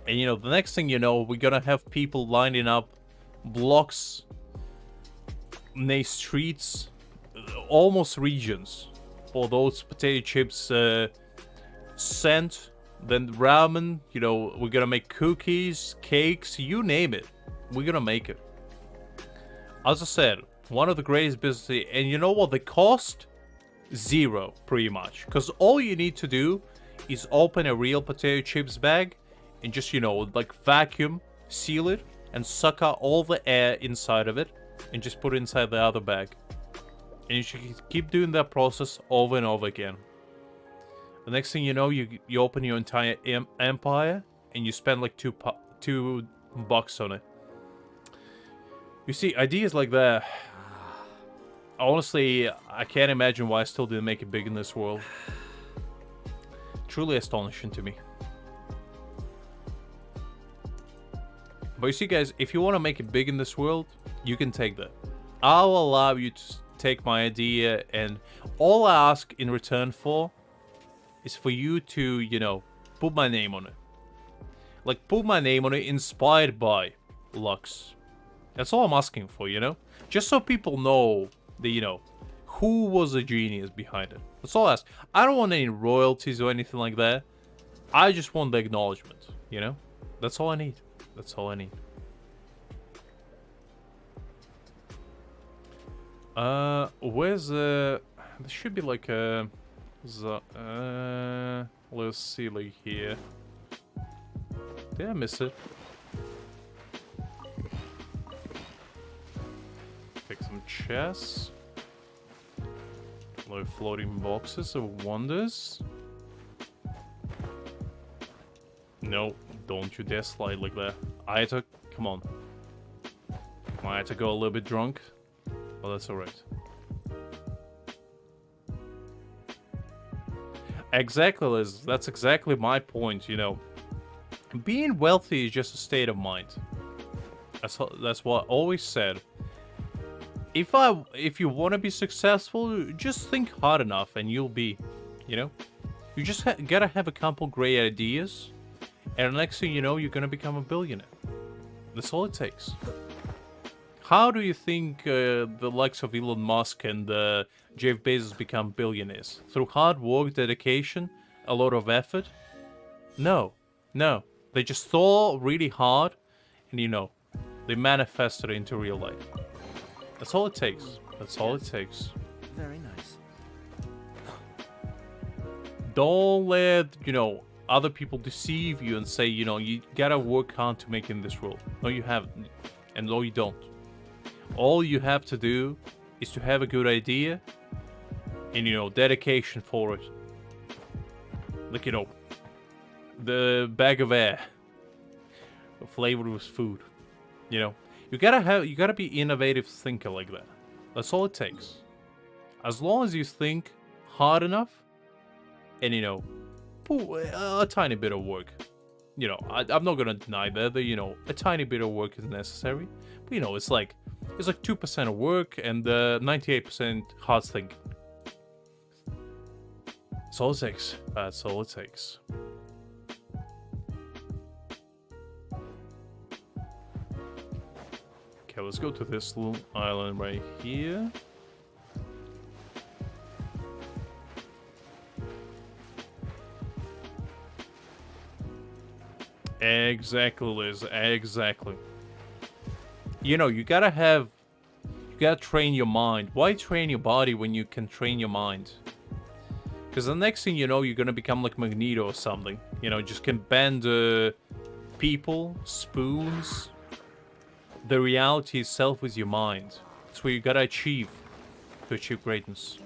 [SPEAKER 1] And you know, the next thing you know, we're gonna have people lining up blocks, streets, almost regions for those potato chips scent. Then ramen, you know, we're gonna make cookies, cakes, you name it, we're gonna make it. As I said, one of the greatest businesses. And you know what, the cost? Zero, pretty much, because all you need to do is open a real potato chips bag and just, you know, like vacuum seal it and suck out all the air inside of it and just put it inside the other bag. And you should keep doing that process over and over again. The next thing you know, you open your entire empire and you spend like $2 on it. You see, ideas like that, honestly, I can't imagine why I still didn't make it big in this world. Truly astonishing to me. But you see, guys, if you want to make it big in this world, you can take that. I'll allow you to take my idea, and all I ask in return for is for you to, you know, put my name on it. Like, put my name on it inspired by Lux. That's all I'm asking for, you know? Just so people know that, you know, who was the genius behind it. That's all I ask. I don't want any royalties or anything like that. I just want the acknowledgement, you know? That's all I need. That's all I need. Where's the... There should be like a... let's see, like here. Did I miss it? Pick some chests. Like floating boxes of wonders. No, don't you dare slide like that. Aita, come on. I had to go a little bit drunk, but that's alright. Exactly, Liz. That's exactly my point, you know. Being wealthy is just a state of mind. That's what I always said. If you want to be successful, just think hard enough and you'll be, you know. You just gotta have a couple great ideas, and the next thing you know, you're gonna become a billionaire. That's all it takes. How do you think the likes of Elon Musk and Jeff Bezos become billionaires? Through hard work, dedication, a lot of effort? No. They just thought really hard, and you know, they manifested it into real life. That's all it takes. That's all it takes.
[SPEAKER 3] Very nice.
[SPEAKER 1] Don't let, you know, other people deceive you and say, you know, you gotta work hard to make it in this world. No, you haven't. And no, you don't. All you have to do is to have a good idea and, you know, dedication for it. Like, you know, the bag of air flavored with food. You know, you gotta be innovative thinker like that. That's all it takes. As long as you think hard enough and, you know, a tiny bit of work. You know, I'm not gonna deny that, you know, a tiny bit of work is necessary. But, you know, it's like 2% of work and 98% hard thinking. That's all it takes. That's all it takes. Okay, let's go to this little island right here. Exactly, Liz. Exactly. You know, you gotta train your mind. Why train your body when you can train your mind? Because the next thing you know, you're gonna become like Magneto or something. You know, just can bend people, spoons. The reality itself with your mind. That's what you gotta achieve to achieve greatness.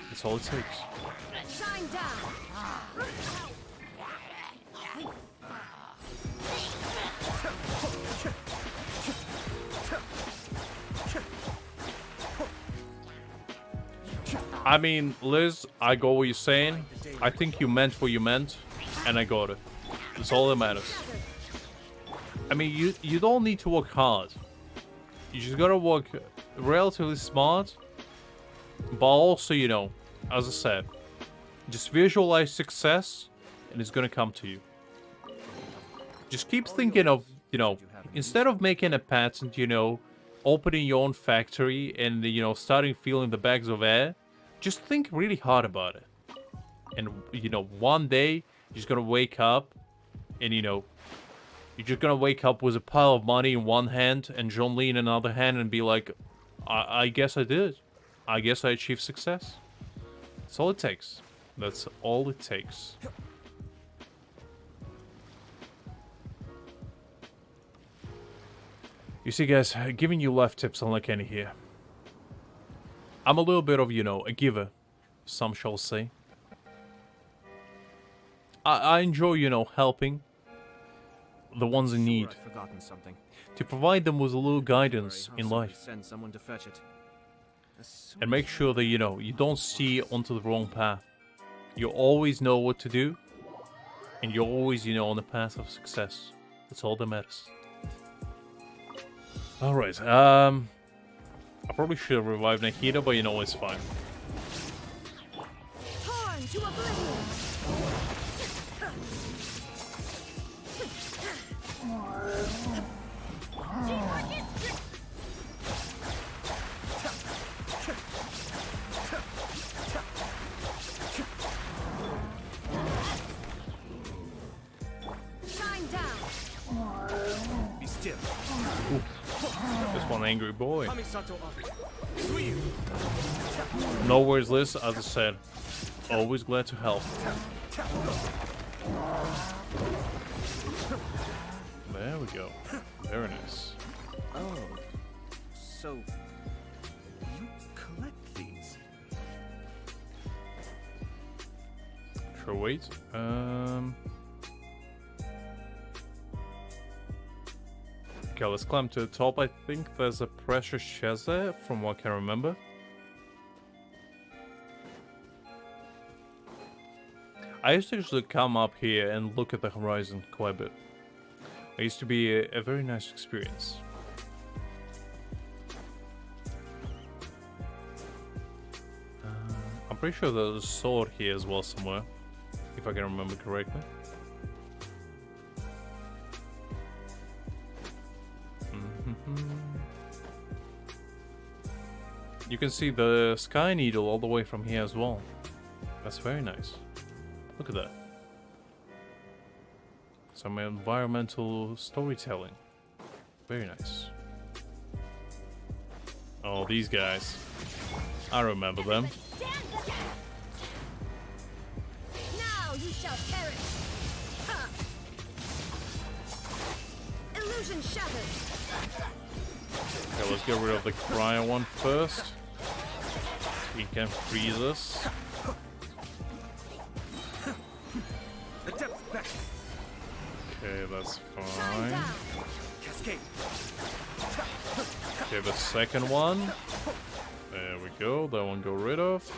[SPEAKER 1] That's all it takes.
[SPEAKER 2] Shine down.
[SPEAKER 1] I mean, Liz, I got what you're saying. I think you meant what you meant, and I got it. That's all that matters. I mean, you don't need to work hard. You just gotta work relatively smart, but also, you know, as I said, just visualize success, and it's gonna come to you. Just keep thinking of, you know, instead of making a patent, you know, opening your own factory and, you know, starting filling the bags of air, just think really hard about it. And, you know, one day, you're just gonna wake up and, you know, you're just gonna wake up with a pile of money in one hand and John Lee in another hand and be like, I guess I did. I guess I achieved success. That's all it takes. That's all it takes. You see, guys, giving you life tips unlike any here. I'm a little bit of, you know, a giver, some shall say. I enjoy, you know, helping the ones in need,
[SPEAKER 3] I've forgotten something.
[SPEAKER 1] to provide them with a little guidance in life,
[SPEAKER 3] Send someone to fetch it.
[SPEAKER 1] and make sure that, you know, you don't see onto the wrong path. You always know what to do, and you're always, you know, on the path of success. That's all that matters. Alright, I probably should have revived Nahida, but you know, it's fine.
[SPEAKER 2] Torn to oblivion. Shine down.
[SPEAKER 3] Be still.
[SPEAKER 1] Just one angry boy.
[SPEAKER 3] Kamisato up. Sweet.
[SPEAKER 1] No worries, Liz, as I said. Always glad to help. There we go. Very nice.
[SPEAKER 3] Oh, so you collect these?
[SPEAKER 1] Sure, wait. Okay, let's climb to the top. I think there's a precious chest there, from what I can remember. I used to actually come up here and look at the horizon quite a bit. It used to be a very nice experience. I'm pretty sure there's a sword here as well somewhere, if I can remember correctly. You can see the sky needle all the way from here as well. That's very nice. Look at that. Some environmental storytelling. Very nice. Oh, these guys. I remember them.
[SPEAKER 2] Now you shall perish. Huh. Illusion shattered.
[SPEAKER 1] Okay, let's get rid of the cryo one first. He can freeze us. Okay, that's fine. Okay, the second one. There we go. That one go rid of.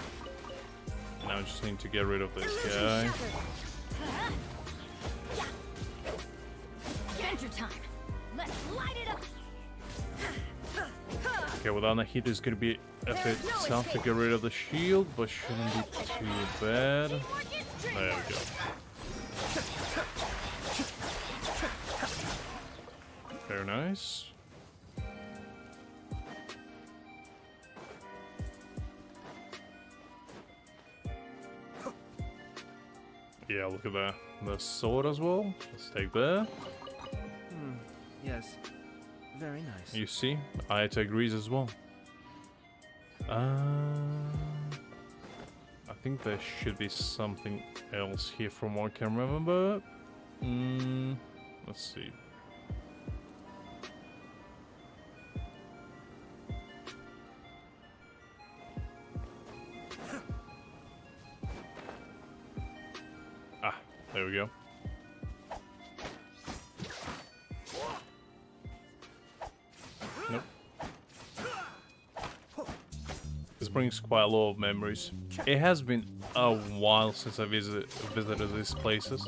[SPEAKER 1] Now I just need to get rid of this guy.
[SPEAKER 2] Adventure time. Let's light it up.
[SPEAKER 1] Okay, without the heat is gonna be a bit tough to get rid of the shield, but shouldn't be too bad. There we go. Very nice. Yeah, look at that. The sword as well. Let's take that.
[SPEAKER 3] Yes. Very nice.
[SPEAKER 1] You see, Ayata agrees as well. I think there should be something else here from what I can remember. Let's see. Ah, there we go. Nope. This brings quite a lot of memories. It has been a while since I visited these places.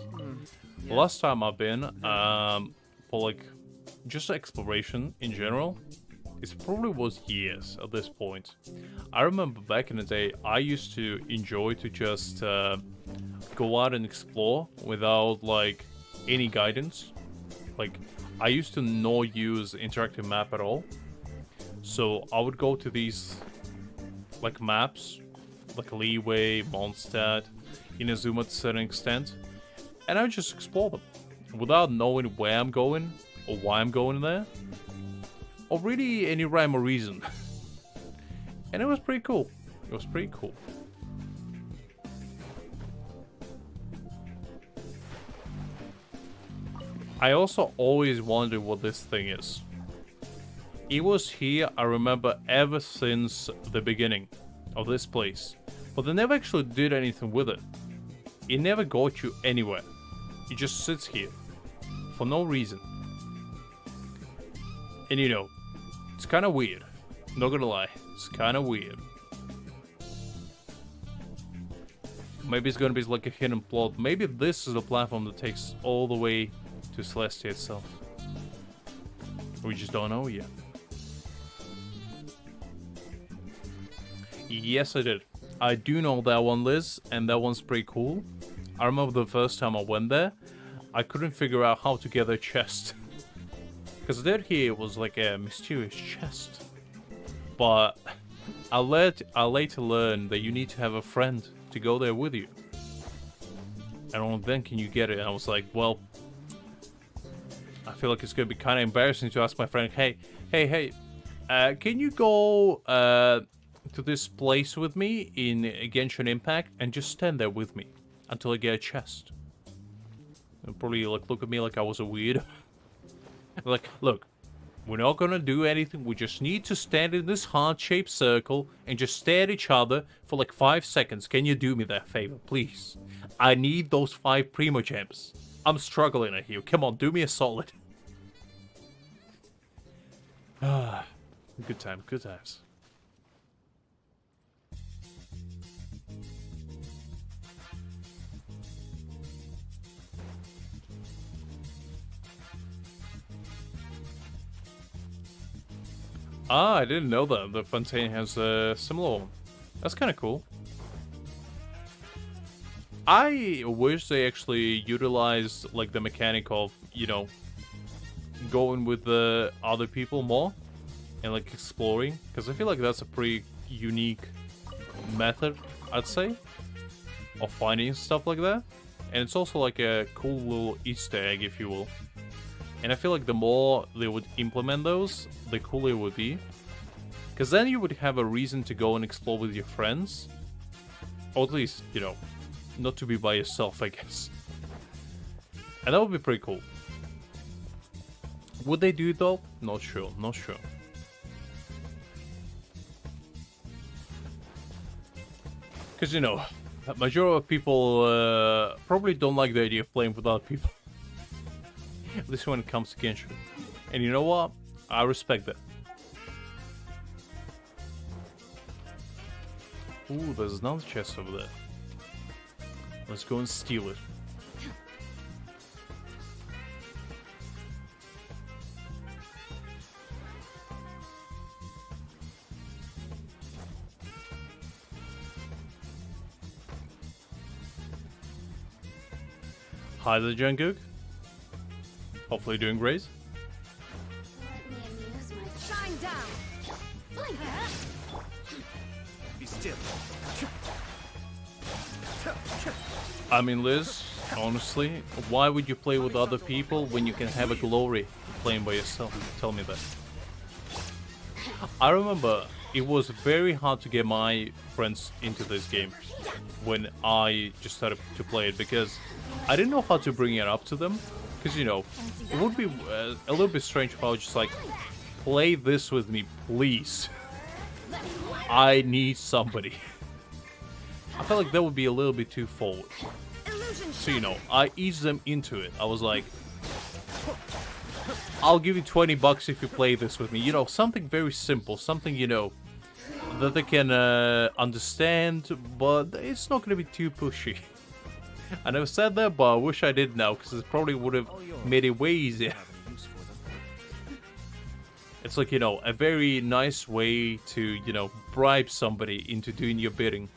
[SPEAKER 1] The last time I've been, for like, just exploration in general, it probably was years at this point. I remember back in the day, I used to enjoy to just go out and explore without like any guidance. Like, I used to not use interactive map at all. So I would go to these like maps, like Leeway, Mondstadt, Inazuma to a certain extent, and I would just explore them without knowing where I'm going or why I'm going there, or really any rhyme or reason. And it was pretty cool. It was pretty cool. I also always wondered what this thing is. It was here, I remember, ever since the beginning of this place. But they never actually did anything with it. It never got you anywhere. It just sits here. For no reason. And you know, it's kind of weird. Not gonna lie. It's kind of weird. Maybe it's gonna be like a hidden plot. Maybe this is the platform that takes all the way to Celestia itself. We just don't know yet. Yes, I did. I do know that one, Liz, and that one's pretty cool. I remember the first time I went there, I couldn't figure out how to get a chest. Because there here was like a mysterious chest. But I later learned that you need to have a friend to go there with you. And only then can you get it. And I was like, well, I feel like it's going to be kind of embarrassing to ask my friend, hey, can you go to this place with me in Genshin Impact and just stand there with me until I get a chest? They'll probably like look at me like I was a weirdo. Like, look, we're not gonna do anything. We just need to stand in this heart-shaped circle and just stare at each other for like 5 seconds. Can you do me that favor, please? I need those 5 Primo Gems. I'm struggling at here. Come on, do me a solid. Ah, good time, good times. Ah, I didn't know that. The fontaine has a similar one. That's kind of cool. I wish they actually utilized like the mechanic of, you know, going with the other people more and like exploring, because I feel like that's a pretty unique method, I'd say, of finding stuff like that. And it's also like a cool little Easter egg, if you will. And I feel like the more they would implement those, the cooler it would be. Because then you would have a reason to go and explore with your friends. Or at least, you know, not to be by yourself, I guess. And that would be pretty cool. Would they do it though? Not sure, not sure. Because, you know, a majority of people probably don't like the idea of playing with other people. At least when it comes to Genshin. And you know what? I respect that. Ooh, there's another chest over there. Let's go and steal it. Hi there, Jungkook. Hopefully doing great.
[SPEAKER 2] Let me amuse my shine down.
[SPEAKER 3] Be still.
[SPEAKER 1] I mean, Liz, honestly, why would you play with other people when you can have a glory playing by yourself? Tell me that. I remember it was very hard to get my friends into this game when I just started to play it, because I didn't know how to bring it up to them. Because, you know, it would be a little bit strange if I was just like, play this with me, please. I need somebody. I felt like that would be a little bit too forward. So, you know, I eased them into it. I was like, I'll give you $20 if you play this with me. You know, something very simple. Something, you know, that they can understand, but it's not going to be too pushy. I never said that, but I wish I did now, because it probably would have made it way easier. It's like, you know, a very nice way to, you know, bribe somebody into doing your bidding.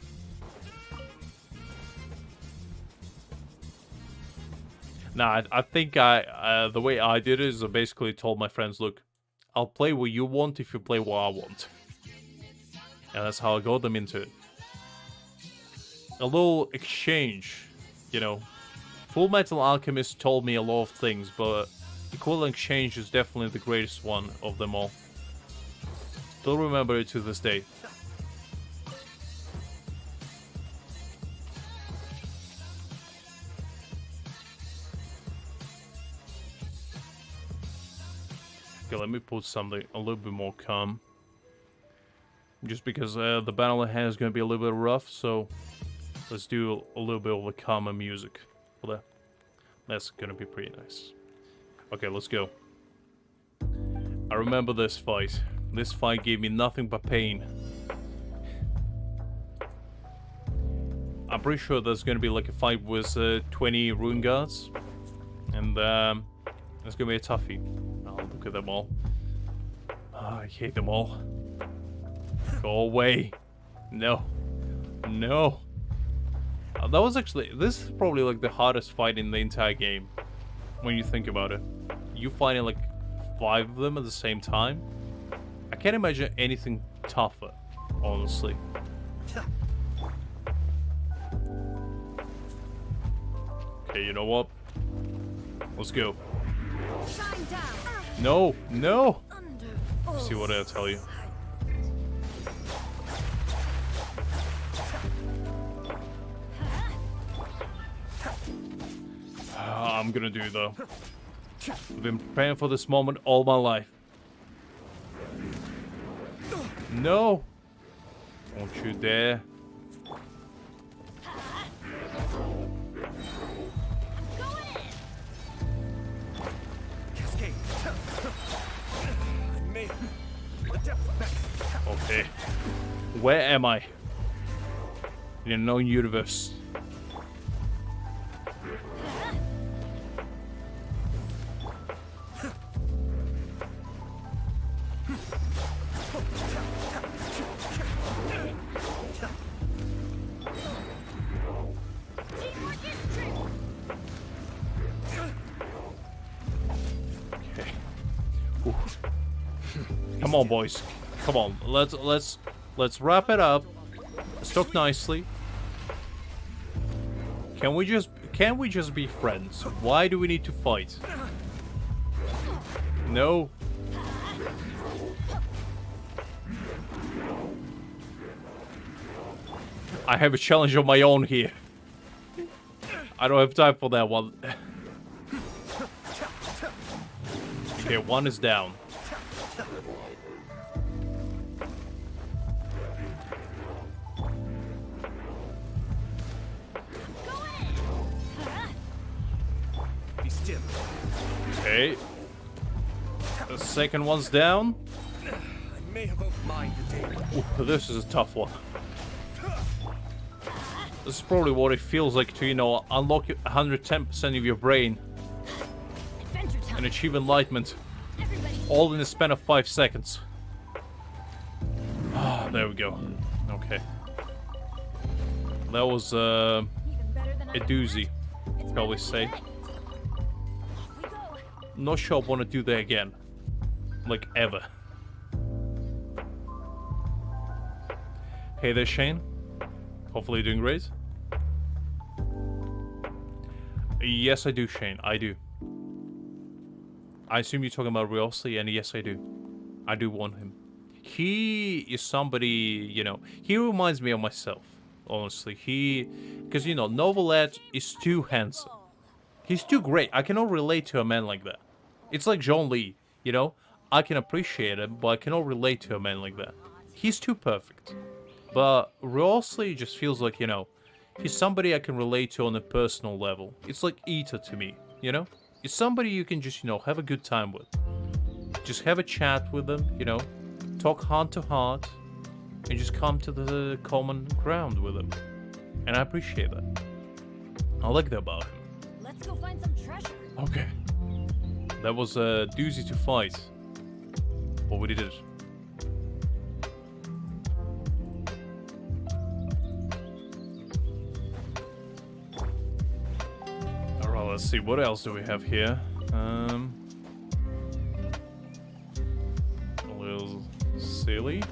[SPEAKER 1] Nah, I think the way I did it is I basically told my friends, look, I'll play what you want if you play what I want. And that's how I got them into it. A little exchange, you know. Full Metal Alchemist told me a lot of things, but Equal Exchange is definitely the greatest one of them all. Still remember it to this day. Okay, let me put something a little bit more calm. Just because the battle ahead is going to be a little bit rough, so let's do a little bit of a calmer music for that. That's going to be pretty nice. Okay, let's go. I remember this fight. This fight gave me nothing but pain. I'm pretty sure there's going to be like a fight with 20 rune guards. And it's going to be a toughie. Oh, look at them all. Oh, I hate them all. Go away. No. No. That was actually... This is probably like the hardest fight in the entire game. When you think about it. You fighting like 5 of them at the same time. I can't imagine anything tougher, honestly. Okay, you know what? Let's go.
[SPEAKER 2] Shine down.
[SPEAKER 1] No, no.
[SPEAKER 2] Under
[SPEAKER 1] See what I tell you. I'm gonna do though. I've been preparing for this moment all my life. No! Don't you dare.
[SPEAKER 3] Cascade. I may
[SPEAKER 1] Okay. Where am I? In a known universe. Okay. Ooh. Come on, boys. Come on. Let's wrap it up. Let's talk nicely. Can we just be friends? Why do we need to fight? No. I have a challenge of my own here. I don't have time for that one. Okay, one is down.
[SPEAKER 3] Be still.
[SPEAKER 1] Okay. The second one's down.
[SPEAKER 3] I may have outlined the day.
[SPEAKER 1] Ooh, this is a tough one. This is probably what it feels like to, you know, unlock 110% of your brain
[SPEAKER 2] Adventure time.
[SPEAKER 1] and achieve enlightenment.
[SPEAKER 2] Everybody.
[SPEAKER 1] All in the span of 5 seconds. Ah, there we go. Okay. That was
[SPEAKER 2] Even better than
[SPEAKER 1] a
[SPEAKER 2] I
[SPEAKER 1] doozy,
[SPEAKER 2] It's
[SPEAKER 1] shall we
[SPEAKER 2] ready.
[SPEAKER 1] say.
[SPEAKER 2] Off we go.
[SPEAKER 1] Not sure I want to do that again. Like, ever. Hey there, Shane. Hopefully you're doing great. Yes, I do, Shane. I do. I assume you're talking about Wriothesley, and yes, I do. I do want him. He is somebody, you know, he reminds me of myself, honestly. Because, you know, Novelette is too handsome. He's too great. I cannot relate to a man like that. It's like John Lee, you know? I can appreciate him, but I cannot relate to a man like that. He's too perfect. But Wriothesley just feels like, you know, he's somebody I can relate to on a personal level. It's like Ita to me, you know? It's somebody you can just, you know, have a good time with. Just have a chat with them, you know? Talk heart to heart. And just come to the common ground with them. And I appreciate that. I like that about him.
[SPEAKER 2] Let's go find some treasure.
[SPEAKER 1] Okay. That was a doozy to fight. But we did it. Alright, let's see. What else do we have here? A little silly.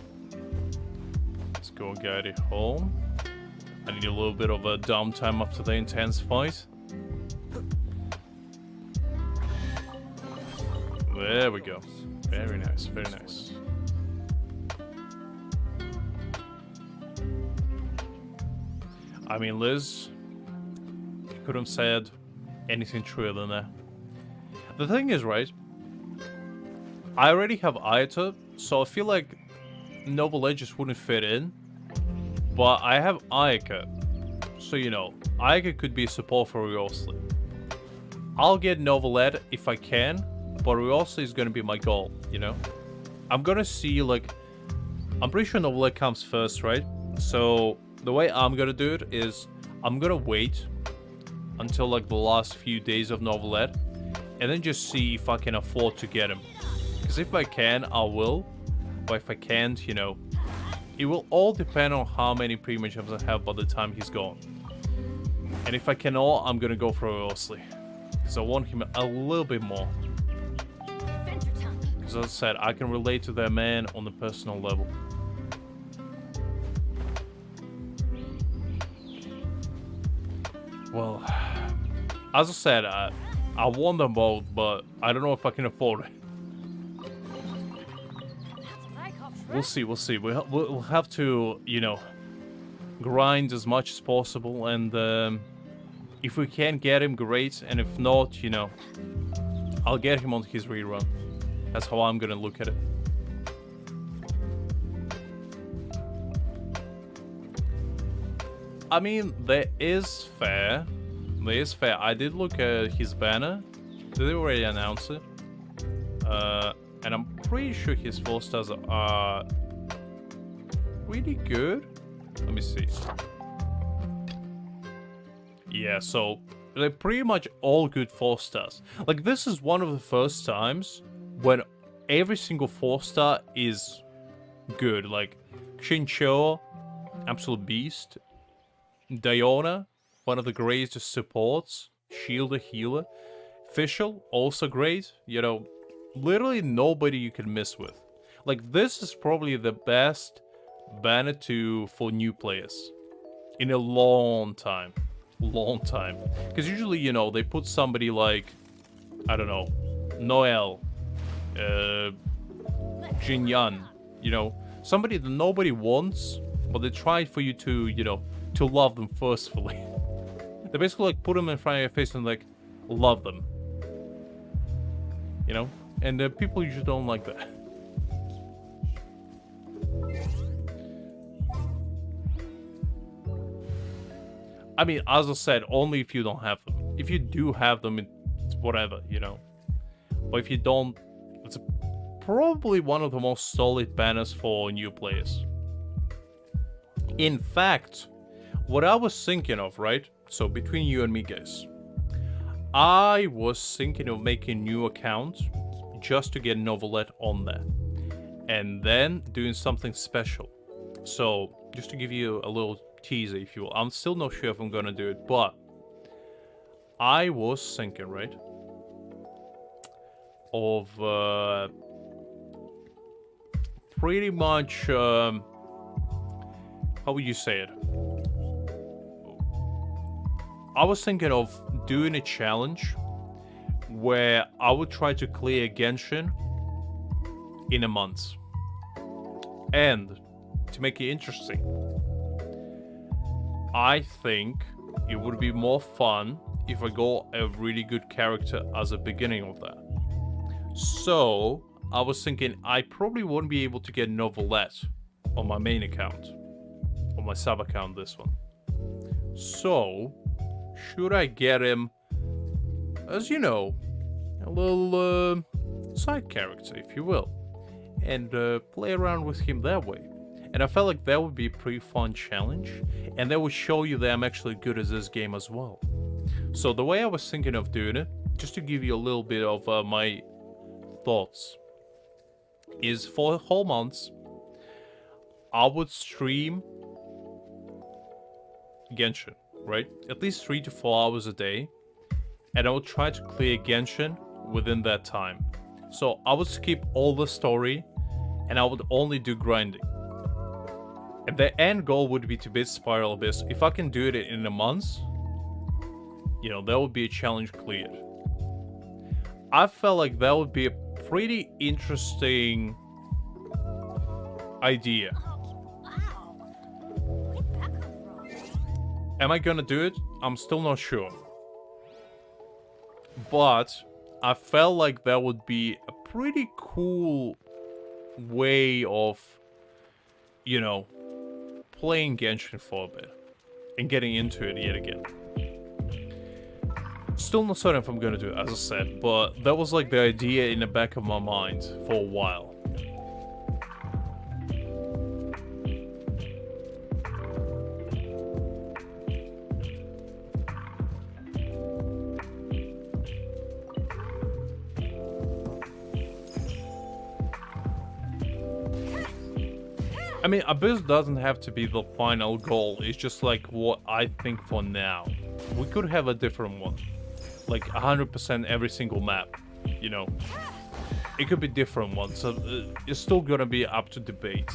[SPEAKER 1] Let's go guide it home. I need a little bit of a downtime after the intense fight. There we go. Very nice, very nice. I mean, Liz, you could have said anything truer than that. The thing is, right, I already have Ayata, so I feel like Novelette just wouldn't fit in. But I have Ayaka, so you know, Ayaka could be a support for Wriothesley. I'll get Novelette if I can, but Wriothesley is gonna be my goal, you know? I'm gonna see, like, I'm pretty sure Novelette comes first, right? So the way I'm gonna do it is I'm gonna wait until like the last few days of Novelette and then just see if I can afford to get him. Because if I can, I will. But if I can't, you know, it will all depend on how many premium jumps I have by the time he's gone. And if I cannot, I'm gonna go for Wriothesley. Because I want him a little bit more.
[SPEAKER 2] Adventure time.
[SPEAKER 1] Because as I said, I can relate to that man on the personal level. Well, as I said, I want them both, but I don't know if I can afford it.
[SPEAKER 2] That's what I call treasure.
[SPEAKER 1] We'll see, we'll see. We'll have to, you know, grind as much as possible, and if we can get him, great, and if not, you know, I'll get him on his rerun. That's how I'm gonna look at it. I mean, there is fair. There is fair. I did look at his banner. Did they already announce it? And I'm pretty sure his 4 stars are really good. Let me see. Yeah, so they're pretty much all good 4 stars. Like, this is one of the first times when every single 4 star is good. Like, Shincho, absolute beast. Diona, one of the greatest supports. Shielder, healer. Fischl, also great. You know, literally nobody you can miss with. Like, this is probably the best banner for new players in a long time. Because usually, you know, they put somebody like, I don't know, Noel, Jinyan, you know, somebody that nobody wants, but they try for you to, you know, to love them forcefully. They basically like put them in front of your face and like love them, you know, and people usually don't like that. I mean, as I said, only if you don't have them. If you do have them, it's whatever, you know. But if you don't, it's probably one of the most solid banners for new players. In fact, what I was thinking of, right? So between you and me, guys, I was thinking of making a new account just to get Novelette on there. And then doing something special. So, just to give you a little teaser, if you will. I'm still not sure if I'm gonna do it, but I was thinking, right, of pretty much how would you say it? I was thinking of doing a challenge where I would try to clear Genshin in a month. And to make it interesting, I think it would be more fun if I got a really good character as a beginning of that. So, I was thinking I probably won't be able to get Novelette on my main account. On my sub account, this one. So, should I get him as, you know, a little side character, if you will. And play around with him that way. And I felt like that would be a pretty fun challenge. And that would show you that I'm actually good at this game as well. So the way I was thinking of doing it, just to give you a little bit of my thoughts, is for whole months, I would stream Genshin, right? At least 3 to 4 hours a day. And I would try to clear Genshin within that time. So I would skip all the story and I would only do grinding. And the end goal would be to beat Spiral Abyss. If I can do it in a month, you know, that would be a challenge cleared. I felt like that would be a pretty interesting idea.
[SPEAKER 2] Oh, wow. Where'd that come from?
[SPEAKER 1] Am I gonna do it? I'm still not sure. But I felt like that would be a pretty cool way of, you know, playing Genshin for a bit and getting into it yet again. Still not certain if I'm gonna do it, as I said, but that was like the idea in the back of my mind for a while. I mean, Abyss doesn't have to be the final goal. It's just like what I think for now. We could have a different one. Like 100% every single map, you know. It could be different ones, so it's still gonna be up to debate.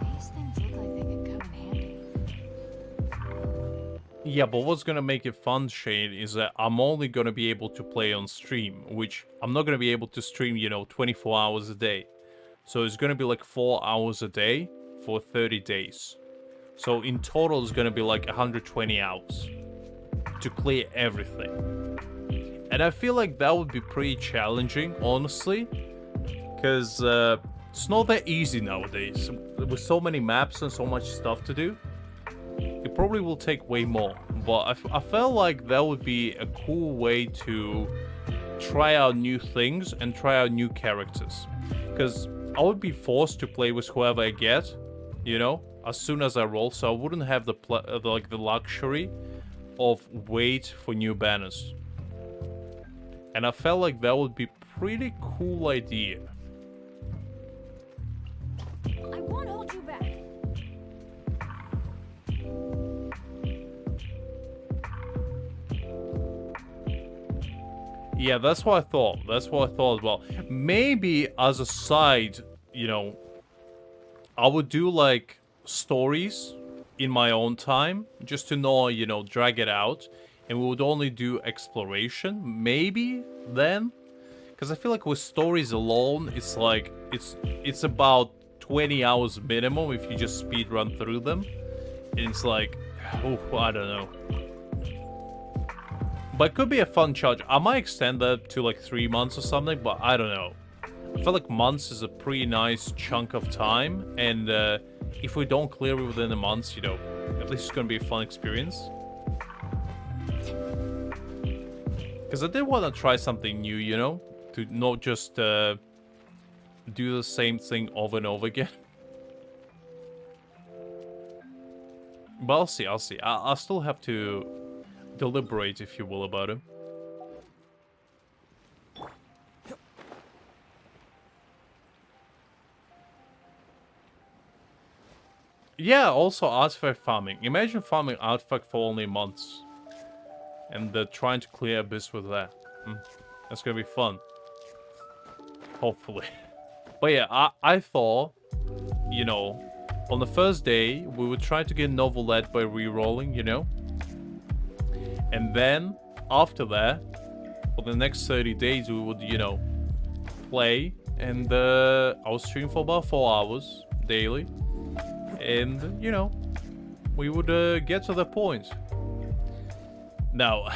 [SPEAKER 2] These things look like they could come in handy.
[SPEAKER 1] Yeah, but what's gonna make it fun, Shane, is that I'm only gonna be able to play on stream, which I'm not gonna be able to stream, you know, 24 hours a day. So it's gonna be like 4 hours a day for 30 days. So in total, it's gonna be like 120 hours to clear everything. And I feel like that would be pretty challenging, honestly, because it's not that easy nowadays. With so many maps and so much stuff to do, it probably will take way more. But I felt like that would be a cool way to try out new things and try out new characters. Because I would be forced to play with whoever I get, you know, as soon as I roll. So I wouldn't have the luxury of wait for new banners. And I felt like that would be pretty cool idea.
[SPEAKER 2] I won't hold you back.
[SPEAKER 1] Yeah, that's what I thought. That's what I thought as well. Maybe as a side, you know, I would do like stories in my own time just to know, you know, drag it out. And we would only do exploration, maybe then. Because I feel like with stories alone, it's like, it's about 20 hours minimum if you just speed run through them. And it's like, oh, I don't know. But it could be a fun challenge. I might extend that to like 3 months or something, but I don't know. I feel like months is a pretty nice chunk of time. And if we don't clear it within the months, you know, at least it's going to be a fun experience. Because I did want to try something new, you know? To not just do the same thing over and over again. But I'll see, I'll see. I'll still have to deliberate, if you will, about it. Yeah, also artifact farming. Imagine farming artifact for only months. And trying to clear abyss with that. That's gonna be fun. Hopefully. But yeah, I thought, you know, on the first day, we would try to get novelette by re-rolling, you know? And then, after that, for the next 30 days, we would, you know, play. And I would stream for about 4 hours daily. And, you know, we would get to the point. Now,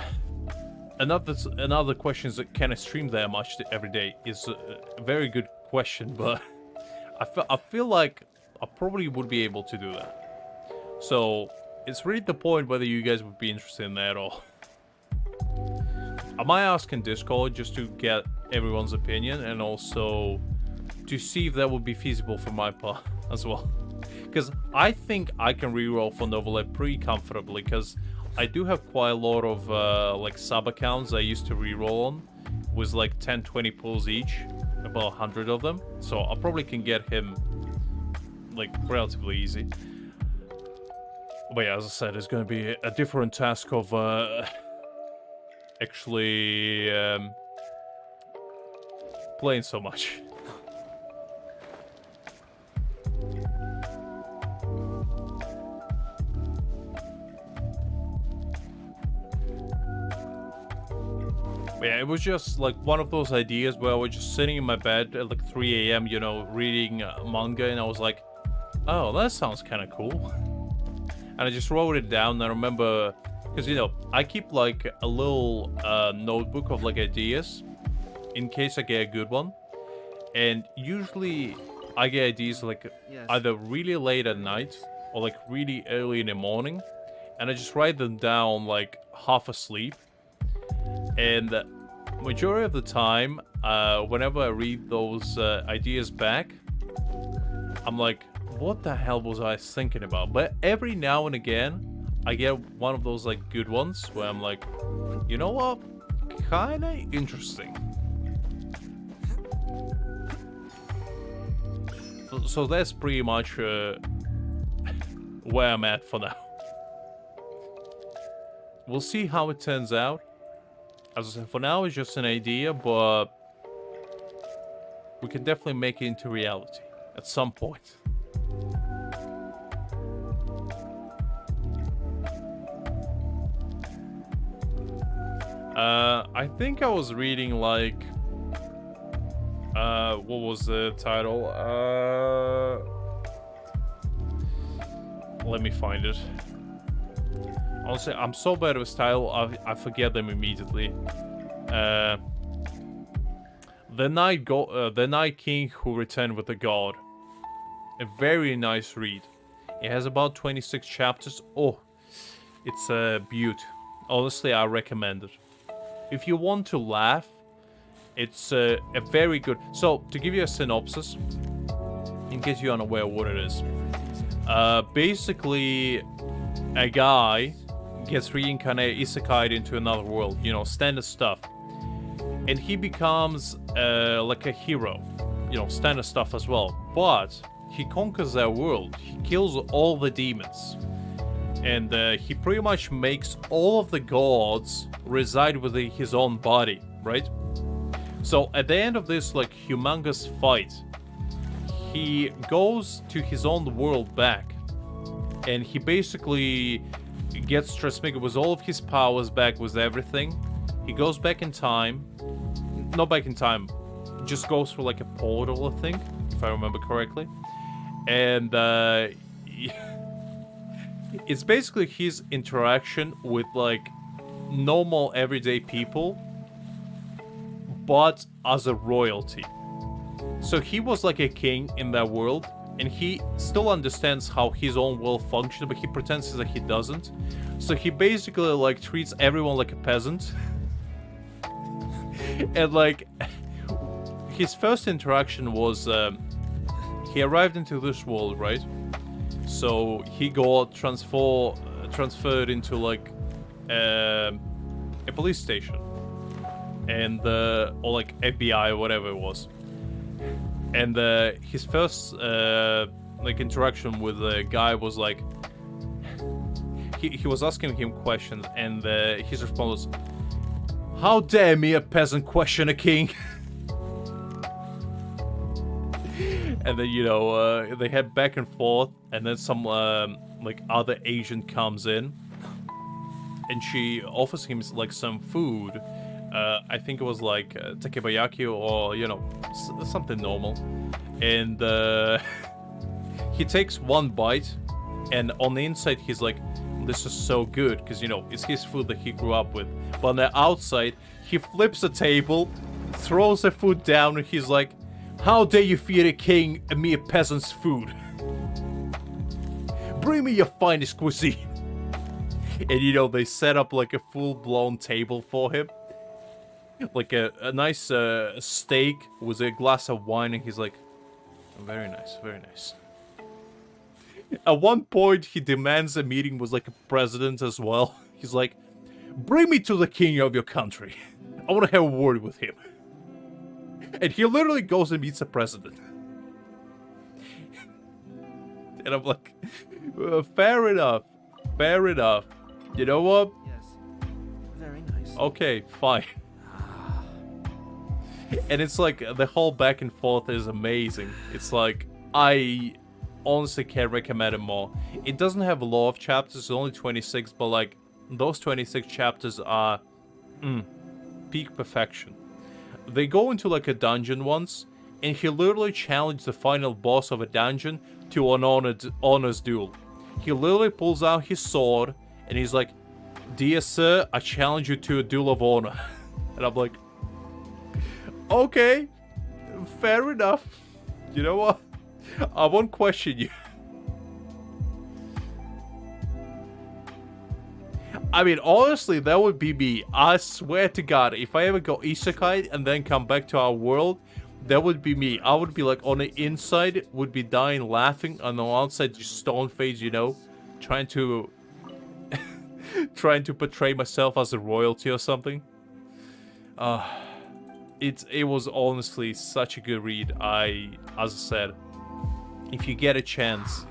[SPEAKER 1] another question is that can I stream that much every day is a very good question, but I feel like I probably would be able to do that. So it's really the point whether you guys would be interested in that at all. I might ask in Discord just to get everyone's opinion and also to see if that would be feasible for my part as well. Because I think I can reroll for novelette pretty comfortably because I do have quite a lot of like sub accounts I used to reroll on with like 10-20 pulls each, about 100 of them. So I probably can get him like relatively easy. But yeah, as I said, it's going to be a different task of actually playing so much. Yeah, it was just like one of those ideas where I was just sitting in my bed at like 3 AM, you know, reading manga, and I was like, oh, that sounds kind of cool. And I just wrote it down, and I remember, because, you know, I keep like a little notebook of like ideas in case I get a good one. And usually I get ideas like either really late at night or like really early in the morning. And I just write them down like half asleep. And majority of the time, whenever I read those ideas back, I'm like, what the hell was I thinking about? But every now and again, I get one of those like good ones where I'm like, you know what? Kinda interesting. So that's pretty much where I'm at for now. We'll see how it turns out. As I said, for now it's just an idea, but we can definitely make it into reality at some point. I think I was reading like what was the title? Let me find it. Honestly, I'm so bad with title, I forget them immediately. The Night King Who Returned with the God. A very nice read. It has about 26 chapters. Oh, It's a beaut. Honestly, I recommend it. If you want to laugh, it's a very good... So, to give you a synopsis, in case you're unaware what it is. Basically, a guy gets reincarnated, isekai'd into another world. You know, standard stuff. And he becomes like a hero. You know, standard stuff as well. But he conquers that world. He kills all the demons. And he pretty much makes all of the gods reside within his own body, right? So at the end of this like humongous fight, he goes to his own world back. And he basically gets transfigured with all of his powers back, with everything. He goes back in time. Not back in time. Just goes through like a portal, I think, if I remember correctly. And it's basically his interaction with like normal everyday people, but as a royalty. So he was like a king in that world, and he still understands how his own world functions, but he pretends that he doesn't. So he basically like treats everyone like a peasant. And like his first interaction was he arrived into this world, right? So he got transferred into like a police station, and or like FBI or whatever it was. And his first like interaction with the guy was like he was asking him questions, and his response was, "How dare me, a peasant, question a king?" And then, you know, they head back and forth, and then some like other agent comes in, and she offers him like some food. I think it was like takoyaki or, you know, something normal. And he takes one bite, and on the inside he's like, "This is so good," because, you know, it's his food that he grew up with. But on the outside, he flips the table, throws the food down, and he's like, "How dare you feed a king and me a peasant's food? Bring me your finest cuisine." And, you know, they set up like a full-blown table for him. Like a nice steak with a glass of wine, and he's like, "Very nice, very nice." At one point, he demands a meeting with like a president as well. He's like, "Bring me to the king of your country. I want to have a word with him." And he literally goes and meets the president. And I'm like, fair enough. Fair enough. You know what?
[SPEAKER 3] Yes. Very nice.
[SPEAKER 1] Okay, fine. And it's like, the whole back and forth is amazing. It's like, I honestly can't recommend it more. It doesn't have a lot of chapters, it's only 26, but like, those 26 chapters are peak perfection. They go into like a dungeon once, and he literally challenged the final boss of a dungeon to an honors duel. He literally pulls out his sword, and he's like, "Dear sir, I challenge you to a duel of honor." And I'm like, okay, fair enough. You know what? I won't question you. I mean, honestly, that would be me. I swear to God, if I ever go isekai and then come back to our world, that would be me. I would be like, on the inside, would be dying laughing, on the outside, just stone face, you know, trying to portray myself as a royalty or something. It was honestly such a good read. As I said, if you get a chance,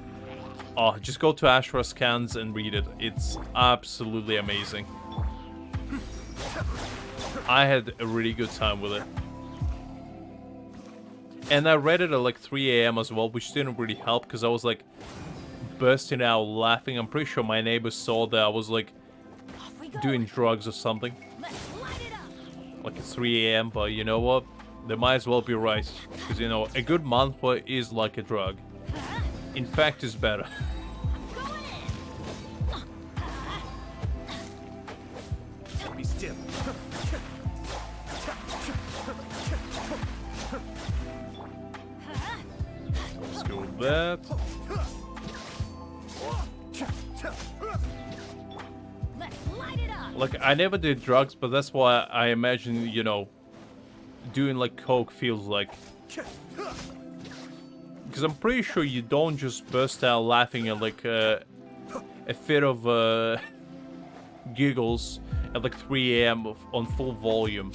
[SPEAKER 1] just go to Ashura Scans and read it. It's absolutely amazing. I had a really good time with it. And I read it at like 3 a.m. as well, which didn't really help because I was like bursting out laughing. I'm pretty sure my neighbors saw that I was like doing drugs or something. Like at 3 a.m. But you know what? They might as well be right. Because, you know, a good manhwa is like a drug. In fact, it's better.
[SPEAKER 3] Be still.
[SPEAKER 1] Let's go with that. Like, I never did drugs, but that's why I imagine, you know, doing like coke feels like. Because I'm pretty sure you don't just burst out laughing at like a fit of giggles at like 3 a.m. on full volume.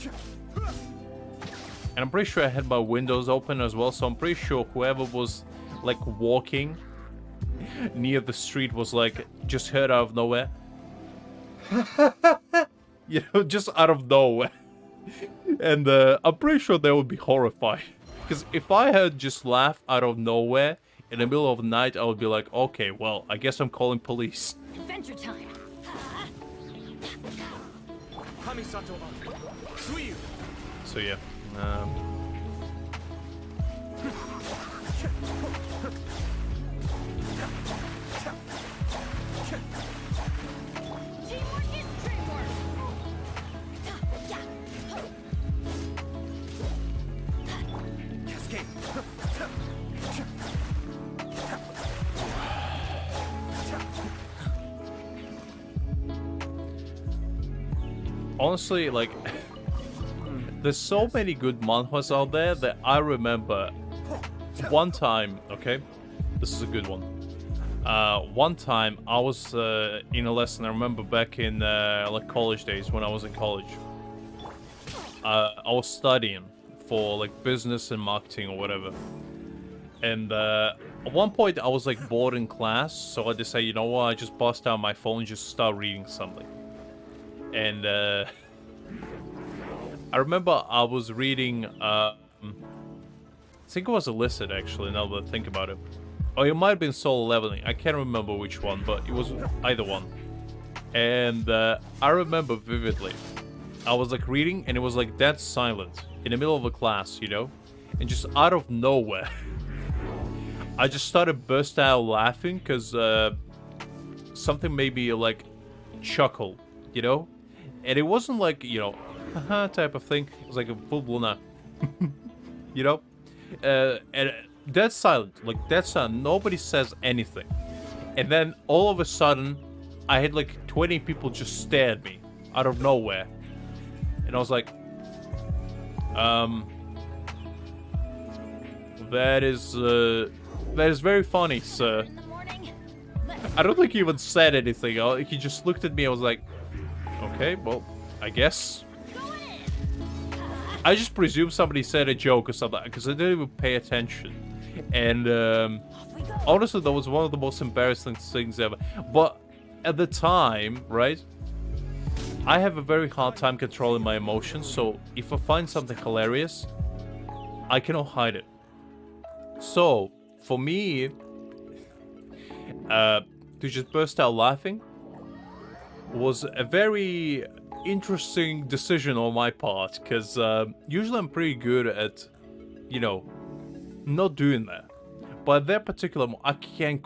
[SPEAKER 1] And I'm pretty sure I had my windows open as well, so I'm pretty sure whoever was like walking near the street was like just heard out of nowhere. You know, just out of nowhere. And I'm pretty sure they would be horrified. Because if I had just laugh out of nowhere in the middle of the night, I would be like, okay, well, I guess I'm calling police.
[SPEAKER 2] Adventure time.
[SPEAKER 1] So yeah.
[SPEAKER 2] Teamwork is dreamwork.
[SPEAKER 3] Cascade.
[SPEAKER 1] Honestly, like, there's so many good manhwas out there that I remember one time, okay? This is a good one. One time I was in a lesson, I remember back in like college days when I was in college. I was studying for like business and marketing or whatever. And at one point I was like bored in class, so I decided, you know what, I just bust out my phone and just start reading something. And I remember I was reading, I think it was Illicit actually, now that I think about it. Or it might have been Soul Leveling, I can't remember which one, but it was either one. And I remember vividly, I was like reading and it was like dead silent in the middle of a class, you know? And just out of nowhere, I just started burst out laughing because something made me like chuckle, you know? And it wasn't like, you know, haha type of thing. It was like a full-blown, you know? And dead silent, like dead silent. Nobody says anything. And then all of a sudden, I had like 20 people just stare at me out of nowhere. And I was like, that is very funny, sir.
[SPEAKER 2] In the morning.
[SPEAKER 1] I don't think he even said anything. He just looked at me. I was like, okay, well, I guess. I just presumed somebody said a joke or something because I didn't even pay attention. And honestly, that was one of the most embarrassing things ever. But at the time, right, I have a very hard time controlling my emotions. So if I find something hilarious, I cannot hide it. So for me, to just burst out laughing was a very interesting decision on my part, because usually I'm pretty good at, you know, not doing that. But at that particular moment, I can't